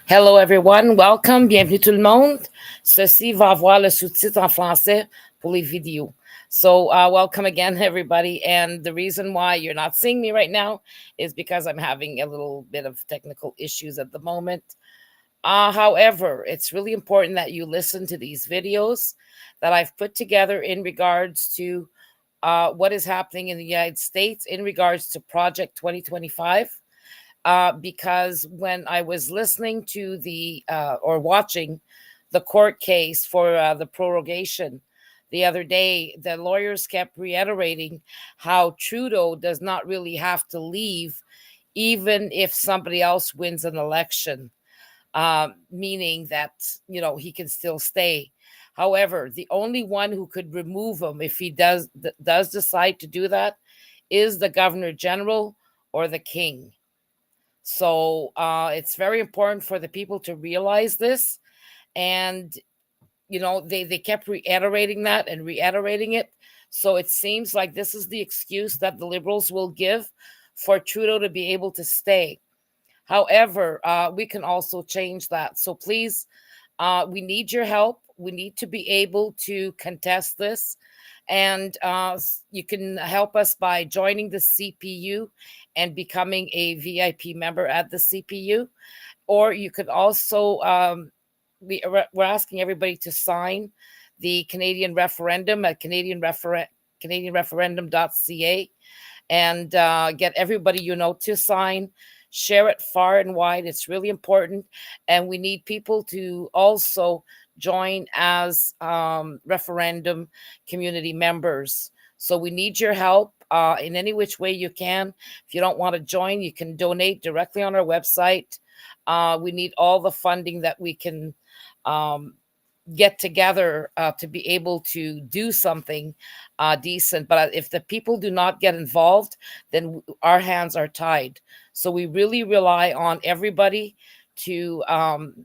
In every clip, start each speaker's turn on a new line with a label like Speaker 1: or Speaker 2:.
Speaker 1: Hello everyone, welcome, bienvenue tout le monde. Ceci va avoir le sous-titre en français pour les vidéos. So welcome again everybody, and the reason why you're not seeing me right now is because I'm having a little bit of technical issues at the moment. However, it's really important that you listen to these videos that I've put together in regards to what is happening in the United States in regards to Project 2025. Because when I was listening to or watching the court case for the prorogation the other day, the lawyers kept reiterating how Trudeau does not really have to leave, even if somebody else wins an election, meaning that, he can still stay. However, the only one who could remove him if he does decide to do that is the governor general or the king. So it's very important for the people to realize this. And, they kept reiterating that and reiterating it. So it seems like this is the excuse that the Liberals will give for Trudeau to be able to stay. However, we can also change that. So please, we need your help. We need to be able to contest this. And you can help us by joining the CPU and becoming a VIP member at the CPU. Or you could also, we're asking everybody to sign the Canadian referendum at canadianreferendum.ca and get everybody to sign. Share it far and wide. It's really important. And we need people to also join as referendum community members. So we need your help in any which way you can. If you don't want to join, you can donate directly on our website. We need all the funding that we can get together to be able to do something decent. But if the people do not get involved, then our hands are tied. So we really rely on everybody to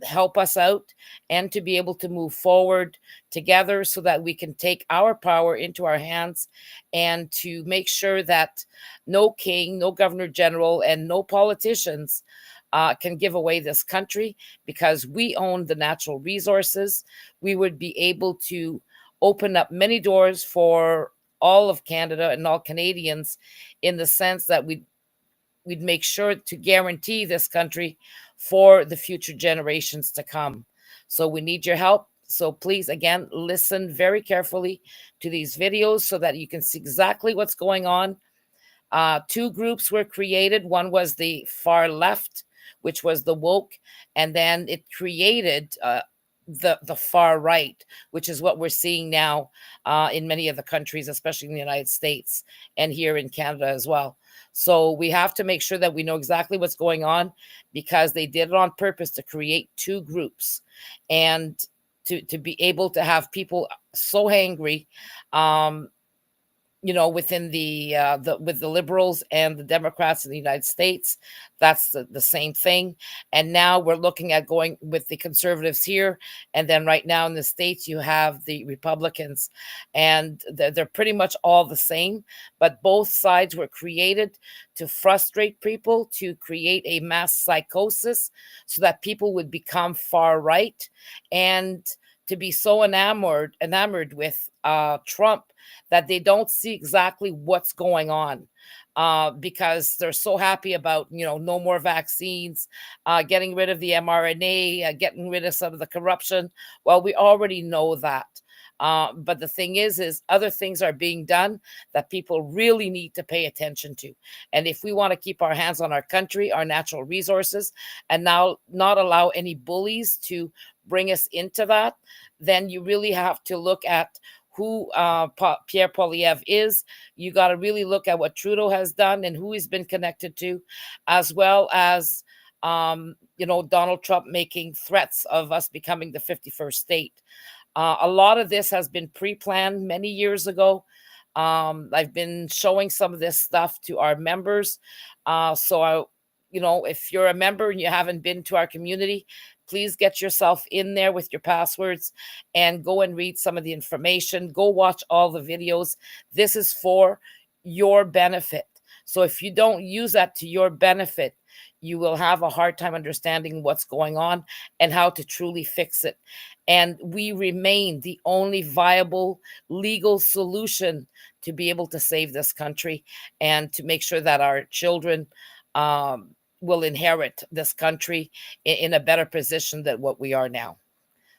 Speaker 1: help us out and to be able to move forward together so that we can take our power into our hands and to make sure that no king, no governor general, and no politicians can give away this country, because we own the natural resources. We would be able to open up many doors for all of Canada and all Canadians, in the sense that we'd make sure to guarantee this country for the future generations to come. So we need your help. So please, again, listen very carefully to these videos so that you can see exactly what's going on. Two groups were created. One was the far left, which was the woke, and then it created the far right, which is what we're seeing now in many of the countries, especially in the United States and here in Canada as well. So we have to make sure that we know exactly what's going on, because they did it on purpose to create two groups and to be able to have people so angry, within with the Liberals and the Democrats in the United States. That's the same thing. And now we're looking at going with the Conservatives here. And then right now in the States, you have the Republicans, and they're pretty much all the same. But both sides were created to frustrate people, to create a mass psychosis so that people would become far right, and to be so enamored with Trump that they don't see exactly what's going on, because they're so happy about, no more vaccines, getting rid of the mRNA, getting rid of some of the corruption. Well, we already know that. But the thing is other things are being done that people really need to pay attention to. And if we want to keep our hands on our country, our natural resources, and now not allow any bullies to bring us into that, then you really have to look at who Pierre Poilievre is. You got to really look at what Trudeau has done and who he's been connected to, as well as, Donald Trump making threats of us becoming the 51st state. A lot of this has been pre-planned many years ago. I've been showing some of this stuff to our members. If you're a member and you haven't been to our community, please get yourself in there with your passwords and go and read some of the information. Go watch all the videos. This is for your benefit. So if you don't use that to your benefit, you will have a hard time understanding what's going on and how to truly fix it. And we remain the only viable legal solution to be able to save this country and to make sure that our children will inherit this country in a better position than what we are now.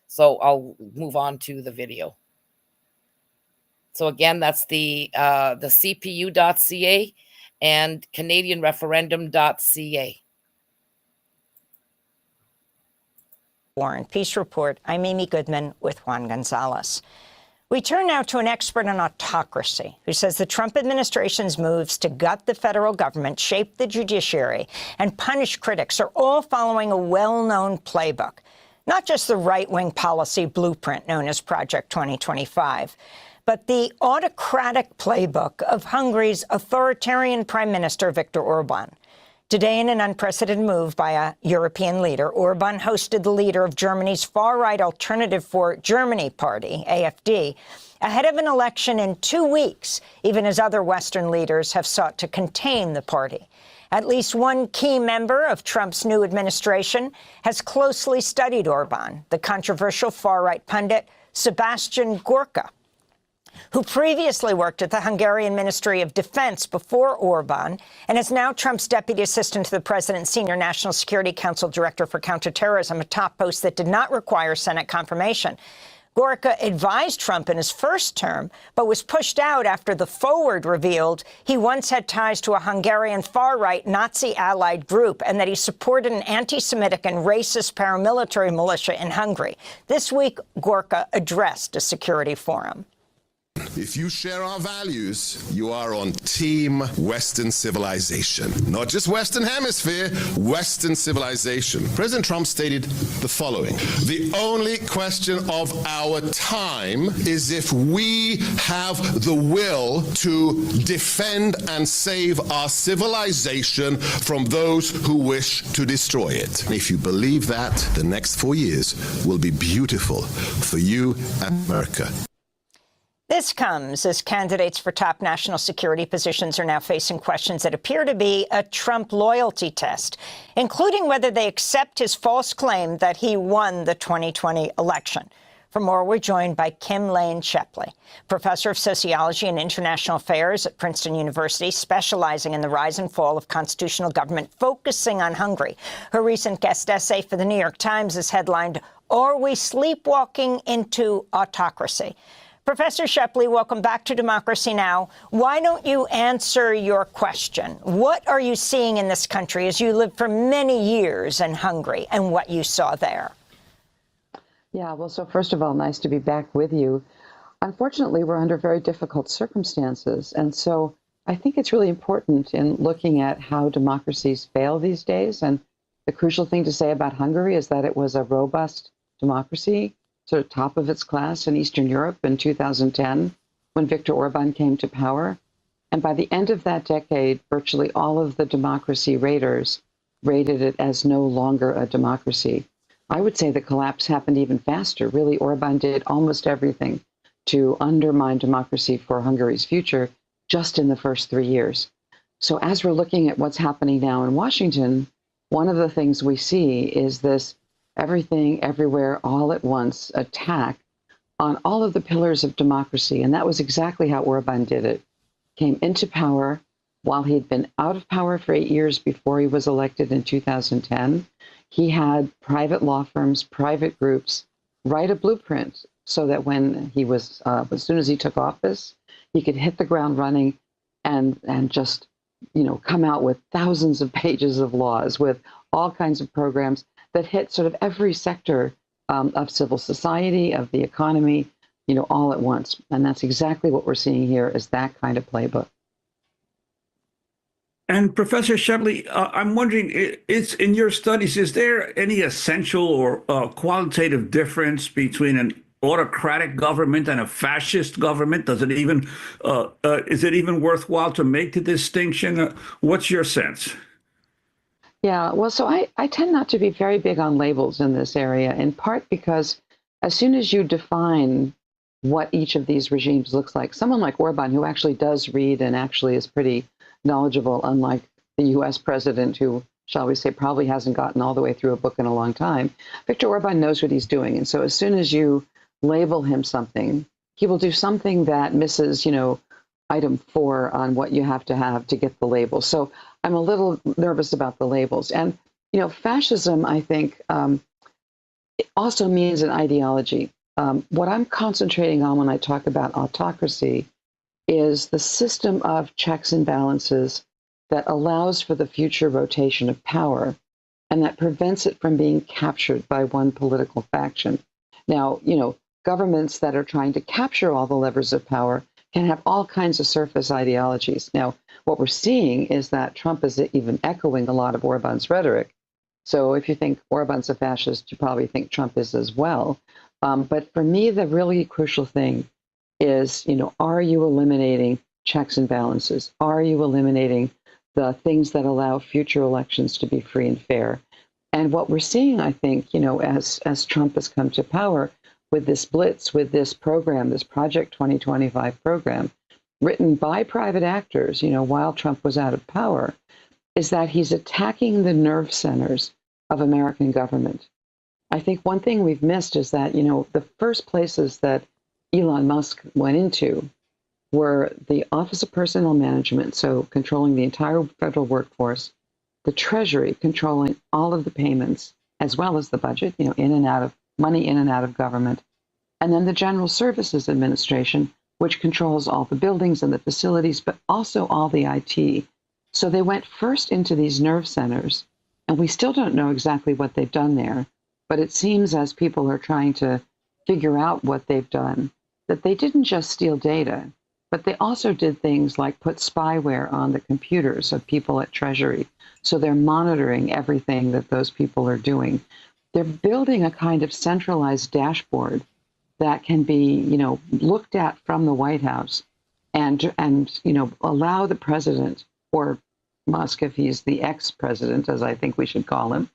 Speaker 1: So I'll move on to the video. So again, that's the cpu.ca and canadianreferendum.ca.
Speaker 2: War and Peace Report. I'm Amy Goodman with Juan Gonzalez. We turn now to an expert on autocracy who says the Trump administration's moves to gut the federal government, shape the judiciary, and punish critics are all following a well-known playbook, not just the right-wing policy blueprint known as Project 2025, but the autocratic playbook of Hungary's authoritarian Prime Minister Viktor Orban. Today, in an unprecedented move by a European leader, Orban hosted the leader of Germany's far-right Alternative for Germany party, AfD, ahead of an election in 2 weeks, even as other Western leaders have sought to contain the party. At least one key member of Trump's new administration has closely studied Orban, the controversial far-right pundit Sebastian Gorka, who previously worked at the Hungarian Ministry of Defense before Orban and is now Trump's deputy assistant to the president, senior National Security Council director for counterterrorism, a top post that did not require Senate confirmation. Gorka advised Trump in his first term, but was pushed out after the Forward revealed he once had ties to a Hungarian far-right Nazi-allied group and that he supported an anti-Semitic and racist paramilitary militia in Hungary. This week, Gorka addressed a security forum.
Speaker 3: If you share our values, you are on Team Western Civilization. Not just Western Hemisphere, Western Civilization. President Trump stated the following: the only question of our time is if we have the will to defend and save our civilization from those who wish to destroy it. If you believe that, the next 4 years will be beautiful for you and America.
Speaker 2: This comes as candidates for top national security positions are now facing questions that appear to be a Trump loyalty test, including whether they accept his false claim that he won the 2020 election. For more, we're joined by Kim Lane Shepley, professor of sociology and international affairs at Princeton University, specializing in the rise and fall of constitutional government, focusing on Hungary. Her recent guest essay for the New York Times is headlined, "Are We Sleepwalking into Autocracy?" Professor Shepley, welcome back to Democracy Now! Why don't you answer your question? What are you seeing in this country as you lived for many years in Hungary and what you saw there?
Speaker 4: Yeah, well, so first of all, nice to be back with you. Unfortunately, we're under very difficult circumstances. And so I think it's really important in looking at how democracies fail these days. And the crucial thing to say about Hungary is that it was a robust democracy, sort of top of its class in Eastern Europe in 2010 when Viktor Orban came to power. And by the end of that decade, virtually all of the democracy raters rated it as no longer a democracy. I would say the collapse happened even faster. Really, Orban did almost everything to undermine democracy for Hungary's future just in the first 3 years. So as we're looking at what's happening now in Washington, one of the things we see is this everything, everywhere, all at once attack on all of the pillars of democracy. And that was exactly how Orban did it. Came into power while he'd been out of power for 8 years before he was elected in 2010. He had private law firms, private groups write a blueprint so that when he was, as soon as he took office, he could hit the ground running and just, come out with thousands of pages of laws with all kinds of programs that hit sort of every sector of civil society, of the economy, all at once. And that's exactly what we're seeing here is that kind of playbook.
Speaker 5: And Professor Shepley, I'm wondering, it's in your studies, is there any essential or qualitative difference between an autocratic government and a fascist government? Does it even, is it even worthwhile to make the distinction? What's your sense?
Speaker 4: Yeah, well, so I tend not to be very big on labels in this area, in part because as soon as you define what each of these regimes looks like, someone like Orban, who actually does read and actually is pretty knowledgeable, unlike the US president who shall we say, probably hasn't gotten all the way through a book in a long time. Viktor Orban knows what he's doing. And so as soon as you label him something, he will do something that misses, item 4 on what you have to get the label. So I'm a little nervous about the labels. And, fascism, I think, it also means an ideology. What I'm concentrating on when I talk about autocracy is the system of checks and balances that allows for the future rotation of power and that prevents it from being captured by one political faction. Now, governments that are trying to capture all the levers of power can have all kinds of surface ideologies. Now, what we're seeing is that Trump is even echoing a lot of Orban's rhetoric. So if you think Orban's a fascist, you probably think Trump is as well. But for me, the really crucial thing is, are you eliminating checks and balances? Are you eliminating the things that allow future elections to be free and fair? And what we're seeing, I think, as Trump has come to power with this blitz, with this program, this Project 2025 program, written by private actors, while Trump was out of power, is that he's attacking the nerve centers of American government. I think one thing we've missed is that, the first places that Elon Musk went into were the Office of Personnel Management, so controlling the entire federal workforce, the Treasury controlling all of the payments, as well as the budget, in and out of money in and out of government, and then the General Services Administration, which controls all the buildings and the facilities, but also all the IT. So they went first into these nerve centers, and we still don't know exactly what they've done there. But it seems, as people are trying to figure out what they've done, that they didn't just steal data, but they also did things like put spyware on the computers of people at Treasury. So they're monitoring everything that those people are doing. They're building a kind of centralized dashboard that can be, looked at from the White House and allow the president, or Musk, if he's the ex-president, as I think we should call him,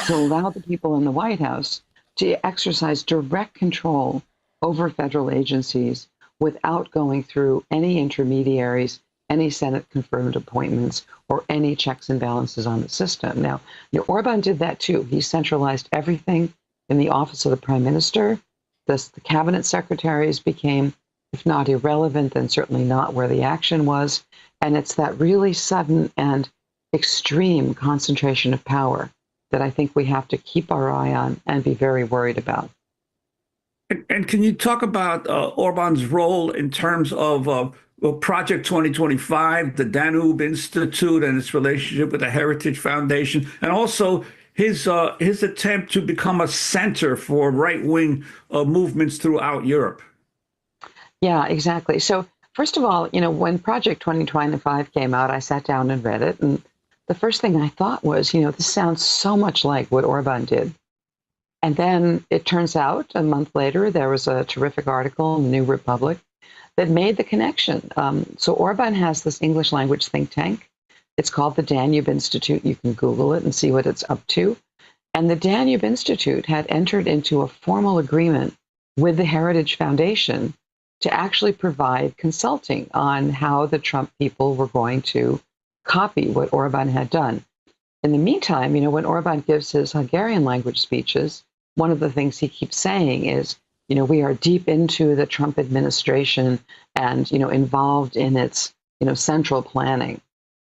Speaker 4: to allow the people in the White House to exercise direct control over federal agencies without going through any intermediaries, any Senate-confirmed appointments, or any checks and balances on the system. Now, Orban did that too. He centralized everything in the office of the prime minister. The cabinet secretaries became, if not irrelevant, then certainly not where the action was. And it's that really sudden and extreme concentration of power that I think we have to keep our eye on and be very worried about.
Speaker 5: And can you talk about Orban's role in terms of Project 2025, the Danube Institute, and its relationship with the Heritage Foundation, and also his attempt to become a center for right-wing movements throughout Europe?
Speaker 4: Yeah, exactly. So first of all, when Project 2025 came out, I sat down and read it. And the first thing I thought was, this sounds so much like what Orban did. And then it turns out a month later, there was a terrific article in the New Republic that made the connection. So Orban has this English language think tank. It's called the Danube Institute. You can Google it and see what it's up to. And the Danube Institute had entered into a formal agreement with the Heritage Foundation to actually provide consulting on how the Trump people were going to copy what Orban had done. In the meantime, when Orban gives his Hungarian language speeches, one of the things he keeps saying is, we are deep into the Trump administration and, involved in its, central planning.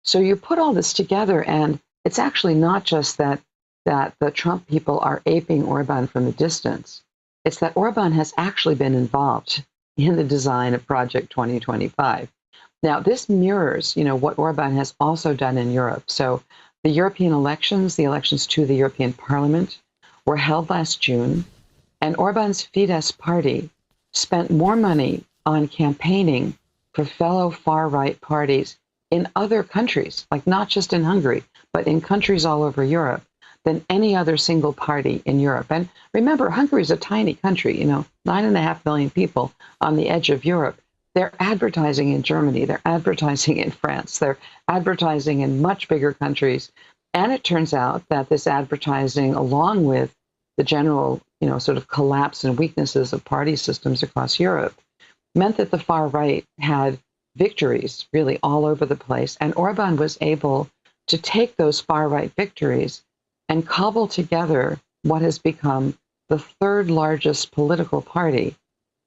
Speaker 4: So you put all this together, and it's actually not just that the Trump people are aping Orban from a distance. It's that Orban has actually been involved in the design of Project 2025. Now, this mirrors, what Orban has also done in Europe. So the European elections, the elections to the European Parliament, were held last June, and Orban's Fidesz party spent more money on campaigning for fellow far-right parties in other countries, like not just in Hungary, but in countries all over Europe, than any other single party in Europe. And remember, Hungary is a tiny country, 9.5 million people on the edge of Europe. They're advertising in Germany, they're advertising in France, they're advertising in much bigger countries. And it turns out that this advertising, along with the general, sort of collapse and weaknesses of party systems across Europe, meant that the far right had victories really all over the place. And Orban was able to take those far-right victories and cobble together what has become the third largest political party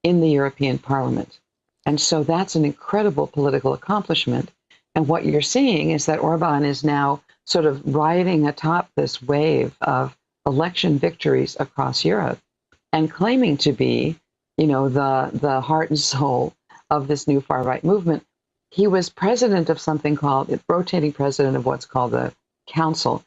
Speaker 4: in the European Parliament. And so that's an incredible political accomplishment. And what you're seeing is that Orban is now sort of riding atop this wave of election victories across Europe and claiming to be, the heart and soul of this new far-right movement. He was president of something called, rotating president of what's called the Council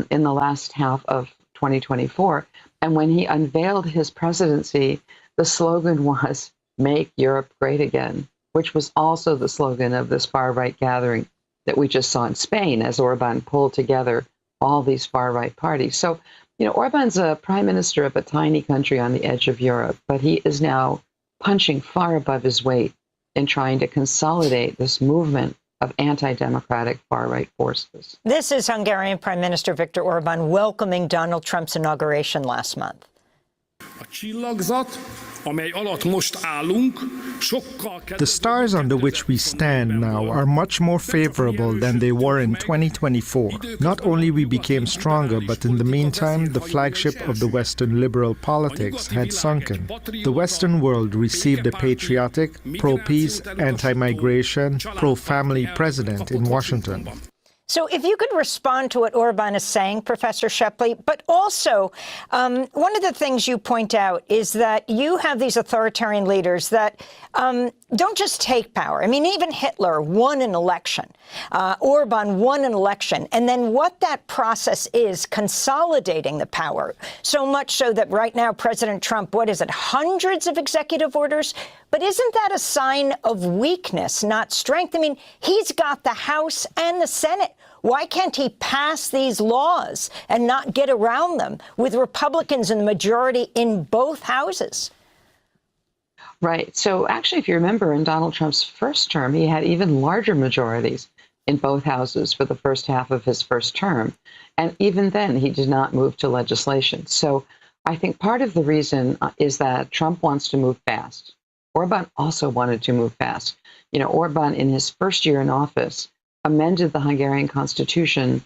Speaker 4: in the last half of 2024. And when he unveiled his presidency, the slogan was, "Make Europe Great Again," which was also the slogan of this far-right gathering that we just saw in Spain as Orban pulled together all these far-right parties. So, Orban's a prime minister of a tiny country on the edge of Europe, but he is now punching far above his weight in trying to consolidate this movement of anti-democratic far-right forces.
Speaker 2: This is Hungarian Prime Minister Viktor Orban welcoming Donald Trump's inauguration last month.
Speaker 6: The stars under which we stand now are much more favorable than they were in 2024. Not only we became stronger, but in the meantime, the flagship of the Western liberal politics had sunken. The Western world received a patriotic, pro-peace, anti-migration, pro-family president in Washington.
Speaker 2: So if you could respond to what Orban is saying, Professor Shepley, but also one of the things you point out is that you have these authoritarian leaders that don't just take power. I mean, even Hitler won an election. Orban won an election. And then what that process is, consolidating the power, so much so that right now President Trump, what is it, hundreds of executive orders? But isn't that a sign of weakness, not strength? I mean, he's got the House and the Senate. Why can't he pass these laws and not get around them with Republicans in the majority in both houses?
Speaker 4: Right. So actually, if you remember, in Donald Trump's first term, he had even larger majorities in both houses for the first half of his first term. And even then, he did not move to legislation. So I think part of the reason is that Trump wants to move fast. Orban also wanted to move fast. Orban, in his first year in office, amended the Hungarian constitution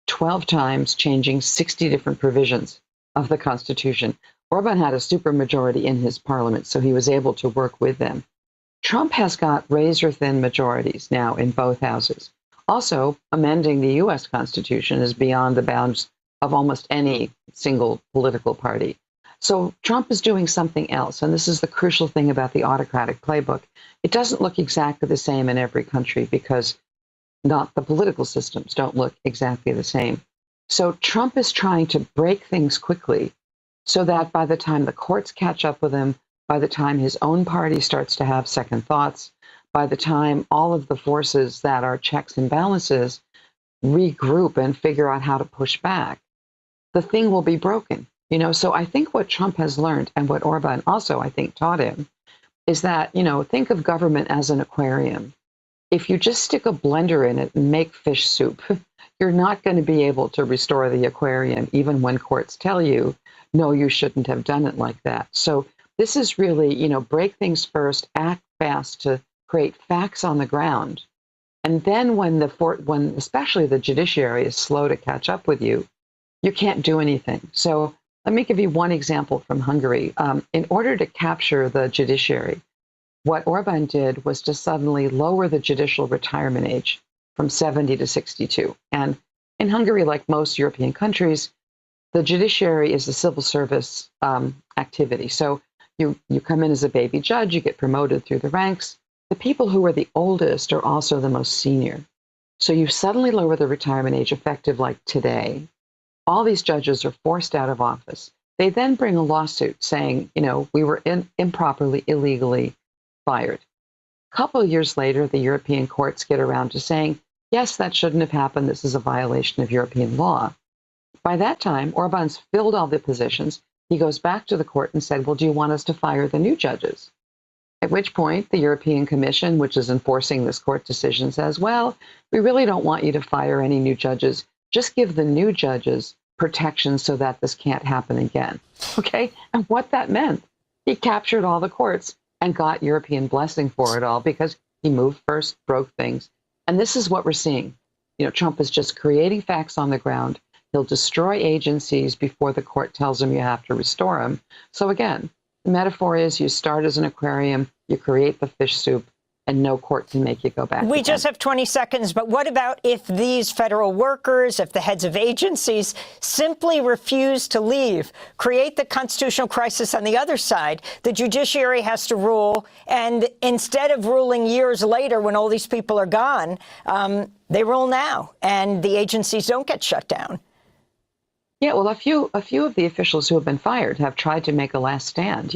Speaker 4: 12 times, changing 60 different provisions of the constitution. Orban had a supermajority in his parliament, so he was able to work with them. Trump has got razor-thin majorities now in both houses. Also, amending the U.S. Constitution is beyond the bounds of almost any single political party. So Trump is doing something else, and this is the crucial thing about the autocratic playbook. It doesn't look exactly the same in every country because not the political systems don't look exactly the same. So Trump is trying to break things quickly so that by the time the courts catch up with him, by the time his own party starts to have second thoughts, by the time all of the forces that are checks and balances regroup and figure out how to push back, the thing will be broken. So I think what Trump has learned, and what Orban also, I think, taught him, is that, think of government as an aquarium. If you just stick a blender in it and make fish soup, you're not going to be able to restore the aquarium, even when courts tell you, no, you shouldn't have done it like that. So this is really, break things first, act fast to create facts on the ground. And then when especially the judiciary is slow to catch up with you, you can't do anything. So let me give you one example from Hungary. In order to capture the judiciary, what Orban did was to suddenly lower the judicial retirement age from 70 to 62. And in Hungary, like most European countries, the judiciary is a civil service activity. So you come in as a baby judge, you get promoted through the ranks. The people who are the oldest are also the most senior. So you suddenly lower the retirement age effective like today. All these judges are forced out of office. They then bring a lawsuit saying, we were improperly, illegally fired. A couple of years later, the European courts get around to saying, yes, that shouldn't have happened. This is a violation of European law. By that time, Orban's filled all the positions. He goes back to the court and said, well, do you want us to fire the new judges? At which point, the European Commission, which is enforcing this court decision, says, well, we really don't want you to fire any new judges. Just give the new judges protection so that this can't happen again. Okay? And what that meant, he captured all the courts and got European blessing for it all because he moved first, broke things. And this is what we're seeing. Trump is just creating facts on the ground. He'll destroy agencies before the court tells him you have to restore them. So again, the metaphor is you start as an aquarium, you create the fish soup, and no court can make you go back.
Speaker 2: We just have 20 seconds, but what about if these federal workers, if the heads of agencies simply refuse to leave, create the constitutional crisis on the other side? The judiciary has to rule, and instead of ruling years later when all these people are gone, they rule now, and the agencies don't get shut down.
Speaker 4: Yeah, well, a few of the officials who have been fired have tried to make a last stand.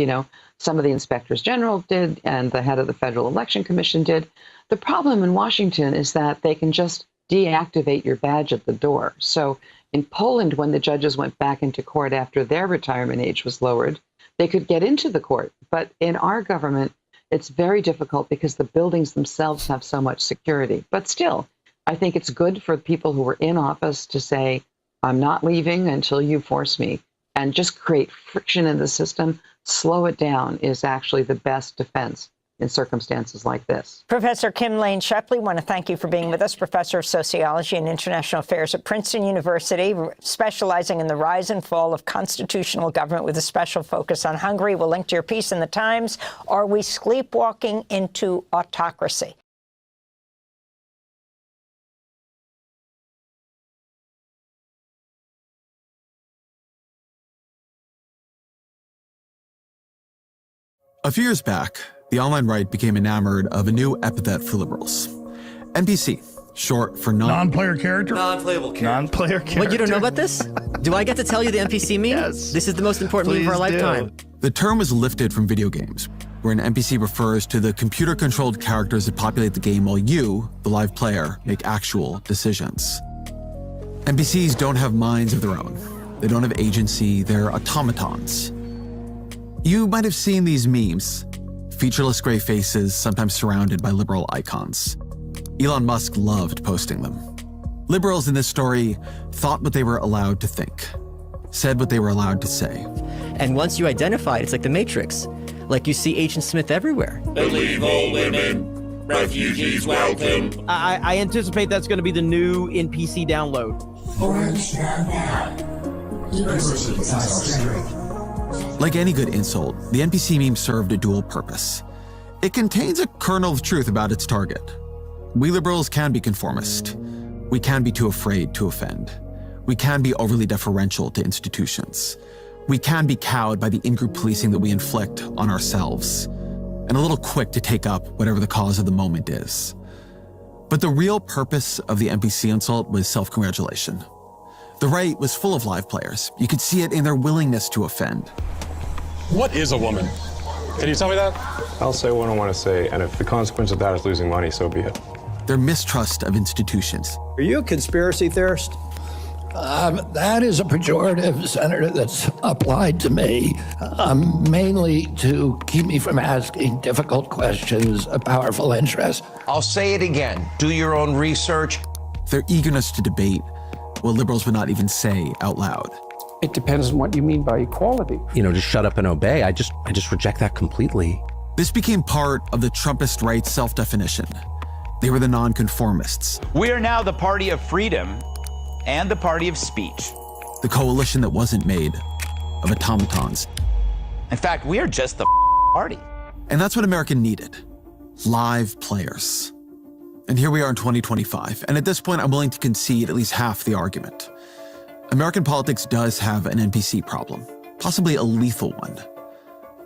Speaker 4: Some of the inspectors general did, and the head of the Federal Election Commission did. The problem in Washington is that they can just deactivate your badge at the door. So in Poland, when the judges went back into court after their retirement age was lowered, they could get into the court. But in our government, it's very difficult because the buildings themselves have so much security. But still, I think it's good for people who were in office to say, I'm not leaving until you force me, and just create friction in the system. Slow it down is actually the best defense in circumstances like this.
Speaker 2: Professor Kim Lane Shepley, want to thank you for being with us, professor of sociology and international affairs at Princeton University, specializing in the rise and fall of constitutional government with a special focus on Hungary. We'll link to your piece in the Times. Are we sleepwalking into autocracy?
Speaker 7: A few years back, the online right became enamored of a new epithet for liberals. NPC, short for
Speaker 8: non-player character?
Speaker 9: Non-playable character.
Speaker 8: Non-player character.
Speaker 9: What, you don't know about this? Do I get to tell you the NPC meme?
Speaker 8: Yes.
Speaker 9: This is the most important meme of our lifetime.
Speaker 7: The term was lifted from video games, where an NPC refers to the computer-controlled characters that populate the game while you, the live player, make actual decisions. NPCs don't have minds of their own. They don't have agency, they're automatons. You might have seen these memes, featureless gray faces, sometimes surrounded by liberal icons. Elon Musk loved posting them. Liberals in this story thought what they were allowed to think, said what they were allowed to say.
Speaker 9: And once you identify it, it's like the Matrix. Like you see Agent Smith everywhere.
Speaker 10: Believe all women, refugees welcome.
Speaker 11: I anticipate that's going to be the new NPC download.
Speaker 10: Orange now. Diversity is our strength.
Speaker 7: Like any good insult, the NPC meme served a dual purpose. It contains a kernel of truth about its target. We liberals can be conformist. We can be too afraid to offend. We can be overly deferential to institutions. We can be cowed by the in-group policing that we inflict on ourselves, and a little quick to take up whatever the cause of the moment is. But the real purpose of the NPC insult was self-congratulation. The right was full of live players. You could see it in their willingness to offend.
Speaker 12: What is a woman? Can you tell me that?
Speaker 13: I'll say what I want to say, and if the consequence of that is losing money, so be it.
Speaker 7: Their mistrust of institutions.
Speaker 14: Are you a conspiracy theorist?
Speaker 15: That is a pejorative, Senator, that's applied to me, mainly to keep me from asking difficult questions of powerful interests.
Speaker 16: I'll say it again. Do your own research.
Speaker 7: Their eagerness to debate what liberals would not even say out loud.
Speaker 17: It depends on what you mean by equality.
Speaker 18: To shut up and obey, I just reject that completely.
Speaker 7: This became part of the Trumpist right's self-definition. They were the nonconformists.
Speaker 19: We are now the party of freedom and the party of speech.
Speaker 7: The coalition that wasn't made of automatons.
Speaker 19: In fact, we are just the party.
Speaker 7: And that's what America needed. Live players. And here we are in 2025. And at this point, I'm willing to concede at least half the argument. American politics does have an NPC problem, possibly a lethal one,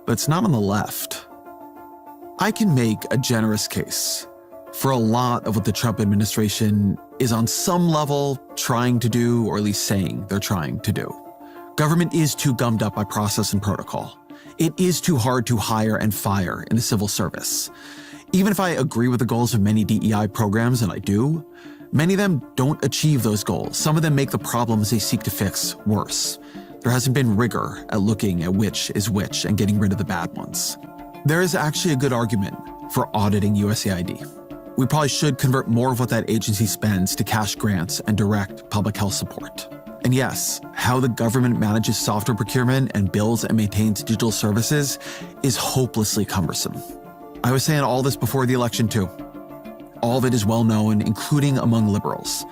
Speaker 7: but it's not on the left. I can make a generous case for a lot of what the Trump administration is on some level trying to do, or at least saying they're trying to do. Government is too gummed up by process and protocol. It is too hard to hire and fire in the civil service. Even if I agree with the goals of many DEI programs, and I do, many of them don't achieve those goals. Some of them make the problems they seek to fix worse. There hasn't been rigor at looking at which is which and getting rid of the bad ones. There is actually a good argument for auditing USAID. We probably should convert more of what that agency spends to cash grants and direct public health support. And yes, how the government manages software procurement and builds and maintains digital services is hopelessly cumbersome. I was saying all this before the election too. All of it is well known, including among liberals.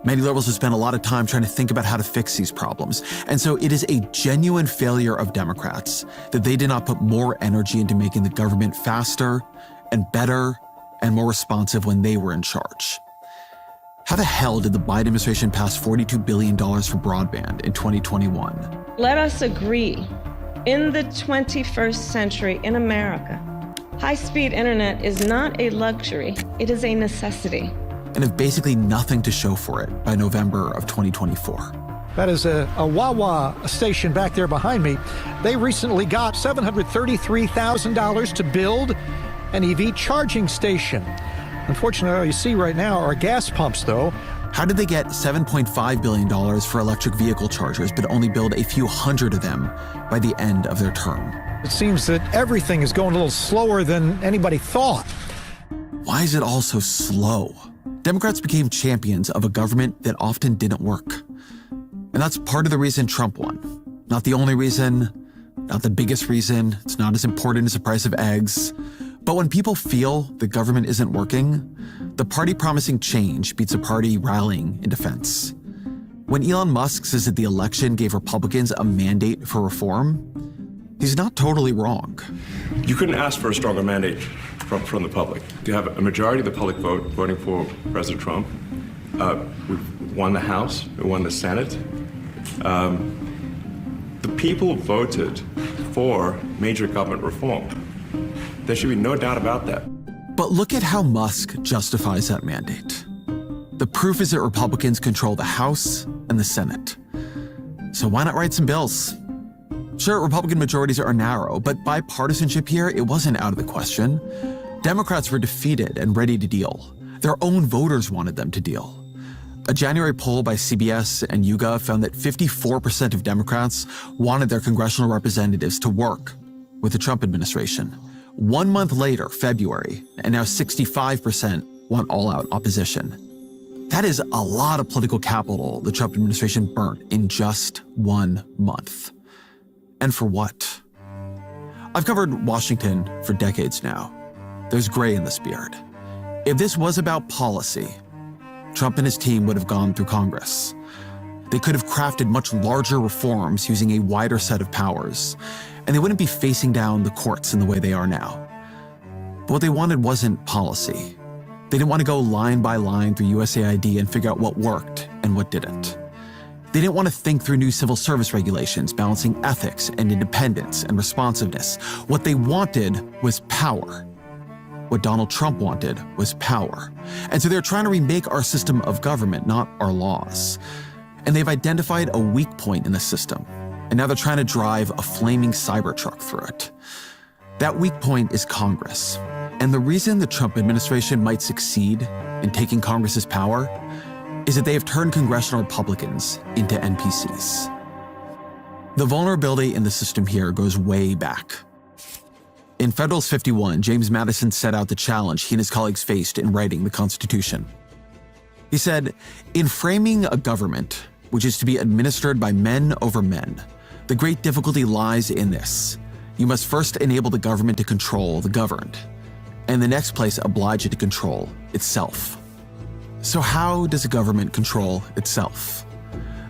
Speaker 7: Many liberals have spent a lot of time trying to think about how to fix these problems. And so it is a genuine failure of Democrats that they did not put more energy into making the government faster and better and more responsive when they were in charge. How the hell did the Biden administration pass $42 billion for broadband in 2021?
Speaker 8: Let us agree, in the 21st century in America, high-speed internet is not a luxury, it is a necessity.
Speaker 7: And have basically nothing to show for it by November of 2024.
Speaker 14: That is a Wawa station back there behind me. They recently got $733,000 to build an EV charging station. Unfortunately, all you see right now are gas pumps, though.
Speaker 7: How did they get $7.5 billion for electric vehicle chargers, but only build a few hundred of them by the end of their term?
Speaker 14: It seems that everything is going a little slower than anybody thought.
Speaker 7: Why is it all so slow? Democrats became champions of a government that often didn't work. And that's part of the reason Trump won. Not the only reason, not the biggest reason. It's not as important as the price of eggs. But when people feel the government isn't working, the party promising change beats a party rallying in defense. When Elon Musk says that the election gave Republicans a mandate for reform, he's not totally wrong.
Speaker 13: You couldn't ask for a stronger mandate from the public. To have a majority of the public voting for President Trump. We've won the House, we won the Senate. The people voted for major government reform. There should be no doubt about that.
Speaker 7: But look at how Musk justifies that mandate. The proof is that Republicans control the House and the Senate. So why not write some bills? Sure, Republican majorities are narrow, but bipartisanship here, it wasn't out of the question. Democrats were defeated and ready to deal. Their own voters wanted them to deal. A January poll by CBS and YouGov found that 54% of Democrats wanted their congressional representatives to work with the Trump administration. 1 month later, February, and now 65% want all-out opposition. That is a lot of political capital the Trump administration burnt in just 1 month. And for what? I've covered Washington for decades now. There's gray in this beard. If this was about policy, Trump and his team would have gone through Congress. They could have crafted much larger reforms using a wider set of powers, and they wouldn't be facing down the courts in the way they are now. But what they wanted wasn't policy. They didn't want to go line by line through USAID and figure out what worked and what didn't. They didn't want to think through new civil service regulations, balancing ethics and independence and responsiveness. What they wanted was power. What Donald Trump wanted was power. And so they're trying to remake our system of government, not our laws. And they've identified a weak point in the system. And now they're trying to drive a flaming Cybertruck through it. That weak point is Congress. And the reason the Trump administration might succeed in taking Congress's power is that they have turned congressional Republicans into NPCs. The vulnerability in the system here goes way back. In Federalist 51, James Madison set out the challenge he and his colleagues faced in writing the Constitution. He said, "In framing a government which is to be administered by men over men, the great difficulty lies in this. You must first enable the government to control the governed, and in the next place oblige it to control itself." So how does a government control itself?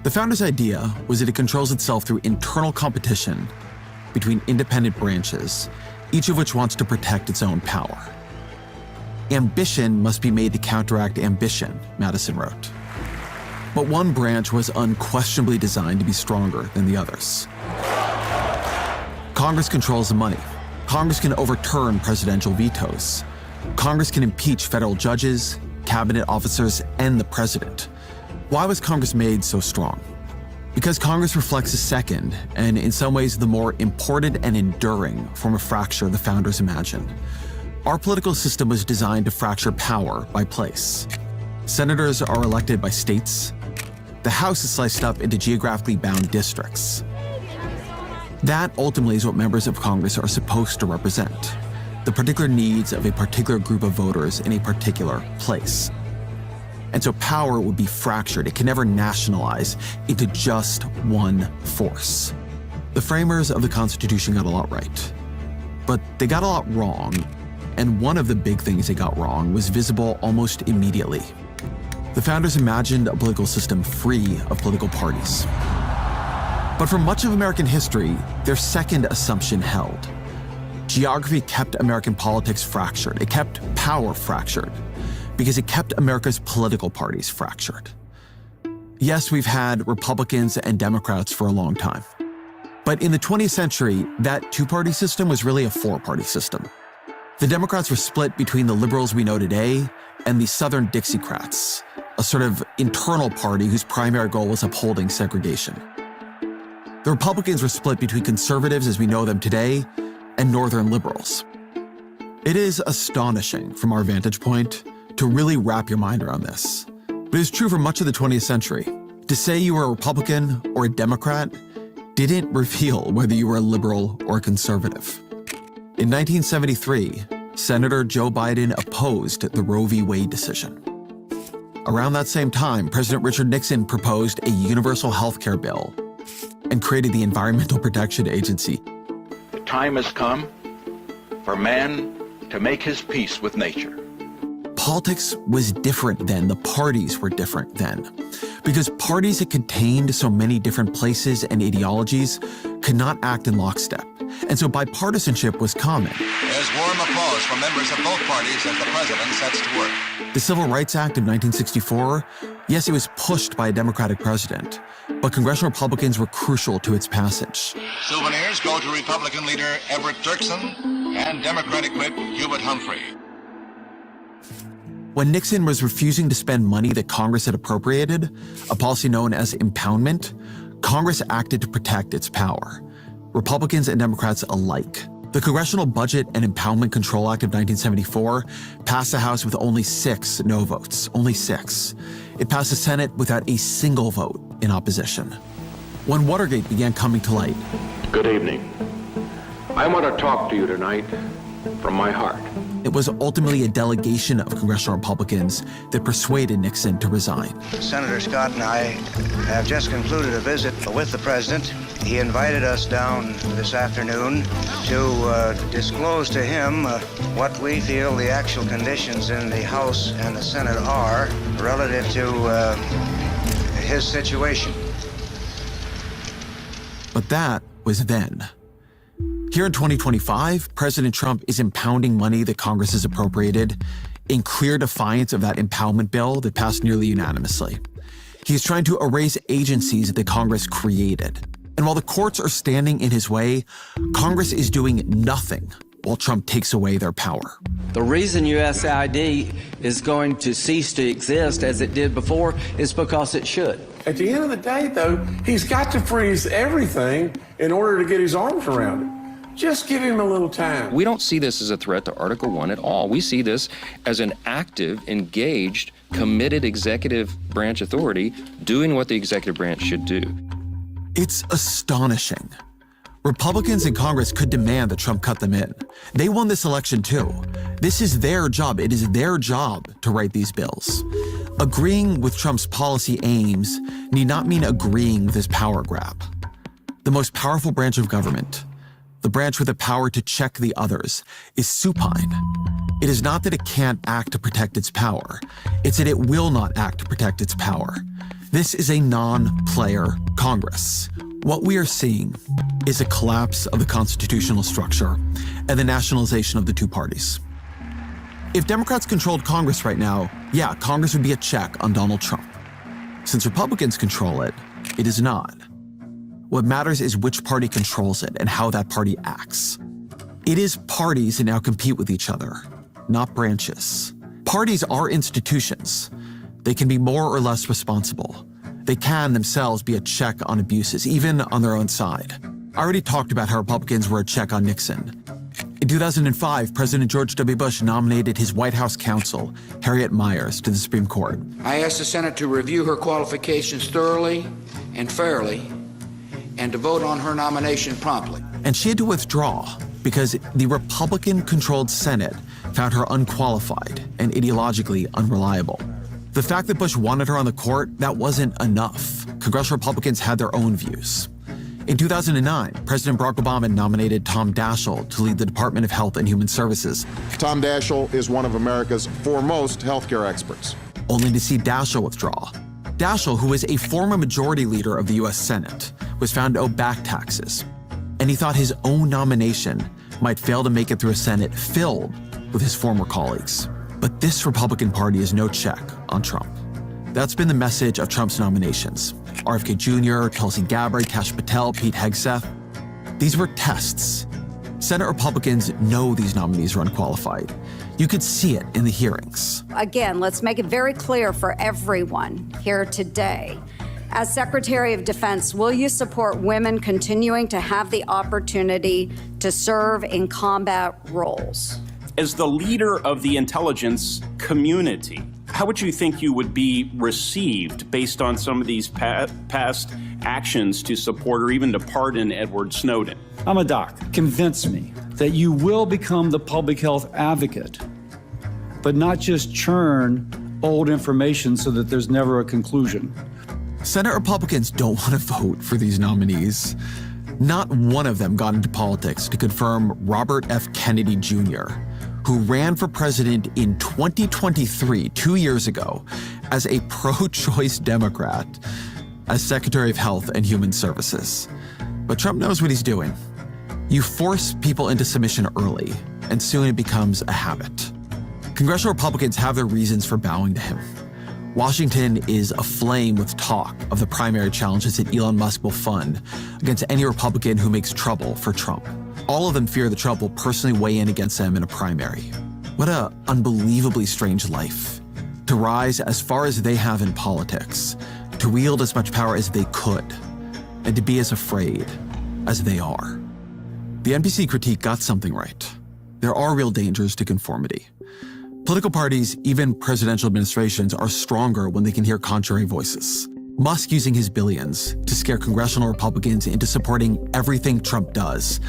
Speaker 7: The founders' idea was that it controls itself through internal competition between independent branches, each of which wants to protect its own power. Ambition must be made to counteract ambition, Madison wrote. But one branch was unquestionably designed to be stronger than the others. Congress controls the money. Congress can overturn presidential vetoes. Congress can impeach federal judges, cabinet officers, and the president. Why was Congress made so strong? Because Congress reflects a second, and in some ways the more important and enduring form of fracture the founders imagined. Our political system was designed to fracture power by place. Senators are elected by states. The House is sliced up into geographically bound districts. That ultimately is what members of Congress are supposed to represent: the particular needs of a particular group of voters in a particular place. And so power would be fractured. It can never nationalize into just one force. The framers of the Constitution got a lot right, but they got a lot wrong, and one of the big things they got wrong was visible almost immediately. The founders imagined a political system free of political parties. But for much of American history, their second assumption held. Geography kept American politics fractured. It kept power fractured because it kept America's political parties fractured. Yes, we've had Republicans and Democrats for a long time. But in the 20th century, that two-party system was really a four-party system. The Democrats were split between the liberals we know today and the Southern Dixiecrats, a sort of internal party whose primary goal was upholding segregation. The Republicans were split between conservatives as we know them today and Northern liberals. It is astonishing from our vantage point to really wrap your mind around this. But it was true for much of the 20th century. To say you were a Republican or a Democrat didn't reveal whether you were a liberal or a conservative. In 1973, Senator Joe Biden opposed the Roe v. Wade decision. Around that same time, President Richard Nixon proposed a universal health care bill and created the Environmental Protection Agency.
Speaker 20: The time has come for man to make his peace with nature.
Speaker 7: Politics was different then. The parties were different then. Because parties that contained so many different places and ideologies could not act in lockstep. And so bipartisanship was common.
Speaker 21: There's warm applause from members of both parties as the president sets to work.
Speaker 7: The Civil Rights Act of 1964, yes, it was pushed by a Democratic president, but congressional Republicans were crucial to its passage.
Speaker 21: Souvenirs go to Republican leader Everett Dirksen and Democratic whip Hubert Humphrey.
Speaker 7: When Nixon was refusing to spend money that Congress had appropriated, a policy known as impoundment, Congress acted to protect its power. Republicans and Democrats alike. The Congressional Budget and Impoundment Control Act of 1974 passed the House with only 6 no votes, only 6. It passed the Senate without a single vote in opposition. When Watergate began coming to light.
Speaker 22: Good evening. I want to talk to you tonight from my heart.
Speaker 7: It was ultimately a delegation of congressional Republicans that persuaded Nixon to resign.
Speaker 23: Senator Scott and I have just concluded a visit with the president. He invited us down this afternoon to disclose to him what we feel the actual conditions in the House and the Senate are relative to his situation.
Speaker 7: But that was then. Here in 2025, President Trump is impounding money that Congress has appropriated in clear defiance of that impoundment bill that passed nearly unanimously. He's trying to erase agencies that Congress created. And while the courts are standing in his way, Congress is doing nothing while Trump takes away their power.
Speaker 24: The reason USAID is going to cease to exist as it did before is because it should.
Speaker 12: At the end of the day, though, he's got to freeze everything in order to get his arms around it. Just give him a little time.
Speaker 25: We don't see this as a threat to Article 1 at all. We see this as an active, engaged, committed executive branch authority doing what the executive branch should do.
Speaker 7: It's astonishing. Republicans in Congress could demand that Trump cut them in. They won this election too. This is their job. It is their job to write these bills. Agreeing with Trump's policy aims need not mean agreeing with his power grab. The most powerful branch of government, the branch with the power to check the others, is supine. It is not that it can't act to protect its power. It's that it will not act to protect its power. This is a non-player Congress. What we are seeing is a collapse of the constitutional structure and the nationalization of the two parties. If Democrats controlled Congress right now, yeah, Congress would be a check on Donald Trump. Since Republicans control it, it is not. What matters is which party controls it and how that party acts. It is parties that now compete with each other, not branches. Parties are institutions. They can be more or less responsible. They can themselves be a check on abuses, even on their own side. I already talked about how Republicans were a check on Nixon. In 2005, President George W. Bush nominated his White House counsel, Harriet Miers, to the Supreme Court.
Speaker 26: I asked the Senate to review her qualifications thoroughly and fairly and to vote on her nomination promptly.
Speaker 7: And she had to withdraw because the Republican-controlled Senate found her unqualified and ideologically unreliable. The fact that Bush wanted her on the court, that wasn't enough. Congressional Republicans had their own views. In 2009, President Barack Obama nominated Tom Daschle to lead the Department of Health and Human Services.
Speaker 1: Tom Daschle is one of America's foremost healthcare experts.
Speaker 7: Only to see Daschle withdraw. Daschle, who was a former majority leader of the U.S. Senate, was found to owe back taxes. And he thought his own nomination might fail to make it through a Senate filled with his former colleagues. But this Republican Party is no check on Trump. That's been the message of Trump's nominations. RFK Jr., Tulsi Gabbard, Kash Patel, Pete Hegseth. These were tests. Senate Republicans know these nominees are unqualified. You could see it in the hearings.
Speaker 2: Again, let's make it very clear for everyone here today. As Secretary of Defense, will you support women continuing to have the opportunity to serve in combat roles?
Speaker 3: As the leader of the intelligence community, how would you think you would be received based on some of these past actions to support or even to pardon Edward Snowden?
Speaker 4: I'm a doctor. Convince me that you will become the public health advocate, but not just churn old information so that there's never a conclusion.
Speaker 7: Senate Republicans don't want to vote for these nominees. Not one of them got into politics to confirm Robert F. Kennedy Jr., who ran for president in 2023, 2 years ago, as a pro-choice Democrat, as Secretary of Health and Human Services. But Trump knows what he's doing. You force people into submission early, and soon it becomes a habit. Congressional Republicans have their reasons for bowing to him. Washington is aflame with talk of the primary challenges that Elon Musk will fund against any Republican who makes trouble for Trump. All of them fear that Trump will personally weigh in against them in a primary. What an unbelievably strange life. To rise as far as they have in politics, to wield as much power as they could, and to be as afraid as they are. The NPC critique got something right. There are real dangers to conformity. Political parties, even presidential administrations, are stronger when they can hear contrary voices. Musk using his billions to scare congressional Republicans into supporting everything Trump does.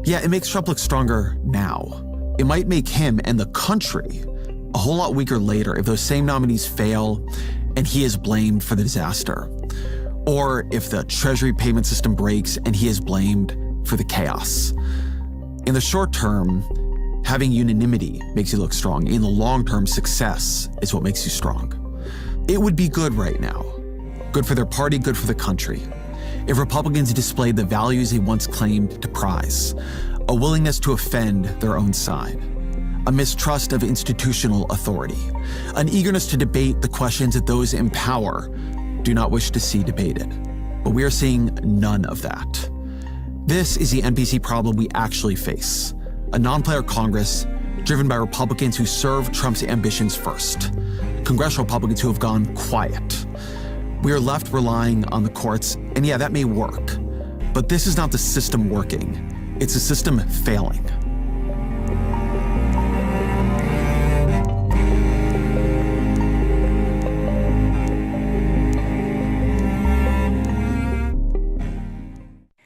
Speaker 7: Yeah, it makes Trump look stronger now. It might make him and the country a whole lot weaker later if those same nominees fail and he is blamed for the disaster. Or if the Treasury payment system breaks and he is blamed for the chaos. In the short term, having unanimity makes you look strong. In the long term, success is what makes you strong. It would be good right now. Good for their party, good for the country. If Republicans displayed the values they once claimed to prize, a willingness to offend their own side, a mistrust of institutional authority, an eagerness to debate the questions that those in power do not wish to see debated. But we are seeing none of that. This is the NPC problem we actually face. A non-player Congress driven by Republicans who serve Trump's ambitions first. Congressional Republicans who have gone quiet. We are left relying on the courts, and yeah, that may work. But this is not the system working. It's the system failing.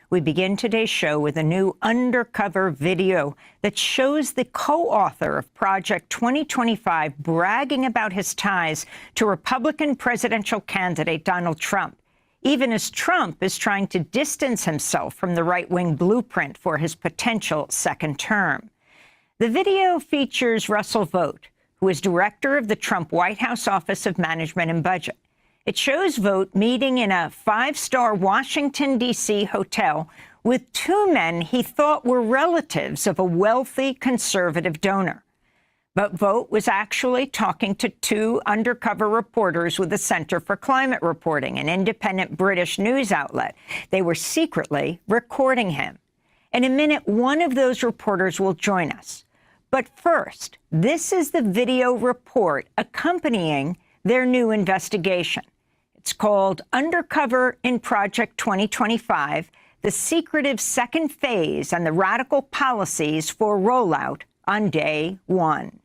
Speaker 5: We begin today's show with a new undercover video that shows the co-author of Project 2025 bragging about his ties to Republican presidential candidate Donald Trump, even as Trump is trying to distance himself from the right-wing blueprint for his potential second term. The video features Russell Vought, who is director of the Trump White House Office of Management and Budget. It shows Vought meeting in a five-star Washington, D.C. hotel with two men he thought were relatives of a wealthy conservative donor. But Vought was actually talking to two undercover reporters with the Center for Climate Reporting, an independent British news outlet. They were secretly recording him. In a minute, one of those reporters will join us. But first, this is the video report accompanying their new investigation. It's called Undercover in Project 2025, the secretive second phase and the radical policies for rollout on day one.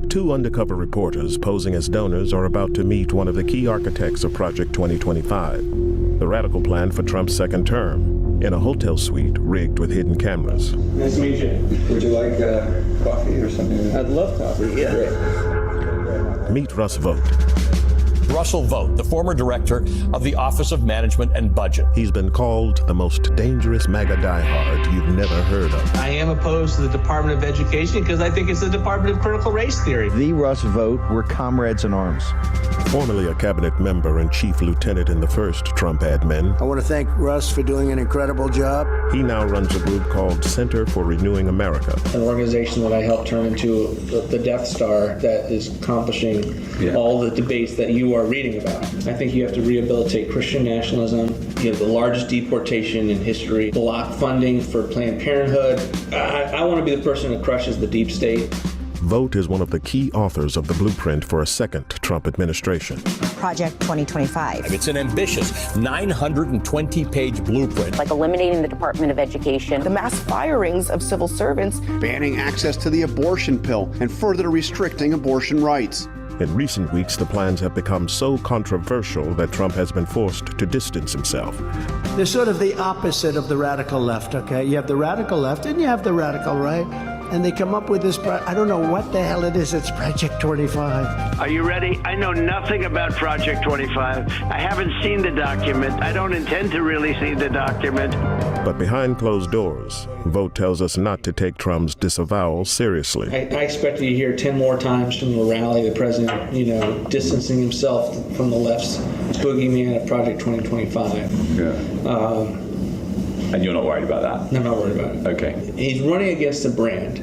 Speaker 6: Two undercover reporters posing as donors are about to meet one of the key architects of Project 2025, the radical plan for Trump's second term, in a hotel suite rigged with hidden cameras.
Speaker 27: Nice to meet you. Would you like coffee or something? I'd love coffee, yeah. Great.
Speaker 6: Meet Russ Vought.
Speaker 9: Russell Vogt, the former director of the Office of Management and Budget.
Speaker 6: He's been called the most dangerous MAGA diehard you've never heard of.
Speaker 10: I am opposed to the Department of Education because I think it's the Department of Critical Race Theory.
Speaker 11: The Russ Vogt were comrades in arms.
Speaker 6: Formerly a cabinet member and chief lieutenant in the first Trump admin,
Speaker 15: I want to thank Russ for doing an incredible job.
Speaker 6: he now runs a group called Center for Renewing America.
Speaker 10: An organization that I helped turn into the Death Star that is accomplishing all the debates that you are reading about. I think you have to rehabilitate Christian nationalism. You have the largest deportation in history, block funding for Planned Parenthood. I want to be the person that crushes the deep state.
Speaker 6: Vogt is one of the key authors of the blueprint for a second Trump administration.
Speaker 16: Project 2025.
Speaker 9: It's an ambitious 920-page blueprint.
Speaker 16: Like eliminating the Department of Education.
Speaker 17: The mass firings of civil servants.
Speaker 18: Banning access to the abortion pill and further restricting abortion rights.
Speaker 6: In recent weeks, the plans have become so controversial that Trump has been forced to distance himself.
Speaker 15: They're sort of the opposite of the radical left, okay? You have the radical left and you have the radical right. And they come up with this, I don't know what the hell it is, it's Project 25.
Speaker 28: Are you ready? I know nothing about Project 25. I haven't seen the document. I don't intend to really see the document.
Speaker 6: But behind closed doors, Vogt tells us not to take Trump's disavowal seriously.
Speaker 10: I expect you to hear 10 more times from the rally, the president, distancing himself from the left's boogeyman of Project 2025.
Speaker 29: Yeah. And you're not worried about that?
Speaker 10: I'm not worried about it.
Speaker 29: Okay.
Speaker 10: He's running against a brand.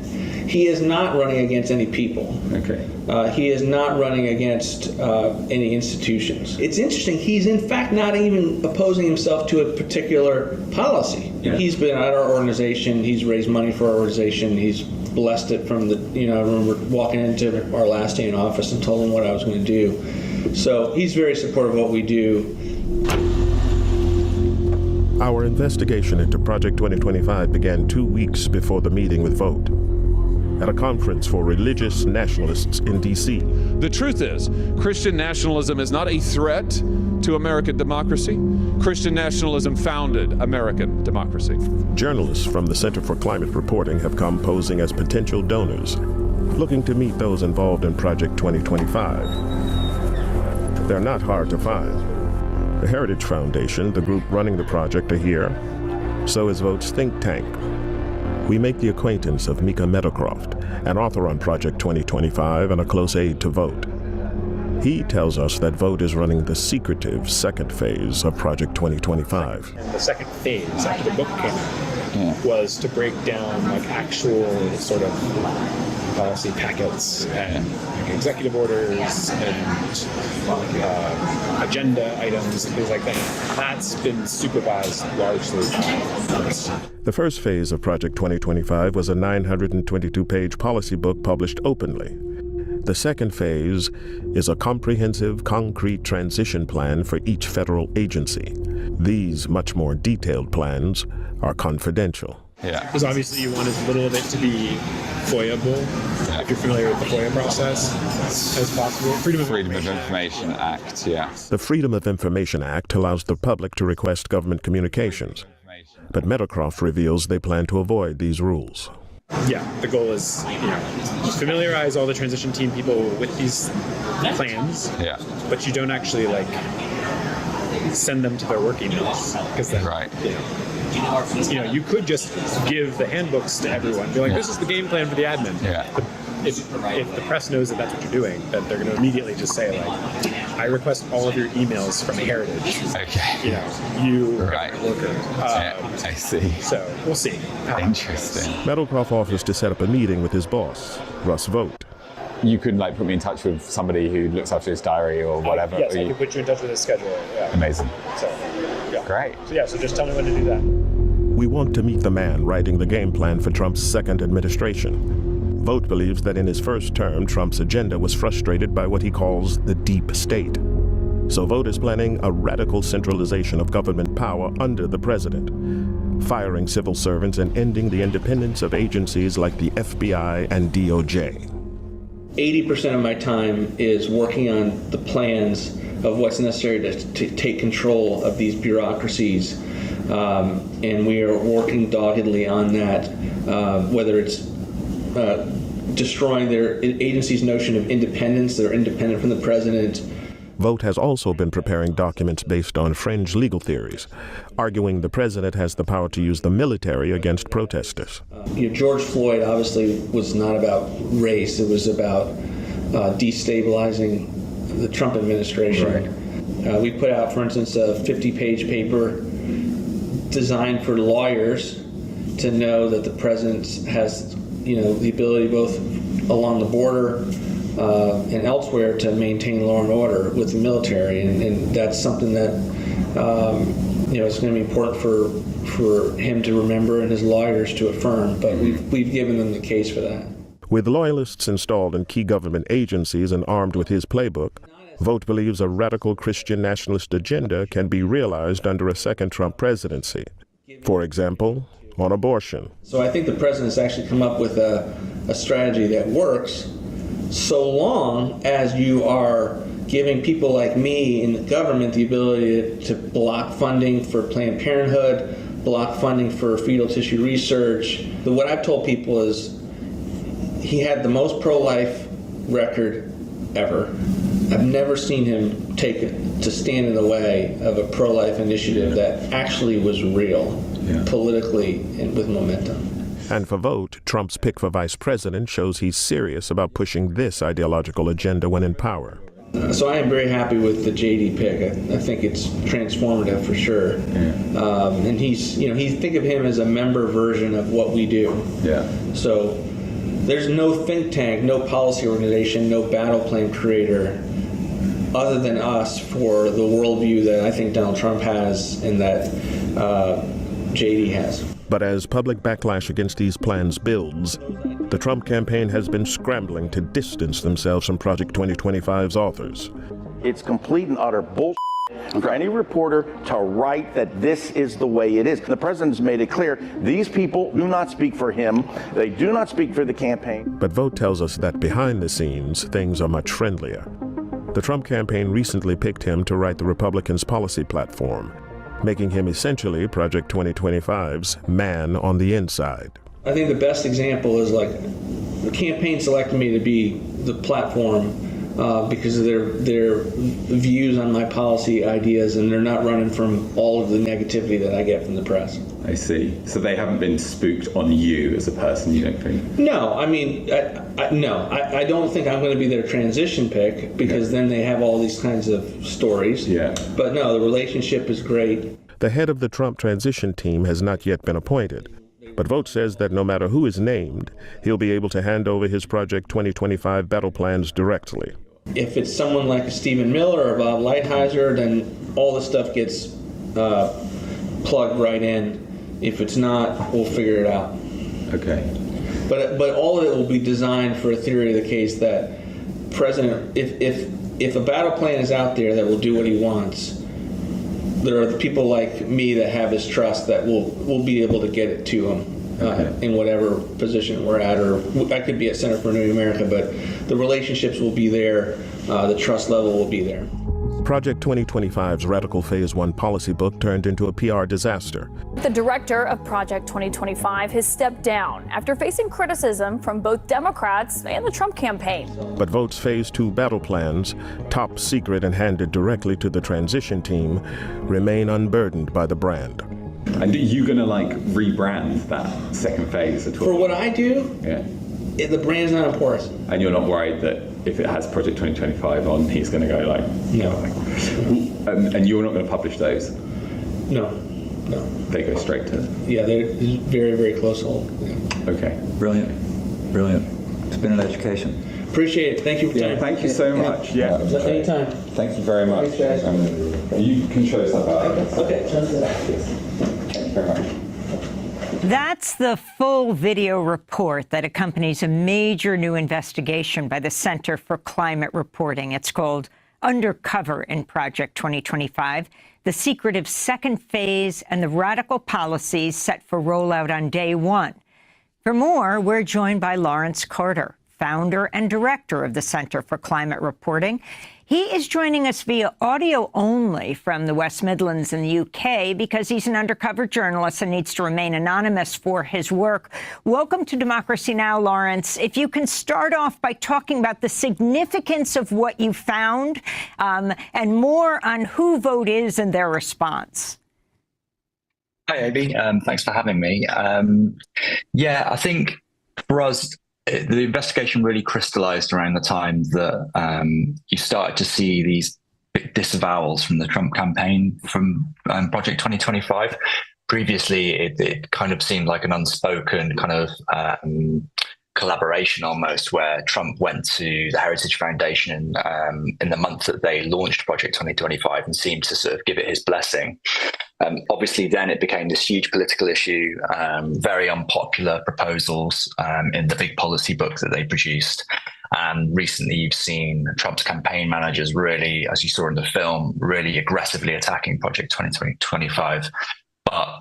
Speaker 10: He is not running against any people.
Speaker 29: Okay.
Speaker 10: He is not running against any institutions. It's interesting, he's in fact not even opposing himself to a particular policy. Yeah. He's been at our organization, he's raised money for our organization, he's blessed it from the, I remember walking into our last day in office and told him what I was going to do. So he's very supportive of what we do.
Speaker 6: Our investigation into Project 2025 began 2 weeks before the meeting with Vogt at a conference for religious nationalists in D.C.
Speaker 30: The truth is, Christian nationalism is not a threat to American democracy. Christian nationalism founded American democracy.
Speaker 6: Journalists from the Center for Climate Reporting have come posing as potential donors, looking to meet those involved in Project 2025. They're not hard to find. The Heritage Foundation, the group running the project, are here. So is Vogt's think tank. We make the acquaintance of Mika Meadowcroft, an author on Project 2025 and a close aide to Vogt. He tells us that Vogt is running the secretive second phase of Project 2025.
Speaker 31: And the second phase, after the book came out, was to break down actual sort of policy packets and executive orders and agenda items and things like that. That's been supervised largely by us.
Speaker 6: The first phase of Project 2025 was a 922-page policy book published openly. The second phase is a comprehensive, concrete transition plan for each federal agency. These much more detailed plans are confidential.
Speaker 31: Yeah. Because obviously you want as little of it to be FOIA-able, if you're familiar with the FOIA process, as possible. Freedom of Information Act, yeah.
Speaker 6: The Freedom of Information Act allows the public to request government communications. But Meadowcroft reveals they plan to avoid these rules.
Speaker 31: Yeah, the goal is, familiarize all the transition team people with these plans, but you don't actually, send them to their work emails. Because then, you could just give the handbooks to everyone. Be like, this is the game plan for the admin. Yeah. If the press knows that that's what you're doing, then they're going to immediately just say, I request all of your emails from Heritage. Okay. You worker.
Speaker 30: I see.
Speaker 31: So we'll see.
Speaker 30: Interesting.
Speaker 6: Meadowcroft offers to set up a meeting with his boss, Russ Vogt.
Speaker 31: You could put me in touch with somebody who looks after his diary or whatever. Yes, I can put you in touch with his schedule. Yeah.
Speaker 30: Amazing.
Speaker 31: So,
Speaker 30: great.
Speaker 31: So just tell me when to do that.
Speaker 6: We want to meet the man writing the game plan for Trump's second administration. Vogt believes that in his first term, Trump's agenda was frustrated by what he calls the deep state. So Vogt is planning a radical centralization of government power under the president, firing civil servants and ending the independence of agencies like the FBI and DOJ.
Speaker 10: 80% of my time is working on the plans of what's necessary to take control of these bureaucracies. And we are working doggedly on that, whether it's destroying their agency's notion of independence. They're independent from the president.
Speaker 6: Vogt has also been preparing documents based on fringe legal theories, arguing the president has the power to use the military against protesters.
Speaker 10: George Floyd obviously was not about race. It was about destabilizing the Trump administration. Right. We put out, for instance, a 50-page paper designed for lawyers to know that the president has, the ability both along the border and elsewhere to maintain law and order with the military, and that's something that it's going to be important for him to remember and his lawyers to affirm. But we've given them the case for that.
Speaker 6: With loyalists installed in key government agencies and armed with his playbook, Vogt believes a radical Christian nationalist agenda can be realized under a second Trump presidency. For example, on abortion.
Speaker 10: So I think the president's actually come up with a strategy that works, so long as you are giving people like me in the government the ability to block funding for Planned Parenthood, block funding for fetal tissue research. What I've told people is he had the most pro-life record ever. I've never seen him take it to stand in the way of a pro-life initiative that actually was real, politically and with momentum.
Speaker 6: And for Vogt, Trump's pick for vice president shows he's serious about pushing this ideological agenda when in power.
Speaker 10: So I am very happy with the JD pick. I think it's transformative for sure. And think of him as a member version of what we do. So there's no think tank, no policy organization, no battle plan creator other than us for the worldview that I think Donald Trump has and that JD has.
Speaker 6: But as public backlash against these plans builds, the Trump campaign has been scrambling to distance themselves from Project 2025's authors.
Speaker 8: It's complete and utter bullshit for any reporter to write that this is the way it is. The president's made it clear these people do not speak for him. They do not speak for the campaign.
Speaker 6: But Vogt tells us that behind the scenes, things are much friendlier. The Trump campaign recently picked him to write the Republicans' policy platform, making him essentially Project 2025's man on the inside.
Speaker 10: I think the best example is like the campaign selected me to be the platform because of their views on my policy ideas, and they're not running from all of the negativity that I get from the press.
Speaker 29: I see. So they haven't been spooked on you as a person, you don't think?
Speaker 10: No, I mean, I don't think I'm going to be their transition pick because then they have all these kinds of stories. But no, the relationship is great.
Speaker 6: The head of the Trump transition team has not yet been appointed, but Vogt says that no matter who is named, he'll be able to hand over his Project 2025 battle plans directly.
Speaker 10: If it's someone like a Stephen Miller or Bob Lighthizer, then all the stuff gets plugged right in. If it's not, we'll figure it out.
Speaker 29: Okay.
Speaker 10: But all of it will be designed for a theory of the case that President, if a battle plan is out there that will do what he wants, there are the people like me that have his trust that will be able to get it to him in whatever position we're at, or I could be at Center for New America, but the relationships will be there, the trust level will be there.
Speaker 6: Project 2025's Radical Phase 1 policy book turned into a PR disaster.
Speaker 12: The director of Project 2025 has stepped down after facing criticism from both Democrats and the Trump campaign.
Speaker 6: But Vogt's Phase 2 battle plans, top secret and handed directly to the transition team, remain unburdened by the brand.
Speaker 29: And are you going to rebrand that second phase at all?
Speaker 10: For what I do, the brand's not important.
Speaker 29: And you're not worried that if it has Project 2025 on, he's going to go
Speaker 10: no.
Speaker 29: And you're not going to publish those?
Speaker 10: No.
Speaker 29: They go straight to...
Speaker 10: Yeah, they're very, very close hold. Yeah.
Speaker 29: Okay.
Speaker 13: Brilliant. It's been an education.
Speaker 10: Appreciate it. Thank you for your time.
Speaker 29: Thank you so much.
Speaker 10: Anytime.
Speaker 29: Thank you very much. You can show us that out.
Speaker 10: Okay.
Speaker 29: Thank you very much.
Speaker 5: That's the full video report that accompanies a major new investigation by the Center for Climate Reporting. It's called Undercover in Project 2025, the secretive second phase and the radical policies set for rollout on day one. For more, we're joined by Lawrence Carter, founder and director of the Center for Climate Reporting. He is joining us via audio only from the West Midlands in the UK because he's an undercover journalist and needs to remain anonymous for his work. Welcome to Democracy Now!, Lawrence. If you can start off by talking about the significance of what you found and more on who Vote is and their response.
Speaker 1: Hi, Abby. Thanks for having me. Yeah, I think for us, the investigation really crystallized around the time that you started to see these big disavowals from the Trump campaign from Project 2025. Previously, it kind of seemed like an unspoken kind of collaboration almost, where Trump went to the Heritage Foundation in the month that they launched Project 2025 and seemed to sort of give it his blessing. Obviously, then it became this huge political issue, very unpopular proposals in the big policy book that they produced. And recently you've seen Trump's campaign managers really, as you saw in the film, really aggressively attacking Project 2025. But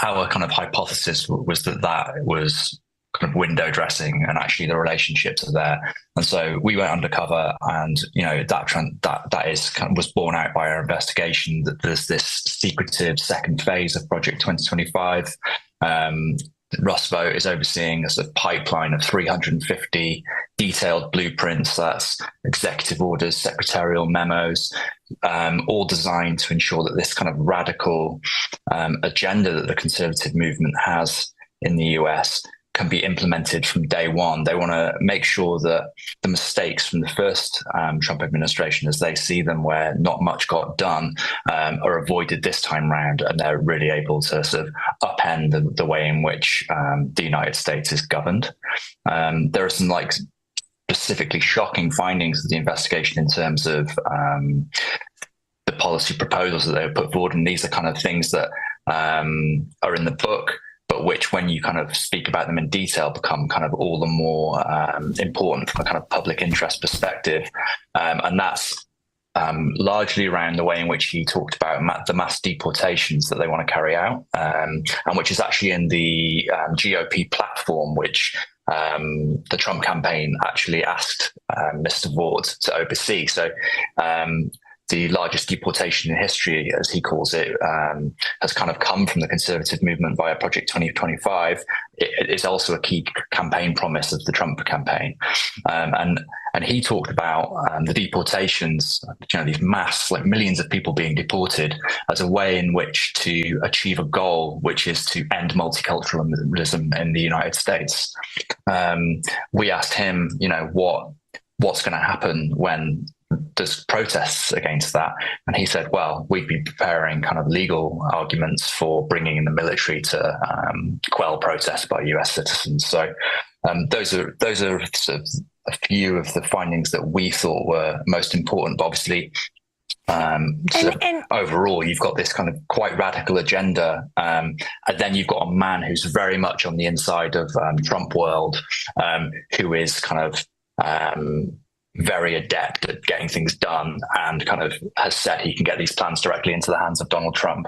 Speaker 1: our kind of hypothesis was that that was kind of window dressing, and actually the relationships are there. And so we went undercover, and that is kind of was borne out by our investigation, that there's this secretive second phase of Project 2025. Russ Vogt is overseeing a sort of pipeline of 350 detailed blueprints, that's executive orders, secretarial memos, all designed to ensure that this kind of radical agenda that the conservative movement has in the US can be implemented from day one. They want to make sure that the mistakes from the first Trump administration, as they see them, where not much got done, are avoided this time round, and they're really able to sort of upend the way in which the United States is governed. There are some like specifically shocking findings of the investigation in terms of the policy proposals that they were put forward, and these are kind of things that are in the book, but which, when you kind of speak about them in detail, become kind of all the more important from a kind of public interest perspective. And that's largely around the way in which he talked about the mass deportations that they want to carry out, and which is actually in the GOP platform, which the Trump campaign actually asked Mr. Vaught to oversee. So the largest deportation in history, as he calls it, has kind of come from the conservative movement via Project 2025. It is also a key campaign promise of the Trump campaign. And he talked about the deportations, these mass, like millions of people being deported, as a way in which to achieve a goal, which is to end multiculturalism in the United States. We asked him, what's going to happen when there's protests against that, and he said, well, we'd be preparing kind of legal arguments for bringing in the military to quell protests by US citizens. So those are sort of a few of the findings that we thought were most important. But obviously, overall, you've got this kind of quite radical agenda, and then you've got a man who's very much on the inside of Trump world, who is kind of very adept at getting things done, and kind of has said he can get these plans directly into the hands of Donald Trump.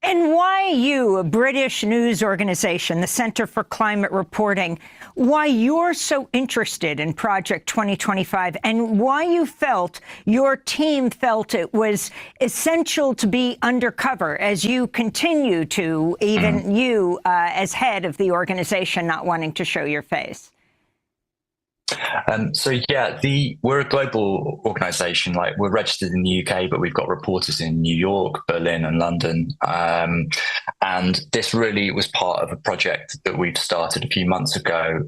Speaker 5: And why you, a British news organization, the Center for Climate Reporting, why you're so interested in Project 2025, and why you felt, your team felt it was essential to be undercover as you continue to, even you as head of the organization, not wanting to show your face?
Speaker 1: We're a global organization. Like, we're registered in the UK, but we've got reporters in New York, Berlin, and London. And this really was part of a project that we've started a few months ago,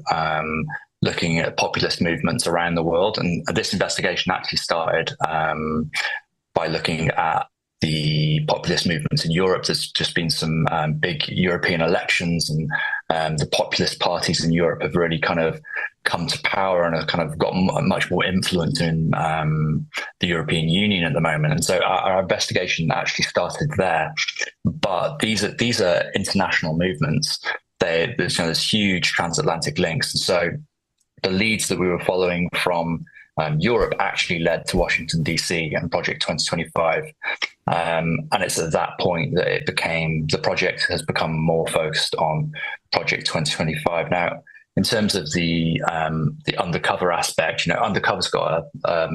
Speaker 1: looking at populist movements around the world. And this investigation actually started by looking at the populist movements in Europe. There's just been some big European elections, and the populist parties in Europe have really kind of come to power and have kind of got much more influence in the European Union at the moment. And so our investigation actually started there. But these are international movements. There's huge transatlantic links. And so the leads that we were following from Europe actually led to Washington, D.C. and Project 2025. And it's at that point that the project has become more focused on Project 2025. Now, in terms of the undercover aspect, undercover's got a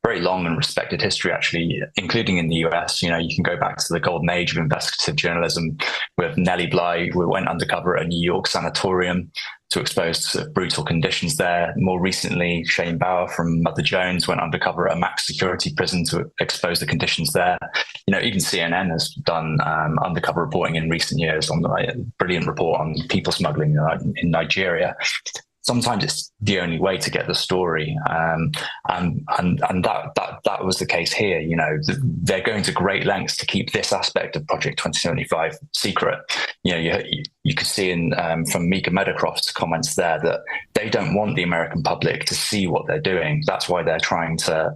Speaker 1: very long and respected history, actually, including in the US. You can go back to the golden age of investigative journalism with Nellie Bly, who went undercover at a New York sanatorium to expose brutal conditions there. More recently, Shane Bauer from Mother Jones went undercover at a max security prison to expose the conditions there. Even CNN has done undercover reporting in recent years on a brilliant report on people smuggling in Nigeria. Sometimes it's the only way to get the story, and that was the case here. They're going to great lengths to keep this aspect of Project 2075 secret. You could see from Mika Meadowcroft's comments there that they don't want the American public to see what they're doing. That's why they're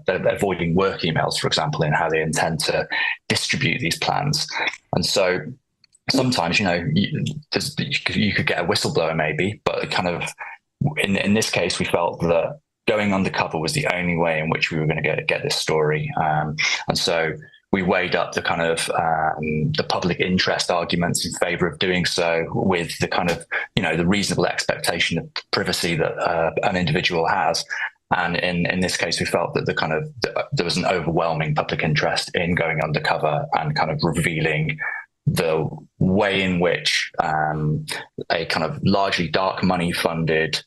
Speaker 1: they're avoiding work emails, for example, in how they intend to distribute these plans. And so sometimes, you could get a whistleblower maybe, but kind of, in this case, we felt that going undercover was the only way in which we were going to get this story. And so we weighed up the kind of the public interest arguments in favor of doing so with the kind of, the reasonable expectation of privacy that an individual has. And in this case, we felt that there was an overwhelming public interest in going undercover and kind of revealing the way in which a kind of largely dark money funded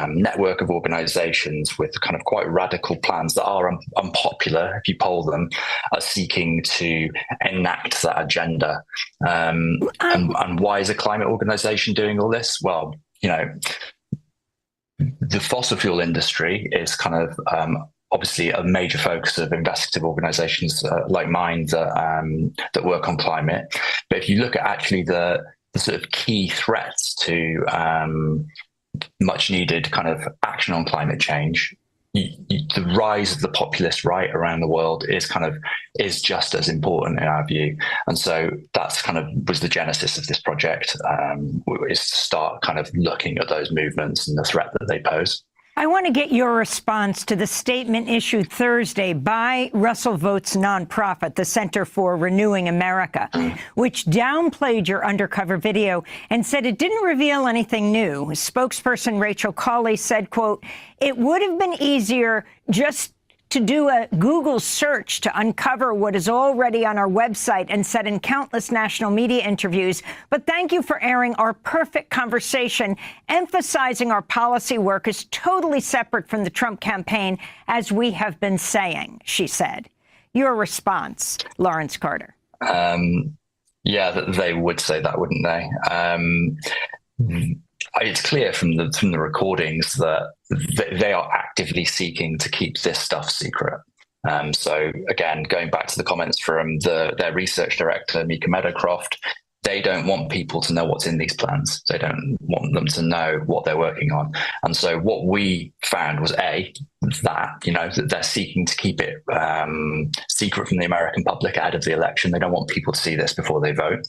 Speaker 1: network of organizations with kind of quite radical plans that are unpopular, if you poll them, are seeking to enact that agenda. And why is a climate organization doing all this? Well, the fossil fuel industry is kind of obviously a major focus of investigative organizations like mine that work on climate. But if you look at actually the sort of key threats to much needed kind of action on climate change, the rise of the populist right around the world is just as important in our view. And so that's was the genesis of this project, is to start kind of looking at those movements and the threat that they pose.
Speaker 5: I want to get your response to the statement issued Thursday by Russell Vought's nonprofit, the Center for Renewing America, which downplayed your undercover video and said it didn't reveal anything new. Spokesperson Rachel Cawley said, quote, "It would have been easier just to do a Google search to uncover what is already on our website and said in countless national media interviews. But thank you for airing our perfect conversation, emphasizing our policy work is totally separate from the Trump campaign, as we have been saying," she said. Your response, Lawrence Carter?
Speaker 1: Yeah, they would say that, wouldn't they? It's clear from the recordings that they are actively seeking to keep this stuff secret. So again, going back to the comments from their research director, Mika Meadowcroft, they don't want people to know what's in these plans. They don't want them to know what they're working on. And so what we found was that they're seeking to keep it secret from the American public ahead of the election. They don't want people to see this before they vote.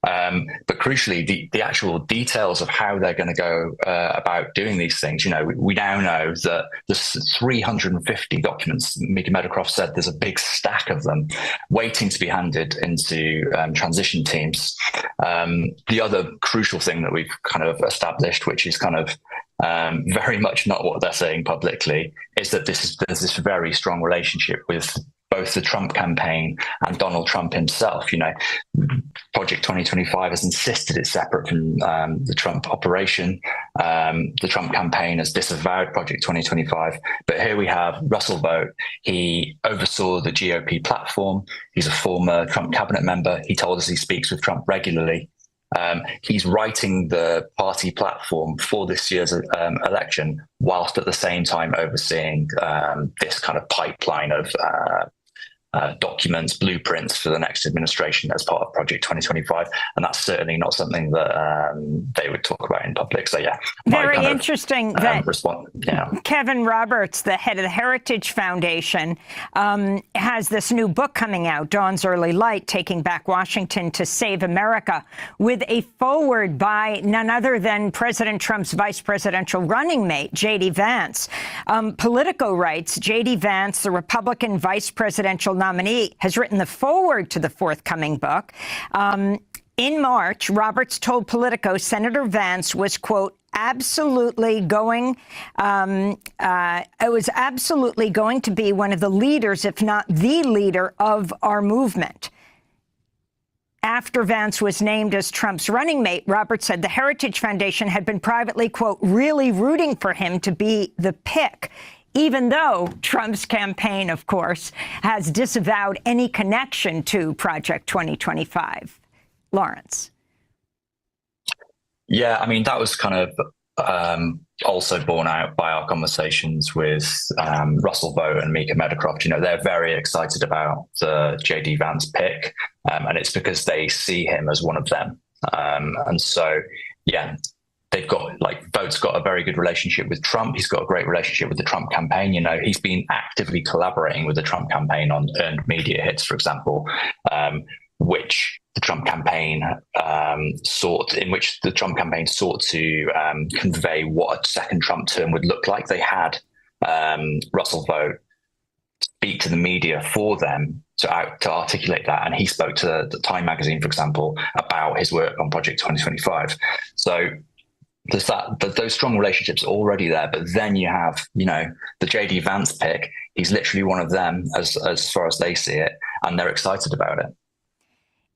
Speaker 1: But crucially, the actual details of how they're going to go about doing these things, we now know that there's 350 documents. Mika Meadowcroft said there's a big stack of them waiting to be handed into transition teams. The other crucial thing that we've kind of established, which is kind of very much not what they're saying publicly, is that there's this very strong relationship with both the Trump campaign and Donald Trump himself. Project 2025 has insisted it's separate from the Trump operation. The Trump campaign has disavowed Project 2025. But here we have Russell Vought. He oversaw the GOP platform. He's a former Trump cabinet member. He told us he speaks with Trump regularly. He's writing the party platform for this year's election, whilst at the same time overseeing this kind of pipeline of documents, blueprints for the next administration as part of Project 2025. And that's certainly not something that they would talk about in public. So, yeah.
Speaker 5: Very interesting that
Speaker 1: yeah.
Speaker 5: Kevin Roberts, the head of the Heritage Foundation, has this new book coming out, Dawn's Early Light, Taking Back Washington to Save America, with a foreword by none other than President Trump's vice presidential running mate, J.D. Vance. Politico writes, J.D. Vance, the Republican vice presidential nominee, has written the foreword to the forthcoming book. In March, Roberts told Politico Senator Vance was, quote, absolutely going. It was absolutely going to be one of the leaders, if not the leader, of our movement. After Vance was named as Trump's running mate, Roberts said the Heritage Foundation had been privately, quote, really rooting for him to be the pick, even though Trump's campaign, of course, has disavowed any connection to Project 2025. Lawrence.
Speaker 1: Yeah, I mean, that was kind of also borne out by our conversations with Russell Vogt and Mika Meadowcroft. You know, they're very excited about the JD Vance pick, and it's because they see him as one of them. And so, yeah, they've got, like, Vogt's got a very good relationship with Trump. He's got a great relationship with the Trump campaign. You know, he's been actively collaborating with the Trump campaign on earned media hits, for example, which the Trump campaign sought to convey what a second Trump term would look like. They had Russell Vogt speak to the media for them to articulate that, and he spoke to the Time magazine, for example, about his work on Project 2025. So there's those strong relationships already there. But then you have, you know, the JD Vance pick. He's literally one of them as far as they see it, and they're excited about it.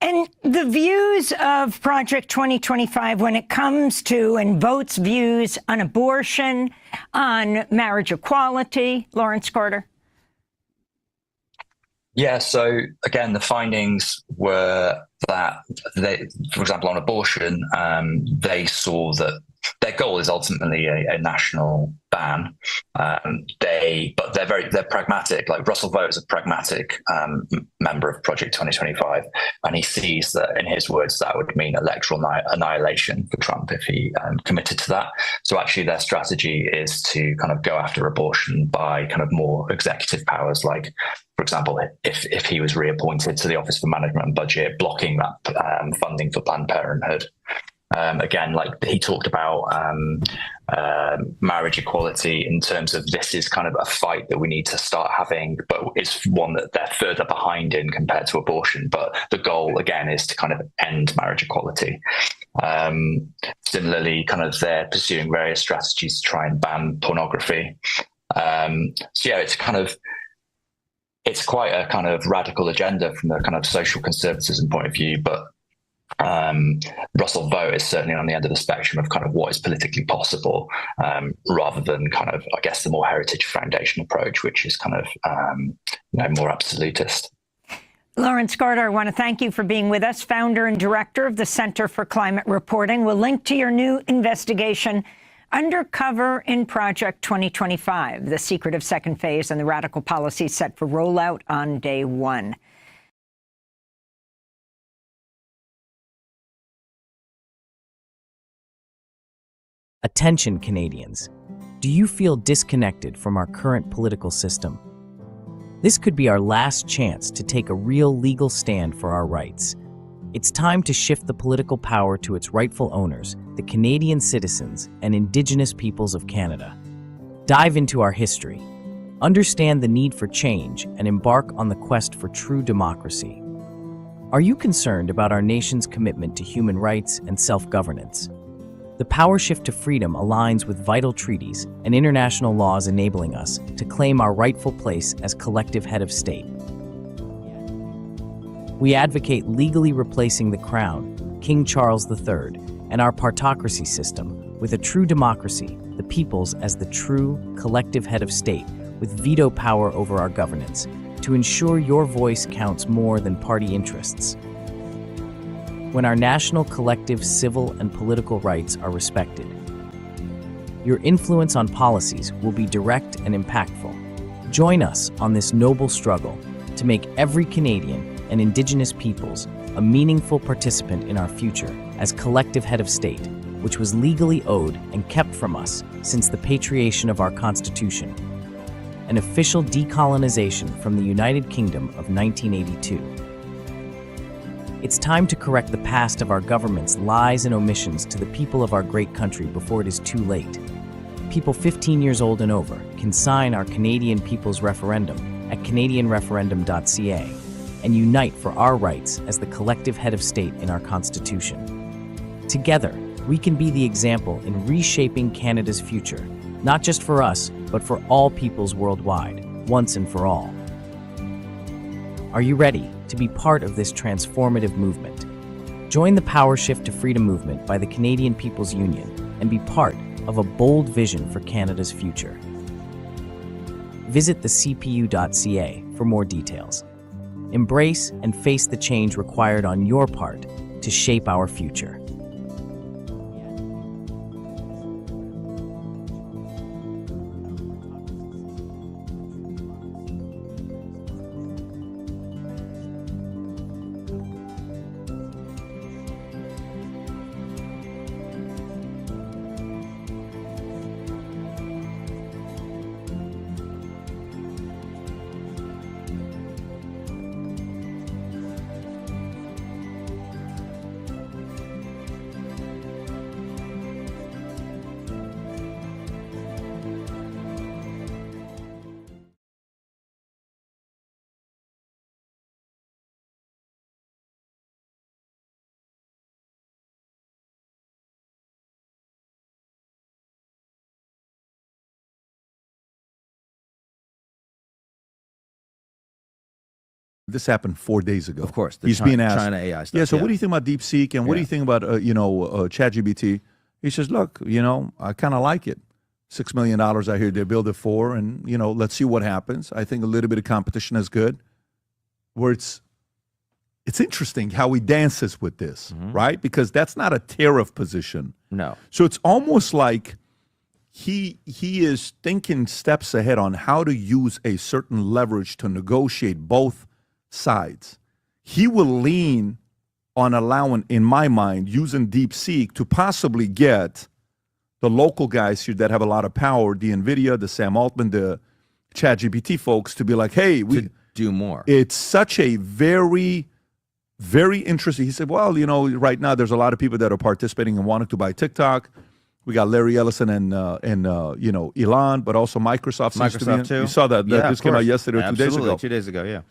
Speaker 5: And the views of Project 2025 when it comes to, and Vogt's views on abortion, on marriage equality, Lawrence Carter?
Speaker 1: Yeah, so again, the findings were that they, for example, on abortion, they saw that their goal is ultimately a national ban. But they're pragmatic. Like Russell Vogt is a pragmatic member of Project 2025, and he sees that, in his words, that would mean electoral annihilation for Trump if he committed to that. So actually, their strategy is to kind of go after abortion by kind of more executive powers, like, for example, if he was reappointed to the Office for Management and Budget, blocking that funding for Planned Parenthood. Again, like he talked about marriage equality in terms of this is kind of a fight that we need to start having, but it's one that they're further behind in compared to abortion. But the goal, again, is to kind of end marriage equality. Similarly, kind of they're pursuing various strategies to try and ban pornography. So yeah, it's quite a kind of radical agenda from the kind of social conservatism point of view, but Russell Vogt is certainly on the end of the spectrum of kind of what is politically possible, rather than kind of, I guess, the more Heritage Foundation approach, which is kind of more absolutist.
Speaker 5: Lawrence Carter, I want to thank you for being with us, founder and director of the Center for Climate Reporting. We'll link to your new investigation, Undercover in Project 2025, the secret of second phase and the radical policies set for rollout on day one.
Speaker 2: Attention, Canadians. Do you feel disconnected from our current political system? This could be our last chance to take a real legal stand for our rights. It's time to shift the political power to its rightful owners, the Canadian citizens and Indigenous peoples of Canada. Dive into our history, understand the need for change, and embark on the quest for true democracy. Are you concerned about our nation's commitment to human rights and self-governance? The power shift to freedom aligns with vital treaties and international laws enabling us to claim our rightful place as collective head of state. We advocate legally replacing the Crown, King Charles III, and our partocracy system with a true democracy, the peoples as the true collective head of state with veto power over our governance, to ensure your voice counts more than party interests. When our national collective civil and political rights are respected, your influence on policies will be direct and impactful. Join us on this noble struggle to make every Canadian and Indigenous peoples a meaningful participant in our future as collective head of state, which was legally owed and kept from us since the patriation of our Constitution, an official decolonization from the United Kingdom of 1982. It's time to correct the past of our government's lies and omissions to the people of our great country before it is too late. People 15 years old and over can sign our Canadian People's Referendum at canadianreferendum.ca and unite for our rights as the collective head of state in our Constitution. Together, we can be the example in reshaping Canada's future, not just for us, but for all peoples worldwide, once and for all. Are you ready to be part of this transformative movement? Join the Power Shift to Freedom movement by the Canadian People's Union and be part of a bold vision for Canada's future. Visit thecpu.ca for more details. Embrace and face the change required on your part to shape our future.
Speaker 3: This happened 4 days ago.
Speaker 4: Of course,
Speaker 3: he's being asked.
Speaker 4: China AI stuff.
Speaker 3: Yeah. So what do you think about DeepSeek and what do you think about ChatGPT? He says, look, I kind of like it. $6 million I hear they build it for, and let's see what happens. I think a little bit of competition is good. Where it's interesting how he dances with this, right? Because that's not a tariff position.
Speaker 4: No.
Speaker 3: So it's almost like he is thinking steps ahead on how to use a certain leverage to negotiate both sides. He will lean on allowing, in my mind, using DeepSeek to possibly get the local guys here that have a lot of power, the NVIDIA, the Sam Altman, the ChatGPT folks, to be like, hey, we
Speaker 4: to do more.
Speaker 3: It's such a very, very interesting. He said, well, right now there's a lot of people that are participating and wanting to buy TikTok. We got Larry Ellison and Elon, but also Microsoft seems to be in.
Speaker 4: Too.
Speaker 3: You saw that.
Speaker 4: Yeah,
Speaker 3: this came out yesterday or 2 days
Speaker 4: Absolutely,
Speaker 3: ago.
Speaker 4: 2 days ago, yeah.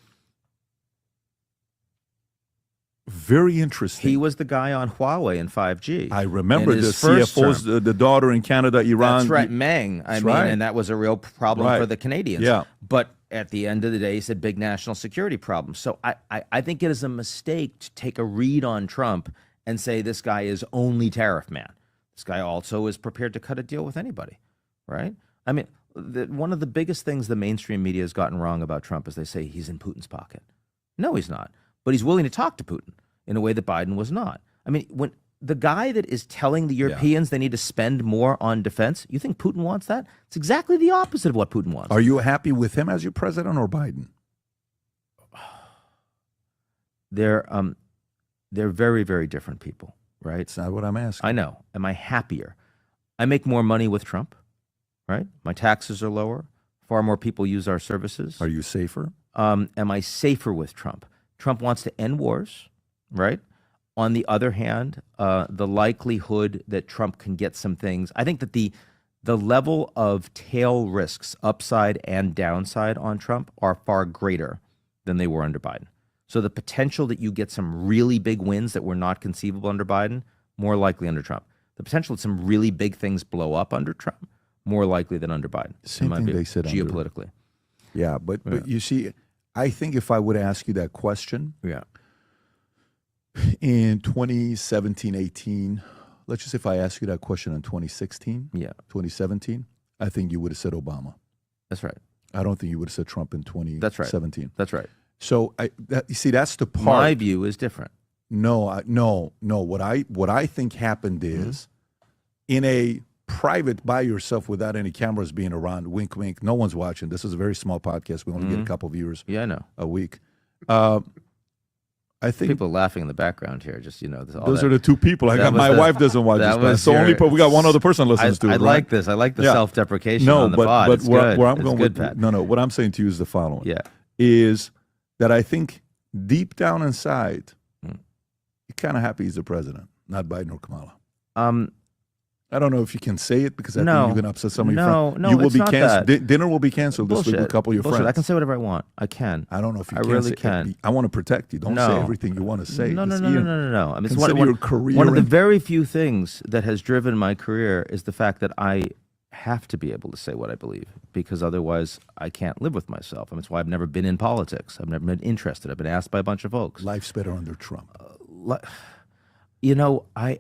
Speaker 3: Very interesting.
Speaker 4: He was the guy on Huawei and 5G.
Speaker 3: I remember
Speaker 4: in
Speaker 3: the
Speaker 4: his first
Speaker 3: CFO's,
Speaker 4: term.
Speaker 3: the daughter in Canada, Iran.
Speaker 4: That's right, Meng. And that was a real problem for the Canadians.
Speaker 3: Yeah.
Speaker 4: But at the end of the day, he said big national security problem. So I think it is a mistake to take a read on Trump and say this guy is only tariff man. This guy also is prepared to cut a deal with anybody, right? I mean, one of the biggest things the mainstream media has gotten wrong about Trump is they say he's in Putin's pocket. No, he's not. But he's willing to talk to Putin in a way that Biden was not. I mean, when the guy that is telling the Europeans they need to spend more on defense, you think Putin wants that? It's exactly the opposite of what Putin wants.
Speaker 3: Are you happy with him as your president or Biden?
Speaker 4: They're very, very different people, right?
Speaker 3: That's not what I'm asking.
Speaker 4: I know. Am I happier? I make more money with Trump, right? My taxes are lower. Far more people use our services.
Speaker 3: Are you safer?
Speaker 4: Am I safer with Trump? Trump wants to end wars, right? On the other hand, the likelihood that Trump can get some things, I think that the level of tail risks, upside and downside on Trump, are far greater than they were under Biden. So the potential that you get some really big wins that were not conceivable under Biden, more likely under Trump. The potential that some really big things blow up under Trump, more likely than under Biden.
Speaker 3: Same thing they said
Speaker 4: geopolitically.
Speaker 3: Yeah, but you see, I think if I would ask you that question in 2017, 18, let's just say if I asked you that question in 2016, 2017, I think you would have said Obama.
Speaker 4: That's right.
Speaker 3: I don't think you would have said Trump in 2017.
Speaker 4: That's right.
Speaker 3: So you see, that's the part.
Speaker 4: My view is different.
Speaker 3: No. What I think happened is in a private by yourself without any cameras being around, wink, wink, no one's watching. This is a very small podcast. We only get a couple viewers a week. I think
Speaker 4: people laughing in the background here. Just
Speaker 3: those are the two people. I got my wife doesn't watch this. So only we got one other person listens to it.
Speaker 4: I like this. I like the self-deprecation on the pod.
Speaker 3: But
Speaker 4: it's
Speaker 3: where
Speaker 4: good.
Speaker 3: I'm going
Speaker 4: good,
Speaker 3: with
Speaker 4: Pat.
Speaker 3: no, what I'm saying to you is the following.
Speaker 4: Yeah,
Speaker 3: is that I think deep down inside, you're kind of happy he's the president, not Biden or Kamala. I don't know if you can say it because I think
Speaker 4: No.
Speaker 3: you're going to upset some of your
Speaker 4: No,
Speaker 3: friends.
Speaker 4: no,
Speaker 3: You will
Speaker 4: it's
Speaker 3: be
Speaker 4: not
Speaker 3: canceled.
Speaker 4: that.
Speaker 3: Dinner will be canceled this week
Speaker 4: Bullshit.
Speaker 3: with a couple of your
Speaker 4: Bullshit.
Speaker 3: friends.
Speaker 4: I can say whatever I want. I can.
Speaker 3: I don't know if you
Speaker 4: I
Speaker 3: can.
Speaker 4: really
Speaker 3: say,
Speaker 4: can.
Speaker 3: I want to protect you. Don't say everything you want to say.
Speaker 4: No, no,
Speaker 3: Just,
Speaker 4: no, no,
Speaker 3: Ian,
Speaker 4: no, no, no. I mean, it's
Speaker 3: consider your career
Speaker 4: one of the
Speaker 3: and-
Speaker 4: very few things that has driven my career is the fact that I have to be able to say what I believe, because otherwise I can't live with myself. I mean, it's why I've never been in politics. I've never been interested. I've been asked by a bunch of folks.
Speaker 3: Life's better under Trump.
Speaker 4: You know, I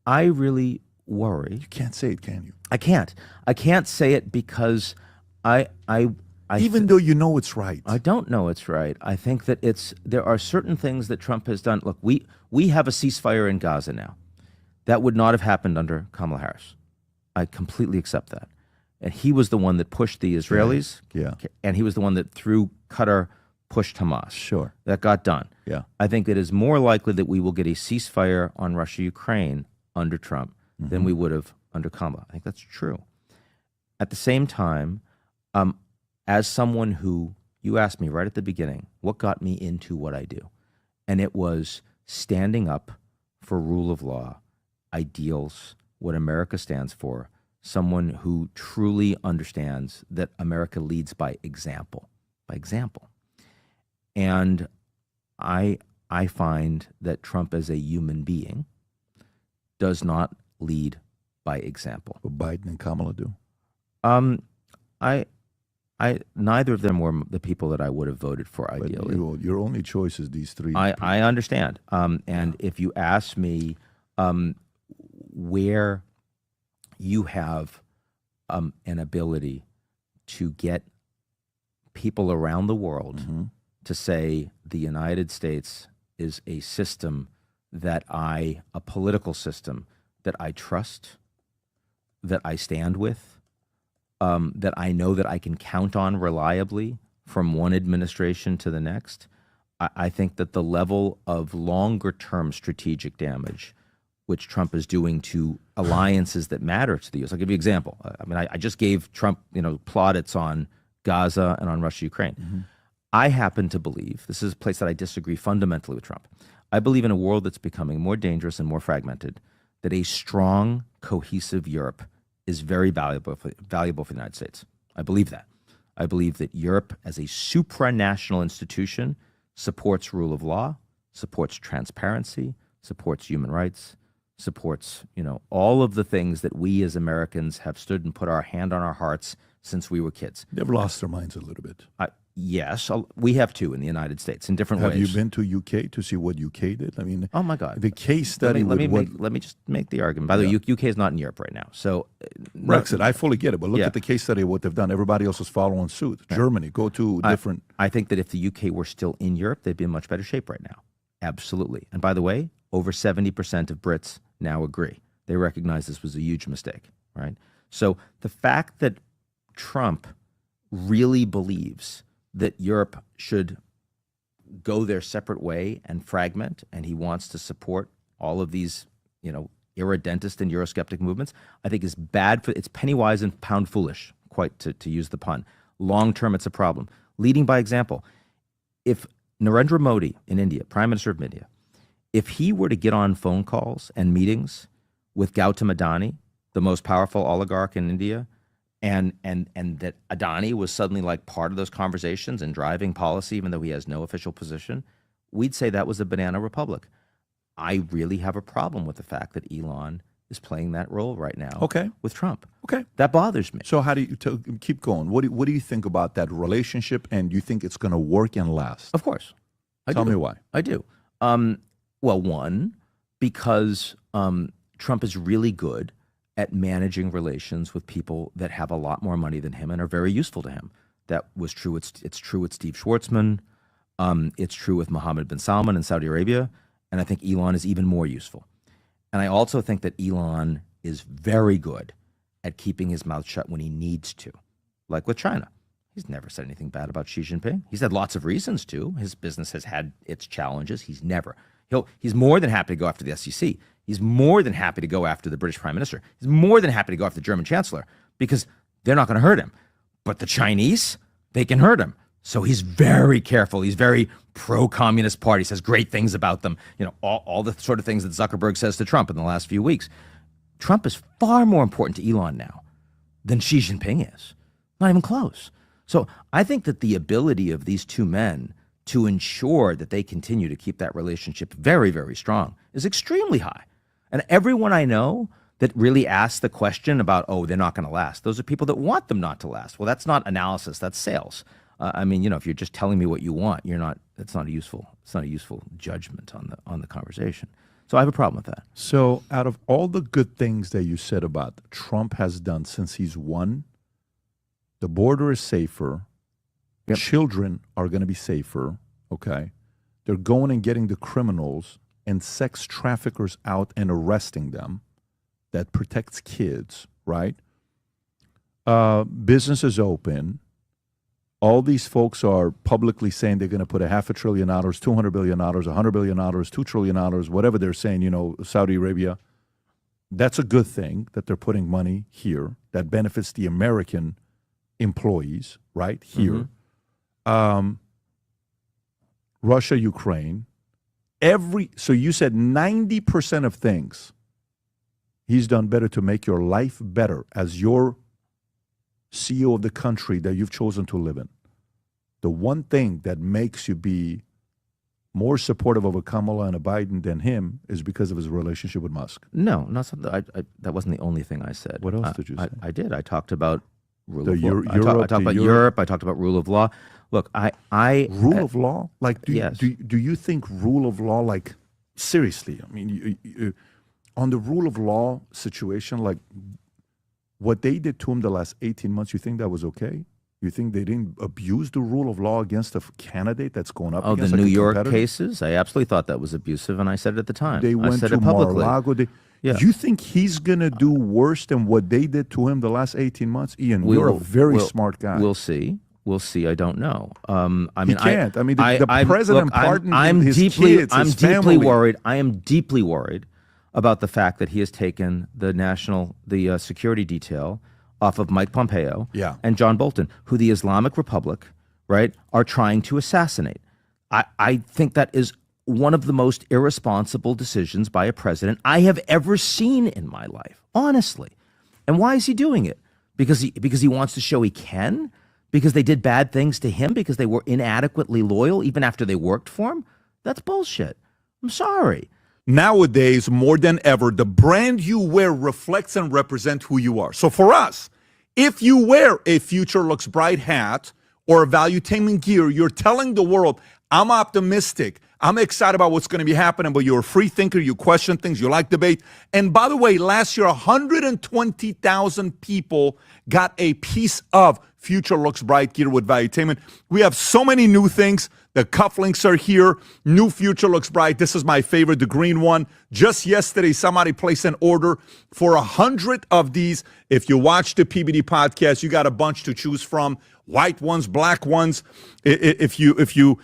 Speaker 4: really worry.
Speaker 3: You can't say it, can you?
Speaker 4: I can't. I can't say it because I
Speaker 3: Even though you know it's right.
Speaker 4: I don't know it's right. I think that there are certain things that Trump has done. Look, we have a ceasefire in Gaza now. That would not have happened under Kamala Harris. I completely accept that. And he was the one that pushed the Israelis.
Speaker 3: Yeah.
Speaker 4: And he was the one that through Qatar pushed Hamas.
Speaker 3: Sure.
Speaker 4: That got done.
Speaker 3: Yeah.
Speaker 4: I think it is more likely that we will get a ceasefire on Russia-Ukraine under Trump than we would have under Kamala. I think that's true. At the same time, as someone who, you asked me right at the beginning, what got me into what I do? And it was standing up for rule of law, ideals, what America stands for, someone who truly understands that America leads by example, And I find that Trump as a human being does not lead by example.
Speaker 3: What Biden and Kamala do?
Speaker 4: Neither of them were the people that I would have voted for ideally.
Speaker 3: Your only choice is these three.
Speaker 4: I understand. And if you ask me where you have an ability to get people around the world to say the United States is a system that a political system that I trust, that I stand with, that I know that I can count on reliably from one administration to the next, I think that the level of longer term strategic damage which Trump is doing to alliances that matter to the U.S. I'll give you an example. I mean, I just gave Trump, plaudits on Gaza and on Russia-Ukraine. I happen to believe, this is a place that I disagree fundamentally with Trump, I believe in a world that's becoming more dangerous and more fragmented, that a strong, cohesive Europe is very valuable for the United States. I believe that. I believe that Europe as a supranational institution supports rule of law, supports transparency, supports human rights, supports, all of the things that we as Americans have stood and put our hand on our hearts since we were kids.
Speaker 3: They've lost their minds a little bit.
Speaker 4: Yes, we have too in the United States in different ways.
Speaker 3: Have you been to UK to see what UK did? I mean,
Speaker 4: oh my God,
Speaker 3: the case study.
Speaker 4: Let me just make the argument. By the way, UK is not in Europe right now, so
Speaker 3: Brexit. I fully get it, but look at the case study of what they've done. Everybody else is following suit. Right. Germany, go to different.
Speaker 4: I think that if the UK were still in Europe, they'd be in much better shape right now. Absolutely. And by the way, over 70% of Brits now agree. They recognize this was a huge mistake, right? So the fact that Trump really believes that Europe should go their separate way and fragment, and he wants to support all of these, irredentist and Eurosceptic movements, I think is bad it's penny wise and pound foolish, quite to use the pun. Long term, it's a problem. Leading by example. If Narendra Modi in India, Prime Minister of India, if he were to get on phone calls and meetings with Gautam Adani, the most powerful oligarch in India, and that Adani was suddenly like part of those conversations and driving policy, even though he has no official position, we'd say that was a banana republic. I really have a problem with the fact that Elon is playing that role right now with Trump.
Speaker 3: Okay.
Speaker 4: That bothers me.
Speaker 3: So how do you keep going? What do you think about that relationship, and do you think it's going to work and last?
Speaker 4: Of course.
Speaker 3: Tell me why.
Speaker 4: I do. Well, one, because Trump is really good at managing relations with people that have a lot more money than him and are very useful to him. That was true. It's true with Steve Schwartzman. It's true with Mohammed bin Salman in Saudi Arabia. And I think Elon is even more useful. And I also think that Elon is very good at keeping his mouth shut when he needs to, like with China. He's never said anything bad about Xi Jinping. He's had lots of reasons to. His business has had its challenges. He's more than happy to go after the SEC. He's more than happy to go after the British Prime Minister. He's more than happy to go after the German Chancellor because they're not going to hurt him. But the Chinese, they can hurt him. So he's very careful. He's very pro-communist party, says great things about them. All the sort of things that Zuckerberg says to Trump in the last few weeks. Trump is far more important to Elon now than Xi Jinping is. Not even close. So I think that the ability of these two men to ensure that they continue to keep that relationship very, very strong is extremely high. And everyone I know that really asks the question about, oh, they're not going to last, those are people that want them not to last. Well, that's not analysis, that's sales. I mean, if you're just telling me what you want, it's not a useful judgment on the conversation. So I have a problem with that.
Speaker 3: So out of all the good things that you said about Trump has done since he's won, the border is safer. Yep. Children are going to be safer. Okay. They're going and getting the criminals and sex traffickers out and arresting them. That protects kids, right? Business is open. All these folks are publicly saying they're going to put $500 billion, $200 billion, $100 billion, $2 trillion, whatever they're saying, Saudi Arabia. That's a good thing that they're putting money here that benefits the American employees, right? Here. Mm-hmm. Russia, Ukraine. So you said 90% of things he's done better to make your life better as your CEO of the country that you've chosen to live in. The one thing that makes you be more supportive of a Kamala and a Biden than him is because of his relationship with Musk.
Speaker 4: No, not something. That wasn't the only thing I said.
Speaker 3: What else did you say?
Speaker 4: I did. I talked about rule of law. I talked about Europe. I talked about rule of law. Look,
Speaker 3: rule of law? Like,
Speaker 4: yes.
Speaker 3: Do you think rule of law, like, seriously? I mean, you, on the rule of law situation, like, what they did to him the last 18 months, you think that was okay? You think they didn't abuse the rule of law against a candidate that's going up against
Speaker 4: the New York
Speaker 3: competitor?
Speaker 4: Cases? I absolutely thought that was abusive, and I said it at the time.
Speaker 3: They went to Mar-a-Lago. You think he's going to do worse than what they did to him the last 18 months? Ian, you're a very smart guy.
Speaker 4: We'll see. We'll see. I don't know.
Speaker 3: He can't. I mean, the president pardoned his kids, his
Speaker 4: deeply
Speaker 3: family.
Speaker 4: worried. I am deeply worried about the fact that he has taken the security detail off of Mike Pompeo and John Bolton, who the Islamic Republic, right, are trying to assassinate. I think that is one of the most irresponsible decisions by a president I have ever seen in my life, honestly. And why is he doing it? Because he wants to show he can? Because they did bad things to him? Because they were inadequately loyal even after they worked for him? That's bullshit. I'm sorry.
Speaker 3: Nowadays, more than ever, the brand you wear reflects and represents who you are. So for us, if you wear a Future Looks Bright hat or a Valuetainment gear, you're telling the world, I'm optimistic. I'm excited about what's going to be happening, but you're a free thinker. You question things. You like debate. And by the way, last year, 120,000 people got a piece of Future Looks Bright gear with Valuetainment. We have so many new things. The cufflinks are here. New Future Looks Bright. This is my favorite, the green one. Just yesterday, somebody placed an order for 100 of these. If you watch the PBD podcast, you got a bunch to choose from. White ones, black ones. If you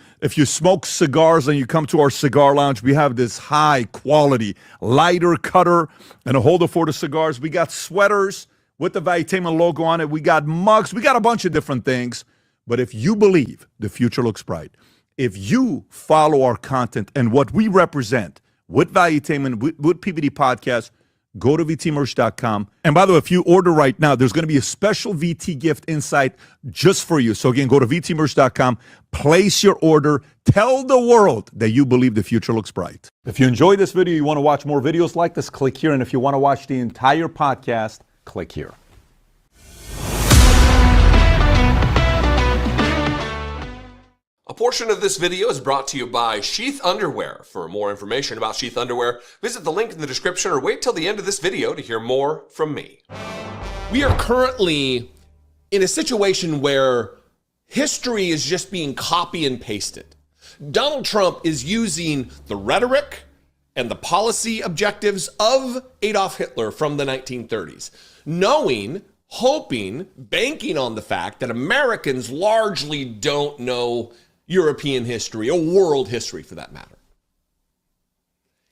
Speaker 3: smoke cigars and you come to our cigar lounge, we have this high quality lighter cutter and a holder for the cigars. We got sweaters with the Valuetainment logo on it. We got mugs. We got a bunch of different things. But if you believe the future looks bright, if you follow our content and what we represent with Valuetainment, with PBD Podcast, go to vtmerch.com. And by the way, if you order right now, there's going to be a special VT gift inside just for you. So again, go to vtmerch.com, place your order, tell the world that you believe the future looks bright. If you enjoyed this video, you want to watch more videos like this, click here. And if you want to watch the entire podcast, click here.
Speaker 7: A portion of this video is brought to you by Sheath Underwear. For more information about Sheath Underwear, visit the link in the description or wait till the end of this video to hear more from me. We are currently in a situation where history is just being copy and pasted. Donald Trump is using the rhetoric and the policy objectives of Adolf Hitler from the 1930s, knowing, hoping, banking on the fact that Americans largely don't know European history, or world history for that matter.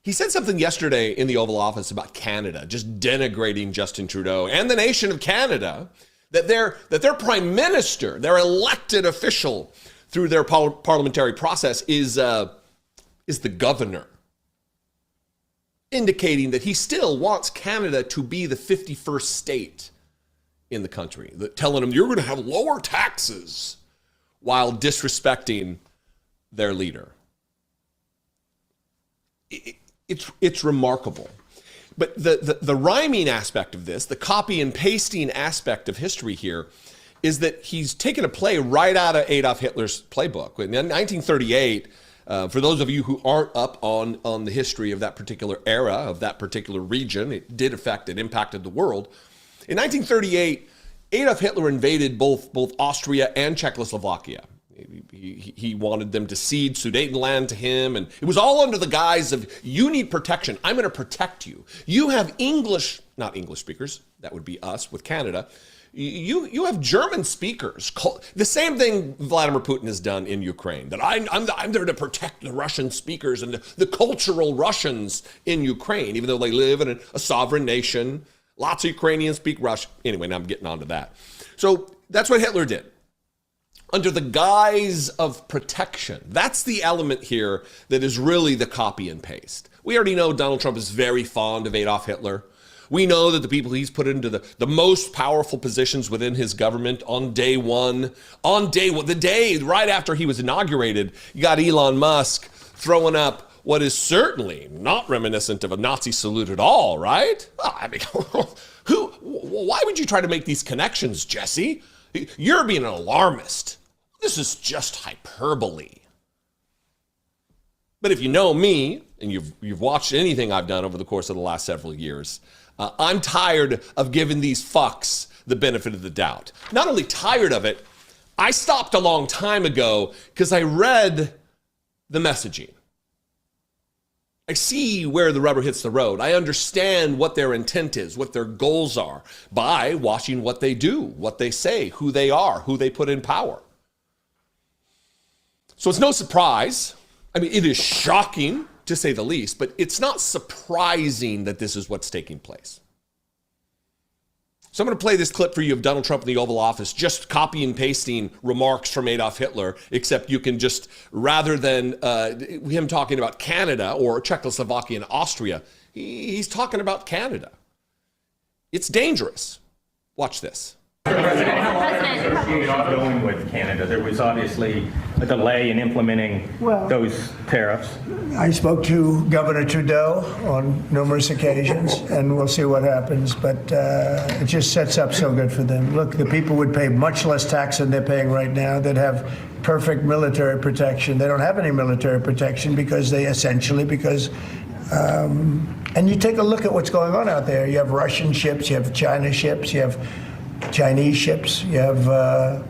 Speaker 7: He said something yesterday in the Oval Office about Canada, just denigrating Justin Trudeau and the nation of Canada, that their prime minister, their elected official through their parliamentary process is the governor. indicating that he still wants Canada to be the 51st state in the country, telling them you're going to have lower taxes while disrespecting their leader. It's remarkable. But the rhyming aspect of this, the copy and pasting aspect of history here, is that he's taken a play right out of Adolf Hitler's playbook. In 1938, for those of you who aren't up on the history of that particular era, of that particular region, it impacted the world. In 1938, Adolf Hitler invaded both Austria and Czechoslovakia. He wanted them to cede Sudetenland to him, and it was all under the guise of, you need protection. I'm going to protect you. You have not English speakers, that would be us with Canada. You have German speakers. The same thing Vladimir Putin has done in Ukraine, that I'm there to protect the Russian speakers and the cultural Russians in Ukraine, even though they live in a sovereign nation. Lots of Ukrainians speak Russian. Anyway, now I'm getting onto that. So that's what Hitler did. Under the guise of protection. That's the element here that is really the copy and paste. We already know Donald Trump is very fond of Adolf Hitler. We know that the people he's put into the most powerful positions within his government on day one, the day right after he was inaugurated, you got Elon Musk throwing up what is certainly not reminiscent of a Nazi salute at all, right? I mean, why would you try to make these connections, Jesse? You're being an alarmist. This is just hyperbole. But if you know me, and you've watched anything I've done over the course of the last several years, I'm tired of giving these fucks the benefit of the doubt. Not only tired of it, I stopped a long time ago because I read the messaging. I see where the rubber hits the road. I understand what their intent is, what their goals are, by watching what they do, what they say, who they are, who they put in power. So it's no surprise. I mean, it is shocking, to say the least, but it's not surprising that this is what's taking place. So I'm going to play this clip for you of Donald Trump in the Oval Office, just copy and pasting remarks from Adolf Hitler, except you can just, rather than him talking about Canada or Czechoslovakia and Austria, he's talking about Canada. It's dangerous. Watch this.
Speaker 11: Mr. President, how long is the negotiation going with Canada? There was obviously a delay in implementing those tariffs.
Speaker 15: I spoke to Governor Trudeau on numerous occasions, and we'll see what happens. But it just sets up so good for them. Look, the people would pay much less tax than they're paying right now. They'd have perfect military protection. They don't have any military protection because and you take a look at what's going on out there. You have Russian ships, you have China ships, you have Chinese ships, you have a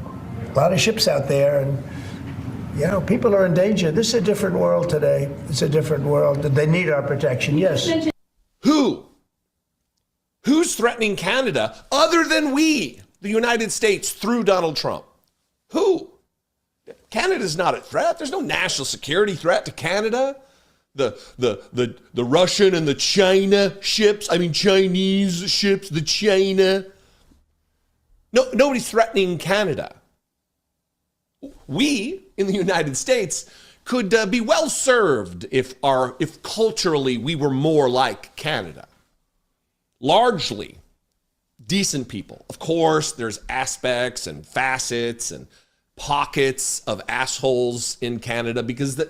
Speaker 15: lot of ships out there, and people are in danger. This is a different world today. It's a different world. They need our protection, yes.
Speaker 7: Who's threatening Canada other than we, the United States, through Donald Trump? Who? Canada's not a threat. There's no national security threat to Canada. The Russian and the Chinese ships, the China. No, nobody's threatening Canada. We in the United States could be well served if culturally we were more like Canada. Largely decent people. Of course, there's aspects and facets and pockets of assholes in Canada because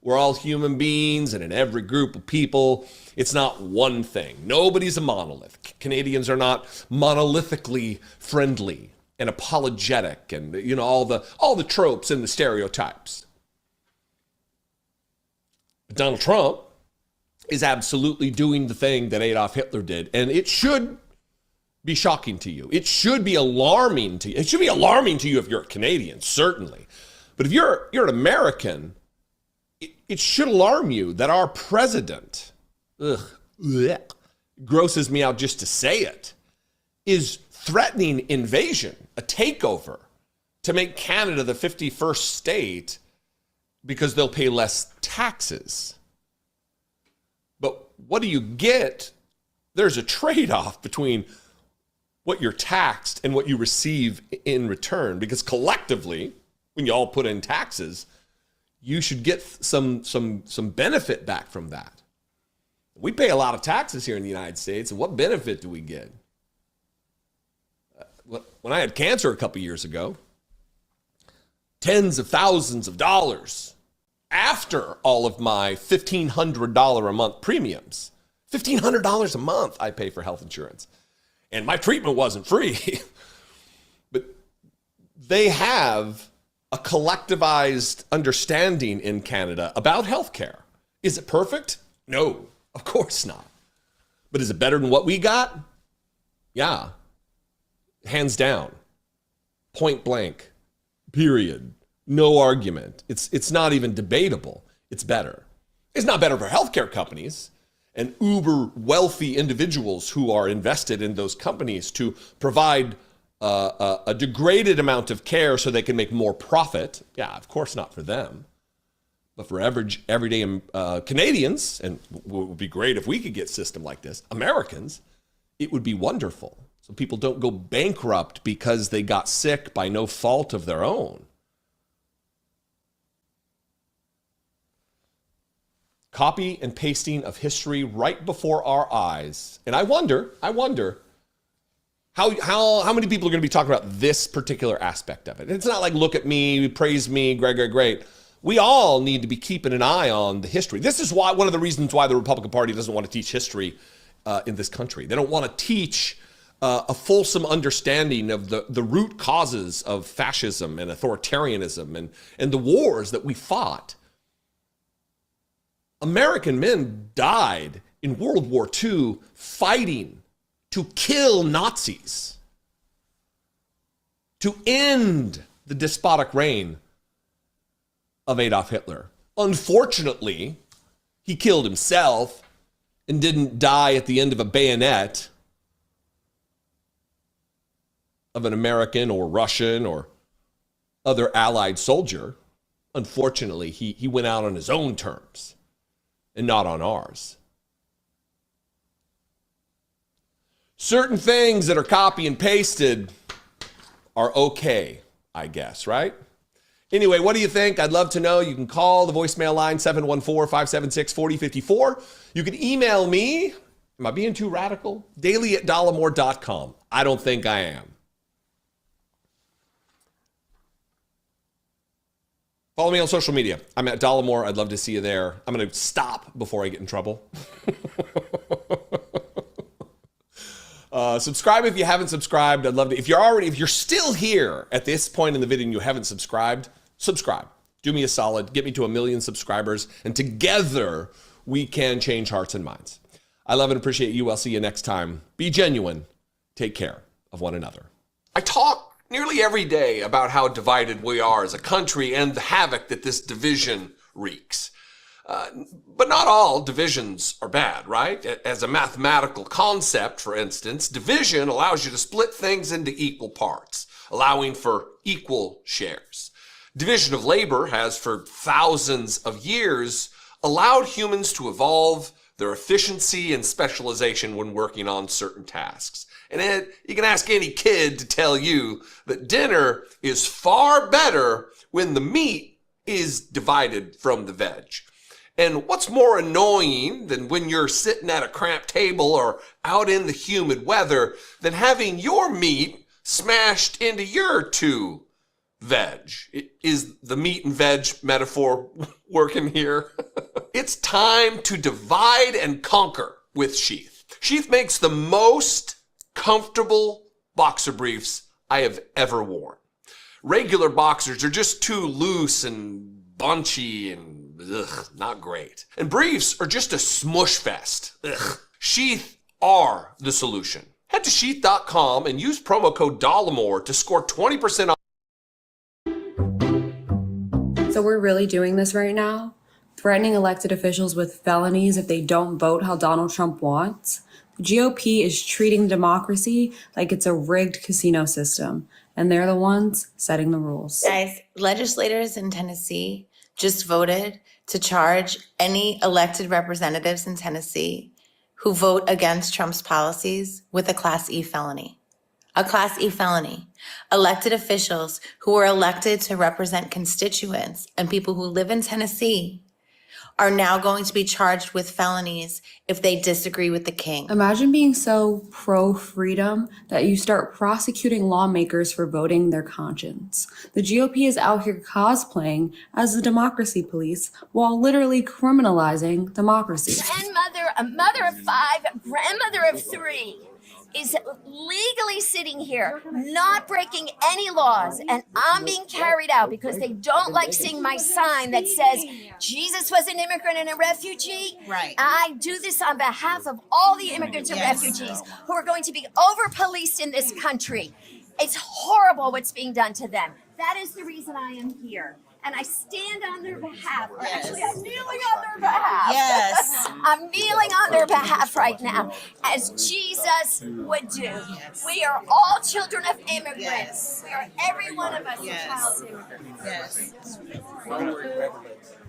Speaker 7: we're all human beings, and in every group of people, it's not one thing. Nobody's a monolith. Canadians are not monolithically friendly and apologetic, and all the tropes and the stereotypes. Donald Trump is absolutely doing the thing that Adolf Hitler did, and it should be shocking to you. It should be alarming to you. It should be alarming to you if you're a Canadian, certainly. But if you're an American, it should alarm you that our president, grosses me out just to say it, is threatening invasion, a takeover, to make Canada the 51st state because they'll pay less taxes. But what do you get? There's a trade-off between what you're taxed and what you receive in return, because collectively, when you all put in taxes, you should get some benefit back from that. We pay a lot of taxes here in the United States, and what benefit do we get? When I had cancer a couple years ago, tens of thousands of dollars after all of my $1,500 a month premiums. $1,500 a month I pay for health insurance. And my treatment wasn't free. But they have a collectivized understanding in Canada about healthcare. Is it perfect? No, of course not. But is it better than what we got? Yeah. Hands down. Point blank. Period. No argument. It's not even debatable. It's better. It's not better for healthcare companies and uber wealthy individuals who are invested in those companies to provide a degraded amount of care so they can make more profit. Yeah, of course not for them. But for everyday Canadians, and it would be great if we could get a system like this, Americans, it would be wonderful. So people don't go bankrupt because they got sick by no fault of their own. Copy and pasting of history right before our eyes. And I wonder how many people are going to be talking about this particular aspect of it. It's not like, look at me, praise me, great. We all need to be keeping an eye on the history. This is why one of the reasons why the Republican Party doesn't want to teach history in this country. They don't want to teach a fulsome understanding of the root causes of fascism and authoritarianism and the wars that we fought. American men died in World War II fighting to kill Nazis, to end the despotic reign of Adolf Hitler. Unfortunately, he killed himself and didn't die at the end of a bayonet of an American or Russian or other allied soldier. Unfortunately, he went out on his own terms and not on ours. Certain things that are copy and pasted are okay, I guess, right? Anyway, what do you think? I'd love to know. You can call the voicemail line 714-576-4054. You can email me. Am I being too radical? daily@dollamore.com. I don't think I am. Follow me on social media. I'm at Dollamore. I'd love to see you there. I'm going to stop before I get in trouble. Subscribe if you haven't subscribed. I'd love to. If you're still here at this point in the video and you haven't subscribed, subscribe. Do me a solid. Get me to 1 million subscribers. And together we can change hearts and minds. I love and appreciate you. I'll see you next time. Be genuine. Take care of one another. I talk nearly every day about how divided we are as a country and the havoc that this division wreaks. But not all divisions are bad, right? As a mathematical concept, for instance, division allows you to split things into equal parts, allowing for equal shares. Division of labor has, for thousands of years, allowed humans to evolve their efficiency and specialization when working on certain tasks. And you can ask any kid to tell you that dinner is far better when the meat is divided from the veg. And what's more annoying than when you're sitting at a cramped table or out in the humid weather than having your meat smashed into your two veg? Is the meat and veg metaphor working here? It's time to divide and conquer with Sheath. Sheath makes the most comfortable boxer briefs I have ever worn. Regular boxers are just too loose and bunchy and not great. And briefs are just a smush fest. Sheath are the solution. Head to sheath.com and use promo code Dollamore to score 20% off.
Speaker 9: So we're really doing this right now, threatening elected officials with felonies if they don't vote how Donald Trump wants. The GOP is treating democracy like it's a rigged casino system, and they're the ones setting the rules.
Speaker 14: Guys, legislators in Tennessee just voted to charge any elected representatives in Tennessee who vote against Trump's policies with a Class E felony. A Class E felony. Elected officials who are elected to represent constituents and people who live in Tennessee are now going to be charged with felonies if they disagree with the king.
Speaker 9: Imagine being so pro-freedom that you start prosecuting lawmakers for voting their conscience. The GOP is out here cosplaying as the democracy police while literally criminalizing democracy.
Speaker 16: Grandmother, a mother of 5, grandmother of 3, is legally sitting here, not breaking any laws, and I'm being carried out because they don't like seeing my sign that says Jesus was an immigrant and a refugee.
Speaker 17: Right.
Speaker 16: I do this on behalf of all the immigrants and refugees who are going to be over-policed in this country. It's horrible what's being done to them. That is the reason I am here. And I stand on their behalf. Or actually, I'm kneeling on their behalf.
Speaker 17: Yes.
Speaker 16: I'm kneeling on their behalf right now, as Jesus would do.
Speaker 17: Yes.
Speaker 16: We are all children of immigrants.
Speaker 17: Yes.
Speaker 16: We are every one of us
Speaker 17: Yes.
Speaker 16: a child of immigrants.
Speaker 17: Yes.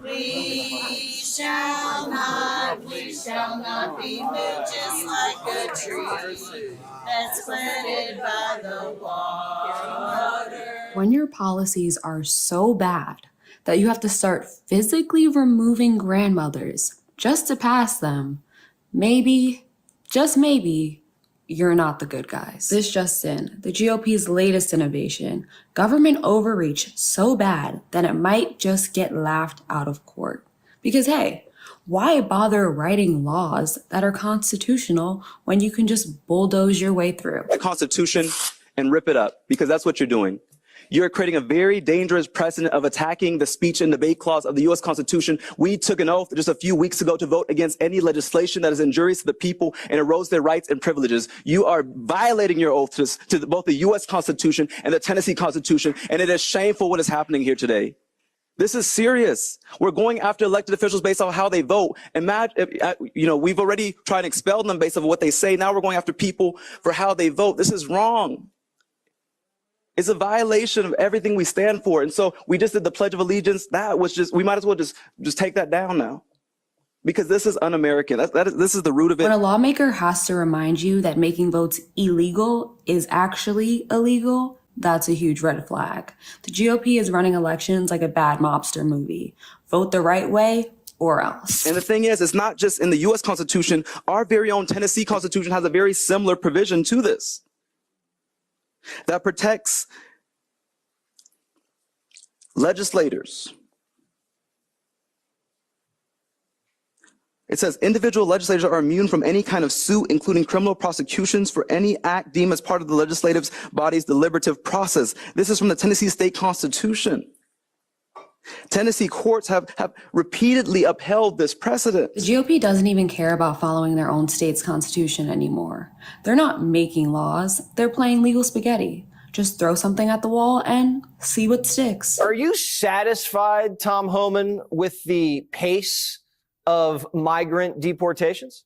Speaker 17: We shall not be moved just like a tree that's planted by the water.
Speaker 9: When your policies are so bad that you have to start physically removing grandmothers just to pass them, maybe, just maybe, you're not the good guys. This just in, the GOP's latest innovation, government overreach so bad that it might just get laughed out of court. Because hey, why bother writing laws that are constitutional when you can just bulldoze your way through?
Speaker 19: The Constitution and rip it up, because that's what you're doing. You're creating a very dangerous precedent of attacking the speech and debate clause of the U.S. Constitution. We took an oath just a few weeks ago to vote against any legislation that is injurious to the people and erodes their rights and privileges. You are violating your oath to both the U.S. Constitution and the Tennessee Constitution, and it is shameful what is happening here today. This is serious. We're going after elected officials based on how they vote. Imagine, we've already tried to expel them based on what they say. Now we're going after people for how they vote. This is wrong. It's a violation of everything we stand for. And so we just did the Pledge of Allegiance. That was we might as well just take that down now. Because this is un-American. This is the root of it.
Speaker 9: When a lawmaker has to remind you that making votes illegal is actually illegal, that's a huge red flag. The GOP is running elections like a bad mobster movie. Vote the right way or else.
Speaker 19: And the thing is, it's not just in the U.S. Constitution. Our very own Tennessee Constitution has a very similar provision to this that protects legislators. It says individual legislators are immune from any kind of suit, including criminal prosecutions for any act deemed as part of the legislative body's deliberative process. This is from the Tennessee State Constitution. Tennessee courts have repeatedly upheld this precedent.
Speaker 9: The GOP doesn't even care about following their own state's constitution anymore. They're not making laws, they're playing legal spaghetti. Just throw something at the wall and see what sticks.
Speaker 20: Are you satisfied, Tom Homan, with the pace of migrant deportations?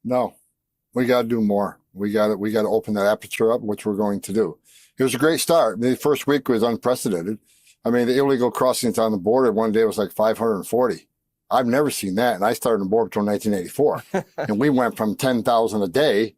Speaker 21: No, we got to do more. We got to open that aperture up, which we're going to do. It was a great start. The first week was unprecedented. I mean, the illegal crossings on the border one day was like 540. I've never seen that. And I started on Border Patrol in 1984. And we went from 10,000 a day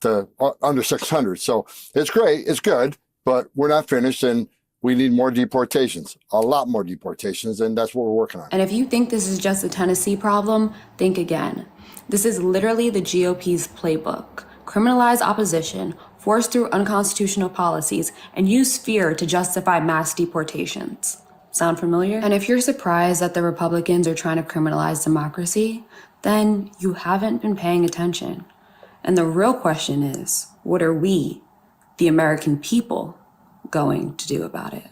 Speaker 21: to under 600. So it's great. It's good. But we're not finished. And we need more deportations, a lot more deportations. And that's what we're working on.
Speaker 9: And if you think this is just a Tennessee problem, think again. This is literally the GOP's playbook. Criminalize opposition, force through unconstitutional policies, and use fear to justify mass deportations. Sound familiar? And if you're surprised that the Republicans are trying to criminalize democracy, then you haven't been paying attention. And the real question is, what are we, the American people, going to do about it?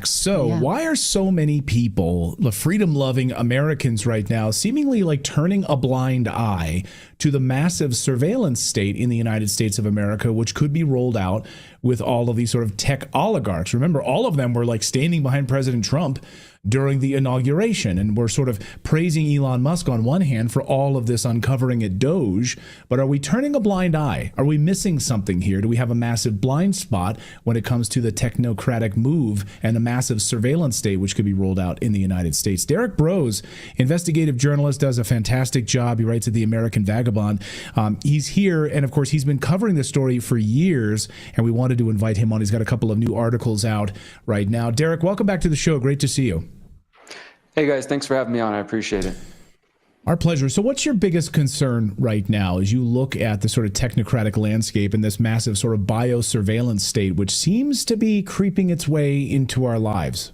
Speaker 22: So why are so many people, the freedom-loving Americans right now, seemingly like turning a blind eye to the massive surveillance state in the United States of America, which could be rolled out with all of these sort of tech oligarchs? Remember, all of them were like standing behind President Trump during the inauguration, and we're sort of praising Elon Musk on one hand for all of this uncovering at Doge, but are we turning a blind eye? Are we missing something here? Do we have a massive blind spot when it comes to the technocratic move and a massive surveillance state which could be rolled out in the United States? Derek Brose, investigative journalist, does a fantastic job. He writes at the American Vagabond. He's here, and of course he's been covering this story for years, and we wanted to invite him on. He's got a couple of new articles out right now. Derek, welcome back to the show. Great to see you.
Speaker 8: Hey guys, thanks for having me on. I appreciate it.
Speaker 22: Our pleasure. So what's your biggest concern right now as you look at the sort of technocratic landscape in this massive sort of biosurveillance state, which seems to be creeping its way into our lives?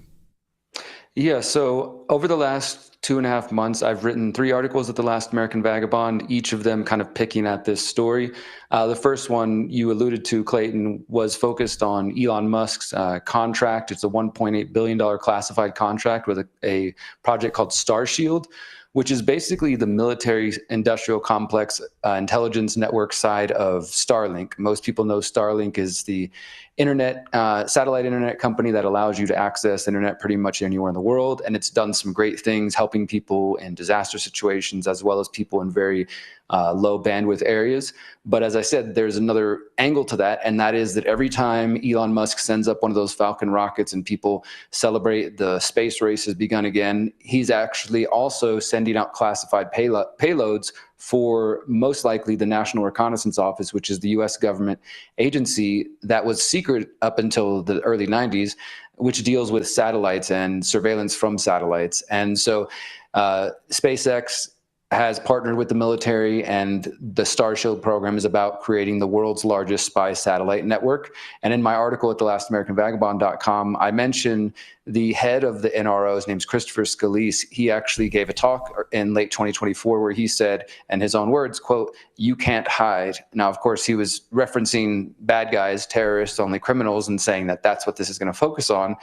Speaker 8: Yeah, so over the last 2.5 months, I've written 3 articles at The Last American Vagabond, each of them kind of picking at this story. The first one you alluded to, Clayton, was focused on Elon Musk's contract. It's a $1.8 billion classified contract with a project called Starshield, which is basically the military industrial complex intelligence network side of Starlink. Most people know Starlink is the internet, satellite internet company that allows you to access internet pretty much anywhere in the world. And it's done some great things, helping people in disaster situations, as well as people in very low bandwidth areas. But as I said, there's another angle to that, and that is that every time Elon Musk sends up one of those Falcon rockets and people celebrate the space race has begun again, he's actually also sending out classified payloads for most likely the National Reconnaissance Office, which is the US government agency that was secret up until the early 90s, which deals with satellites and surveillance from satellites. And so SpaceX has partnered with the military, and the Starshield program is about creating the world's largest spy satellite network. And in my article at thelasamericanvagabond.com, I mentioned the head of the NRO, his name's Christopher Scalise. He actually gave a talk in late 2024 where he said, in his own words, quote, "You can't hide." Now, of course, he was referencing bad guys, terrorists, only criminals, and saying that that's what this is going to focus on.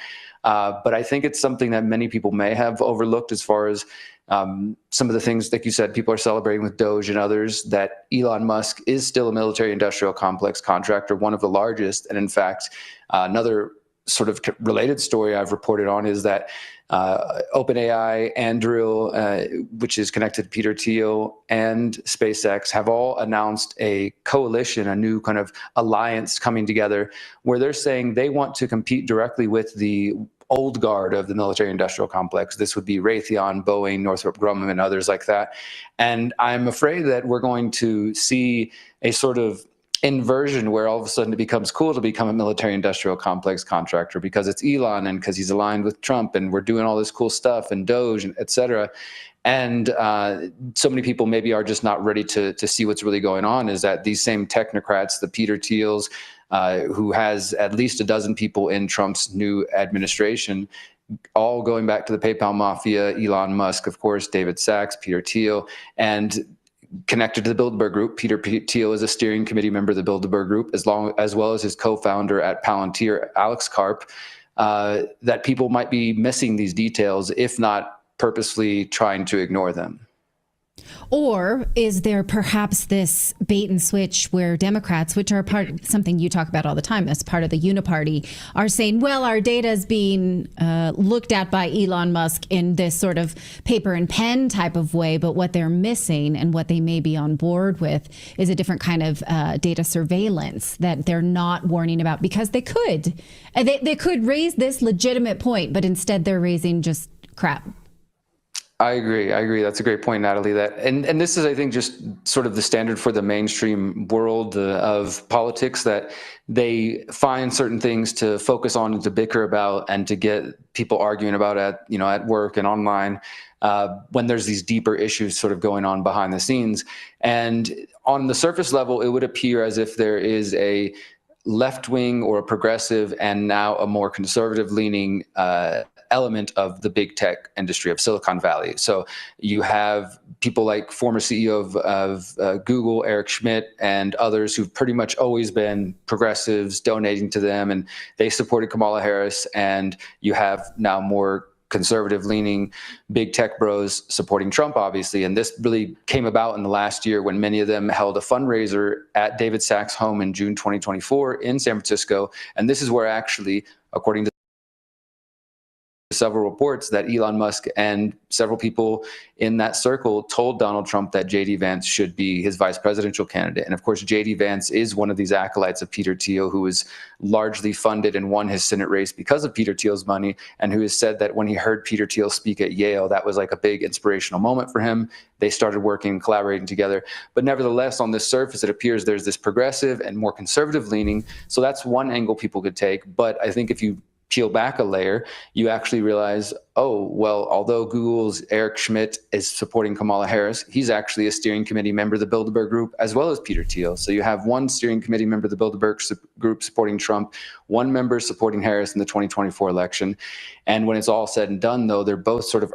Speaker 8: But I think it's something that many people may have overlooked as far as some of the things, like you said, people are celebrating with Doge and others, that Elon Musk is still a military industrial complex contractor, one of the largest. And in fact, another sort of related story I've reported on is that OpenAI, Anduril, which is connected to Peter Thiel, and SpaceX have all announced a coalition, a new kind of alliance coming together, where they're saying they want to compete directly with the old guard of the military industrial complex. This would be Raytheon, Boeing, Northrop Grumman, and others like that. And I'm afraid that we're going to see a sort of inversion where all of a sudden it becomes cool to become a military industrial complex contractor because it's Elon and because he's aligned with Trump and we're doing all this cool stuff and Doge, and et cetera. And so many people maybe are just not ready to see what's really going on, is that these same technocrats, the Peter Thiels, who has at least a dozen people in Trump's new administration, all going back to the PayPal mafia, Elon Musk, of course, David Sachs, Peter Thiel, and connected to the Bilderberg Group. Peter Thiel is a steering committee member of the Bilderberg Group, as well as his co-founder at Palantir, Alex Karp, that people might be missing these details, if not purposely trying to ignore them.
Speaker 12: Or is there perhaps this bait and switch where Democrats, which are something you talk about all the time as part of the Uniparty, are saying, well, our data is being looked at by Elon Musk in this sort of paper and pen type of way, but what they're missing and what they may be on board with is a different kind of data surveillance that they're not warning about, because they could raise this legitimate point, but instead they're raising just crap.
Speaker 8: I agree. That's a great point, Natalie. And this is, I think, just sort of the standard for the mainstream world of politics, that they find certain things to focus on and to bicker about and to get people arguing about at work and online, when there's these deeper issues sort of going on behind the scenes. And on the surface level, it would appear as if there is a left-wing or a progressive and now a more conservative-leaning element of the big tech industry of Silicon Valley. So you have people like former CEO of Google, Eric Schmidt, and others who've pretty much always been progressives, donating to them, and they supported Kamala Harris. And you have now more conservative-leaning big tech bros supporting Trump, obviously. And this really came about in the last year when many of them held a fundraiser at David Sachs' home in June 2024 in San Francisco. And this is where actually, according to several reports, that Elon Musk and several people in that circle told Donald Trump that J.D. Vance should be his vice presidential candidate. And of course, J.D. Vance is one of these acolytes of Peter Thiel, who was largely funded and won his Senate race because of Peter Thiel's money, and who has said that when he heard Peter Thiel speak at Yale, that was like a big inspirational moment for him. They started working and collaborating together. But nevertheless, on this surface, it appears there's this progressive and more conservative leaning. So that's one angle people could take. But I think if you peel back a layer, you actually realize, oh, well, although Google's Eric Schmidt is supporting Kamala Harris, he's actually a steering committee member of the Bilderberg Group, as well as Peter Thiel. So you have one steering committee member of the Bilderberg Group supporting Trump, one member supporting Harris in the 2024 election. And when it's all said and done, though, they're both sort of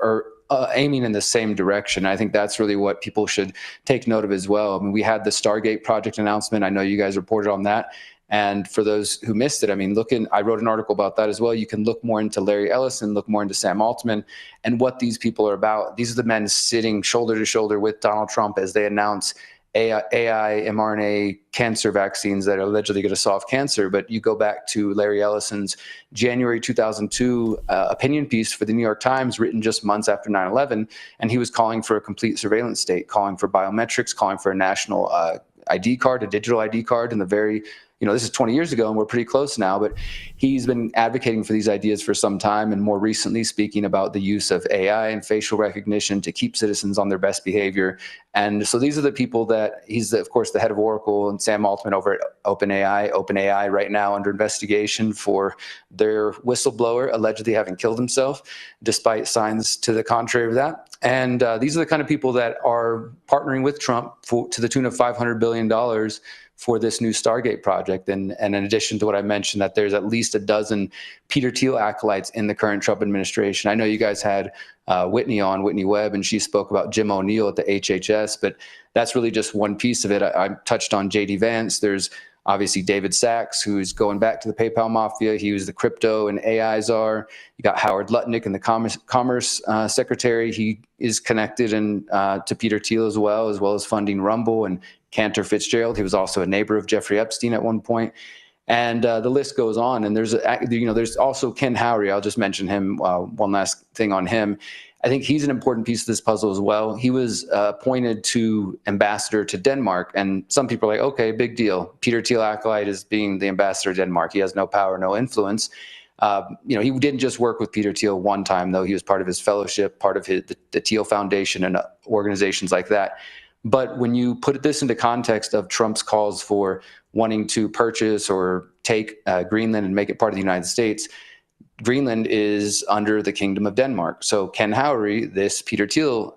Speaker 8: aiming in the same direction. I think that's really what people should take note of as well. I mean, we had the Stargate project announcement. I know you guys reported on that. And for those who missed it, I mean, I wrote an article about that as well. You can look more into Larry Ellison, look more into Sam Altman, and what these people are about. These are the men sitting shoulder to shoulder with Donald Trump as they announce AI mRNA cancer vaccines that are allegedly going to solve cancer. But you go back to Larry Ellison's January 2002 opinion piece for the New York Times, written just months after 9/11, and he was calling for a complete surveillance state, calling for biometrics, calling for a national ID card, a digital ID card, in the very, this is 20 years ago and we're pretty close now, but he's been advocating for these ideas for some time, and more recently speaking about the use of AI and facial recognition to keep citizens on their best behavior. And so these are the people that he's, of course, the head of Oracle, and Sam Altman over at OpenAI right now under investigation for their whistleblower allegedly having killed himself, despite signs to the contrary of that. And these are the kind of people that are partnering with Trump to the tune of $500 billion for this new Stargate project. And in addition to what I mentioned, that there's at least a dozen Peter Thiel acolytes in the current Trump administration. I know you guys had Whitney Webb, and she spoke about Jim O'Neill at the HHS, but that's really just one piece of it. I touched on J.D. Vance. There's obviously David Sachs, who's going back to the PayPal mafia. He was the crypto and AI czar. You got Howard Lutnick and the Commerce Secretary. He is connected to Peter Thiel as well as funding Rumble and Cantor Fitzgerald. He was also a neighbor of Jeffrey Epstein at one point. And the list goes on. And there's also Ken Howry. I'll just mention him. One last thing on him. I think he's an important piece of this puzzle as well. He was appointed to ambassador to Denmark, and some people are like, okay, big deal. Peter Thiel acolyte is being the ambassador to Denmark. He has no power, no influence. He didn't just work with Peter Thiel one time, though. He was part of his fellowship, part of the Thiel Foundation and organizations like that. But when you put this into context of Trump's calls for wanting to purchase or take Greenland and make it part of the United States, Greenland is under the Kingdom of Denmark. So Ken Howry, this Peter Thiel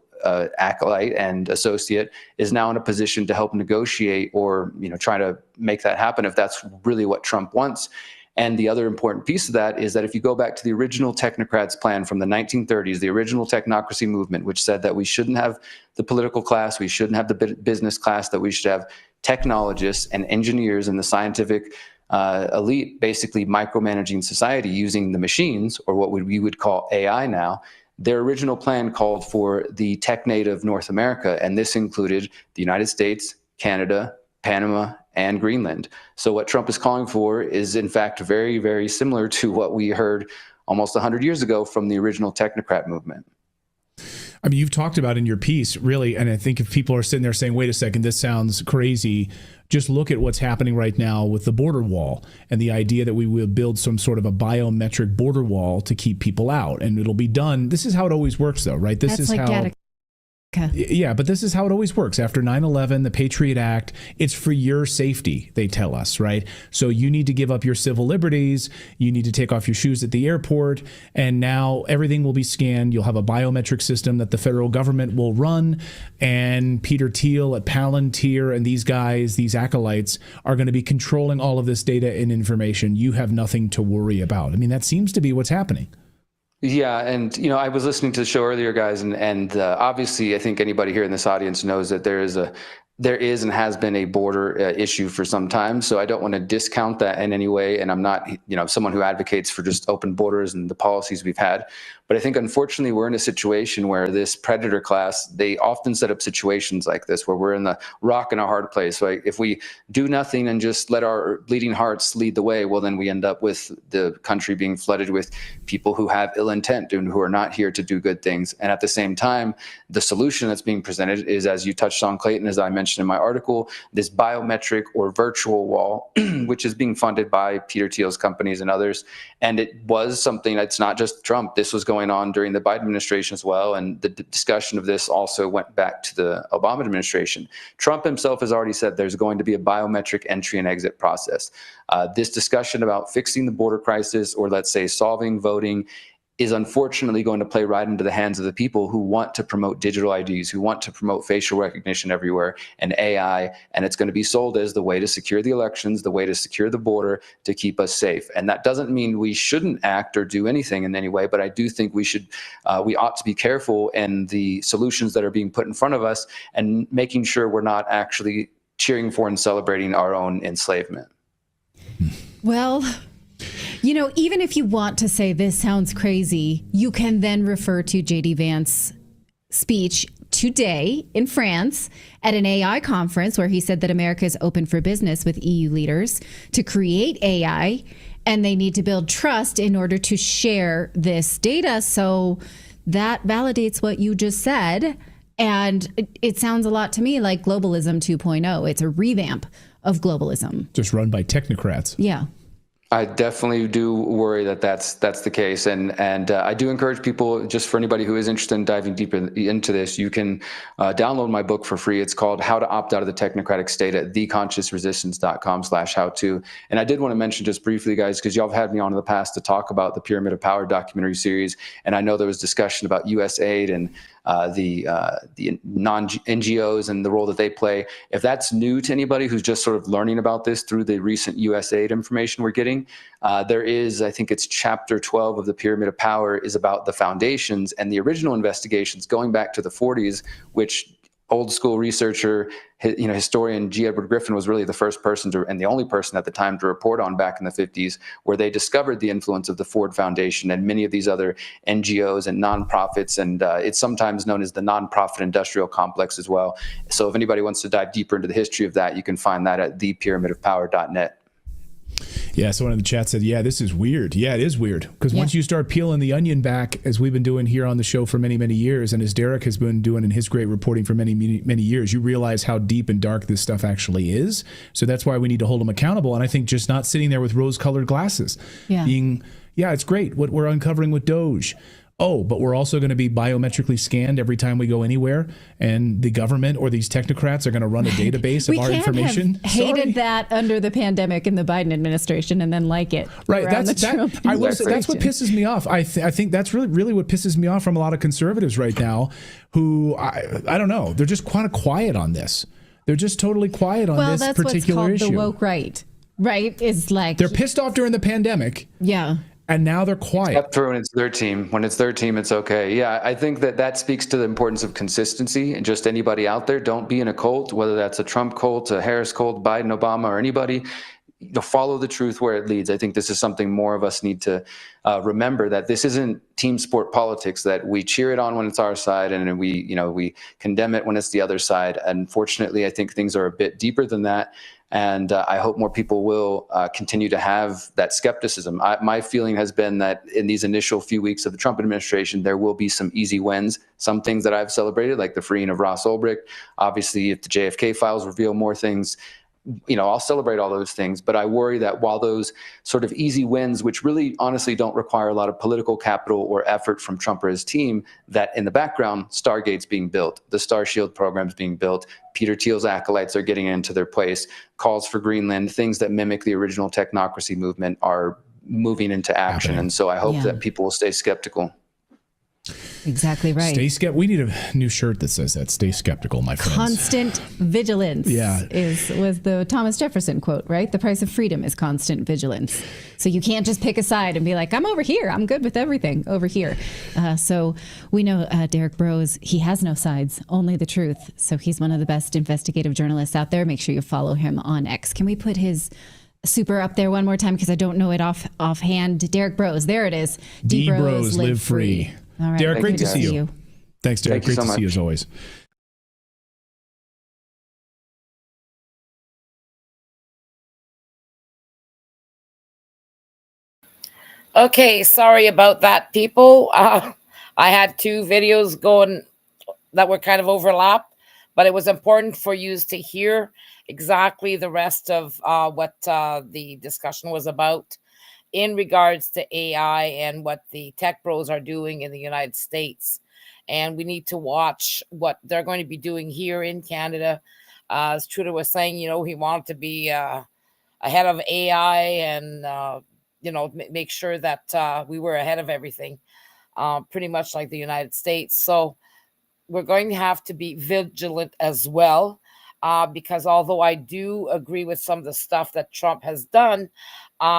Speaker 8: acolyte and associate, is now in a position to help negotiate or try to make that happen if that's really what Trump wants. And the other important piece of that is that if you go back to the original technocrats plan from the 1930s, the original technocracy movement, which said that we shouldn't have the political class, we shouldn't have the business class, that we should have technologists and engineers and the scientific elite basically micromanaging society using the machines, or what we would call AI now. Their original plan called for the tech native North America, and this included the United States, Canada, Panama, and Greenland. So what Trump is calling for is, in fact, very, very similar to what we heard almost 100 years ago from the original technocrat movement.
Speaker 22: I mean, you've talked about in your piece, really, and I think if people are sitting there saying, wait a second, this sounds crazy, just look at what's happening right now with the border wall and the idea that we will build some sort of a biometric border wall to keep people out. And it'll be done. This is how it always works, though, right? This is like how. Yeah, but this is how it always works. After 9/11, the Patriot Act, it's for your safety, they tell us, right? So you need to give up your civil liberties. You need to take off your shoes at the airport. And now everything will be scanned. You'll have a biometric system that the federal government will run. And Peter Thiel at Palantir and these guys, these acolytes, are going to be controlling all of this data and information. You have nothing to worry about. I mean, that seems to be what's happening.
Speaker 8: Yeah, and I was listening to the show earlier, guys, and obviously I think anybody here in this audience knows that there is and has been a border issue for some time. So I don't want to discount that in any way. And I'm not, someone who advocates for just open borders and the policies we've had. But I think, unfortunately, we're in a situation where this predator class, they often set up situations like this where we're in the rock and a hard place. So if we do nothing and just let our bleeding hearts lead the way, well, then we end up with the country being flooded with people who have ill intent and who are not here to do good things. And at the same time, the solution that's being presented is, as you touched on, Clayton, as I mentioned in my article, this biometric or virtual wall, which is being funded by Peter Thiel's companies and others. And it was something that's not just Trump. This was going going on during the Biden administration as well. And the discussion of this also went back to the Obama administration. Trump himself has already said there's going to be a biometric entry and exit process. This discussion about fixing the border crisis, or let's say solving voting, is unfortunately going to play right into the hands of the people who want to promote digital IDs, who want to promote facial recognition everywhere and AI, and it's going to be sold as the way to secure the elections, the way to secure the border, to keep us safe. And that doesn't mean we shouldn't act or do anything in any way, but I do think we ought to be careful in the solutions that are being put in front of us and making sure we're not actually cheering for and celebrating our own enslavement.
Speaker 12: Well, you know, even if you want to say this sounds crazy, you can then refer to J.D. Vance's speech today in France at an AI conference where he said that America is open for business with EU leaders to create AI, and they need to build trust in order to share this data. So that validates what you just said. And it sounds a lot to me like globalism 2.0. It's a revamp of globalism.
Speaker 22: Just run by technocrats.
Speaker 12: Yeah.
Speaker 8: I definitely do worry that that's the case, and I do encourage people, just for anybody who is interested in diving deeper into this, you can download my book for free. It's called How to Opt Out of the Technocratic State at theconsciousresistance.com/how-to. And I did want to mention just briefly, guys, because y'all have had me on in the past to talk about the Pyramid of Power documentary series, and I know there was discussion about U.S. aid and the non-NGOs and the role that they play. If that's new to anybody who's just sort of learning about this through the recent U.S. aid information we're getting, there is, I think it's chapter 12 of the Pyramid of Power is about the foundations and the original investigations going back to the 40s, which old school researcher, historian G. Edward Griffin was really the first person to, and the only person at the time to report on back in the 50s, where they discovered the influence of the Ford Foundation and many of these other NGOs and nonprofits. And it's sometimes known as the nonprofit industrial complex as well. So if anybody wants to dive deeper into the history of that, you can find that at thepyramidofpower.net.
Speaker 22: Yeah, someone in the chat said, yeah, this is weird. Yeah, it is weird. Because once you start peeling the onion back, as we've been doing here on the show for many, many years, and as Derek has been doing in his great reporting for many, many, many years, you realize how deep and dark this stuff actually is. So that's why we need to hold them accountable. And I think just not sitting there with rose-colored glasses. Yeah. It's great what we're uncovering with Doge. Oh, but we're also going to be biometrically scanned every time we go anywhere, and the government or these technocrats are going to run a database of our information.
Speaker 12: We hated that under the pandemic in the Biden administration, and then like it.
Speaker 22: Right. That's what pisses me off. I think that's really what pisses me off from a lot of conservatives right now, who I don't know. They're just kind of quiet on this. They're just totally quiet on this particular issue.
Speaker 12: Well, that's what's called the woke right. Right? Is like
Speaker 22: they're pissed off during the pandemic.
Speaker 12: Yeah.
Speaker 22: And now they're quiet.
Speaker 8: Except for when it's their team. When it's their team, it's okay. Yeah, I think that speaks to the importance of consistency. And just anybody out there, don't be in a cult, whether that's a Trump cult, a Harris cult, Biden, Obama, or anybody. Follow the truth where it leads. I think this is something more of us need to remember, that this isn't team sport politics, that we cheer it on when it's our side and we condemn it when it's the other side. Unfortunately, I think things are a bit deeper than that. And I hope more people will continue to have that skepticism. My feeling has been that in these initial few weeks of the Trump administration, there will be some easy wins. Some things that I've celebrated, like the freeing of Ross Ulbricht. Obviously, if the JFK files reveal more things, I'll celebrate all those things. But I worry that while those sort of easy wins, which really honestly don't require a lot of political capital or effort from Trump or his team, that in the background, Stargate's being built, the Starshield program's being built, Peter Thiel's acolytes are getting into their place, calls for Greenland, things that mimic the original technocracy movement are moving into action. And so I hope that people will stay skeptical.
Speaker 12: Exactly right.
Speaker 22: Stay skeptical. We need a new shirt that says that. Stay skeptical, my friends.
Speaker 12: Constant vigilance. Was the Thomas Jefferson quote, right? The price of freedom is constant vigilance. So you can't just pick a side and be like, I'm over here. I'm good with everything over here. So we know Derek Bros, he has no sides, only the truth. So he's one of the best investigative journalists out there. Make sure you follow him on X. Can we put his super up there one more time? Because I don't know it offhand. Derek Bros, there it is.
Speaker 22: D Bros live free.
Speaker 12: All right.
Speaker 22: Derek, great to see you. Thanks, Derek. Great to see you as always.
Speaker 6: Okay, sorry about that, people. I had two videos going that were kind of overlap, but it was important for you to hear exactly the rest of what the discussion was about. in regards to AI and what the tech bros are doing in the United States. And we need to watch what they're going to be doing here in Canada. As Trudeau was saying, he wanted to be ahead of AI and, make sure that we were ahead of everything, pretty much like the United States. So we're going to have to be vigilant as well, because although I do agree with some of the stuff that Trump has done,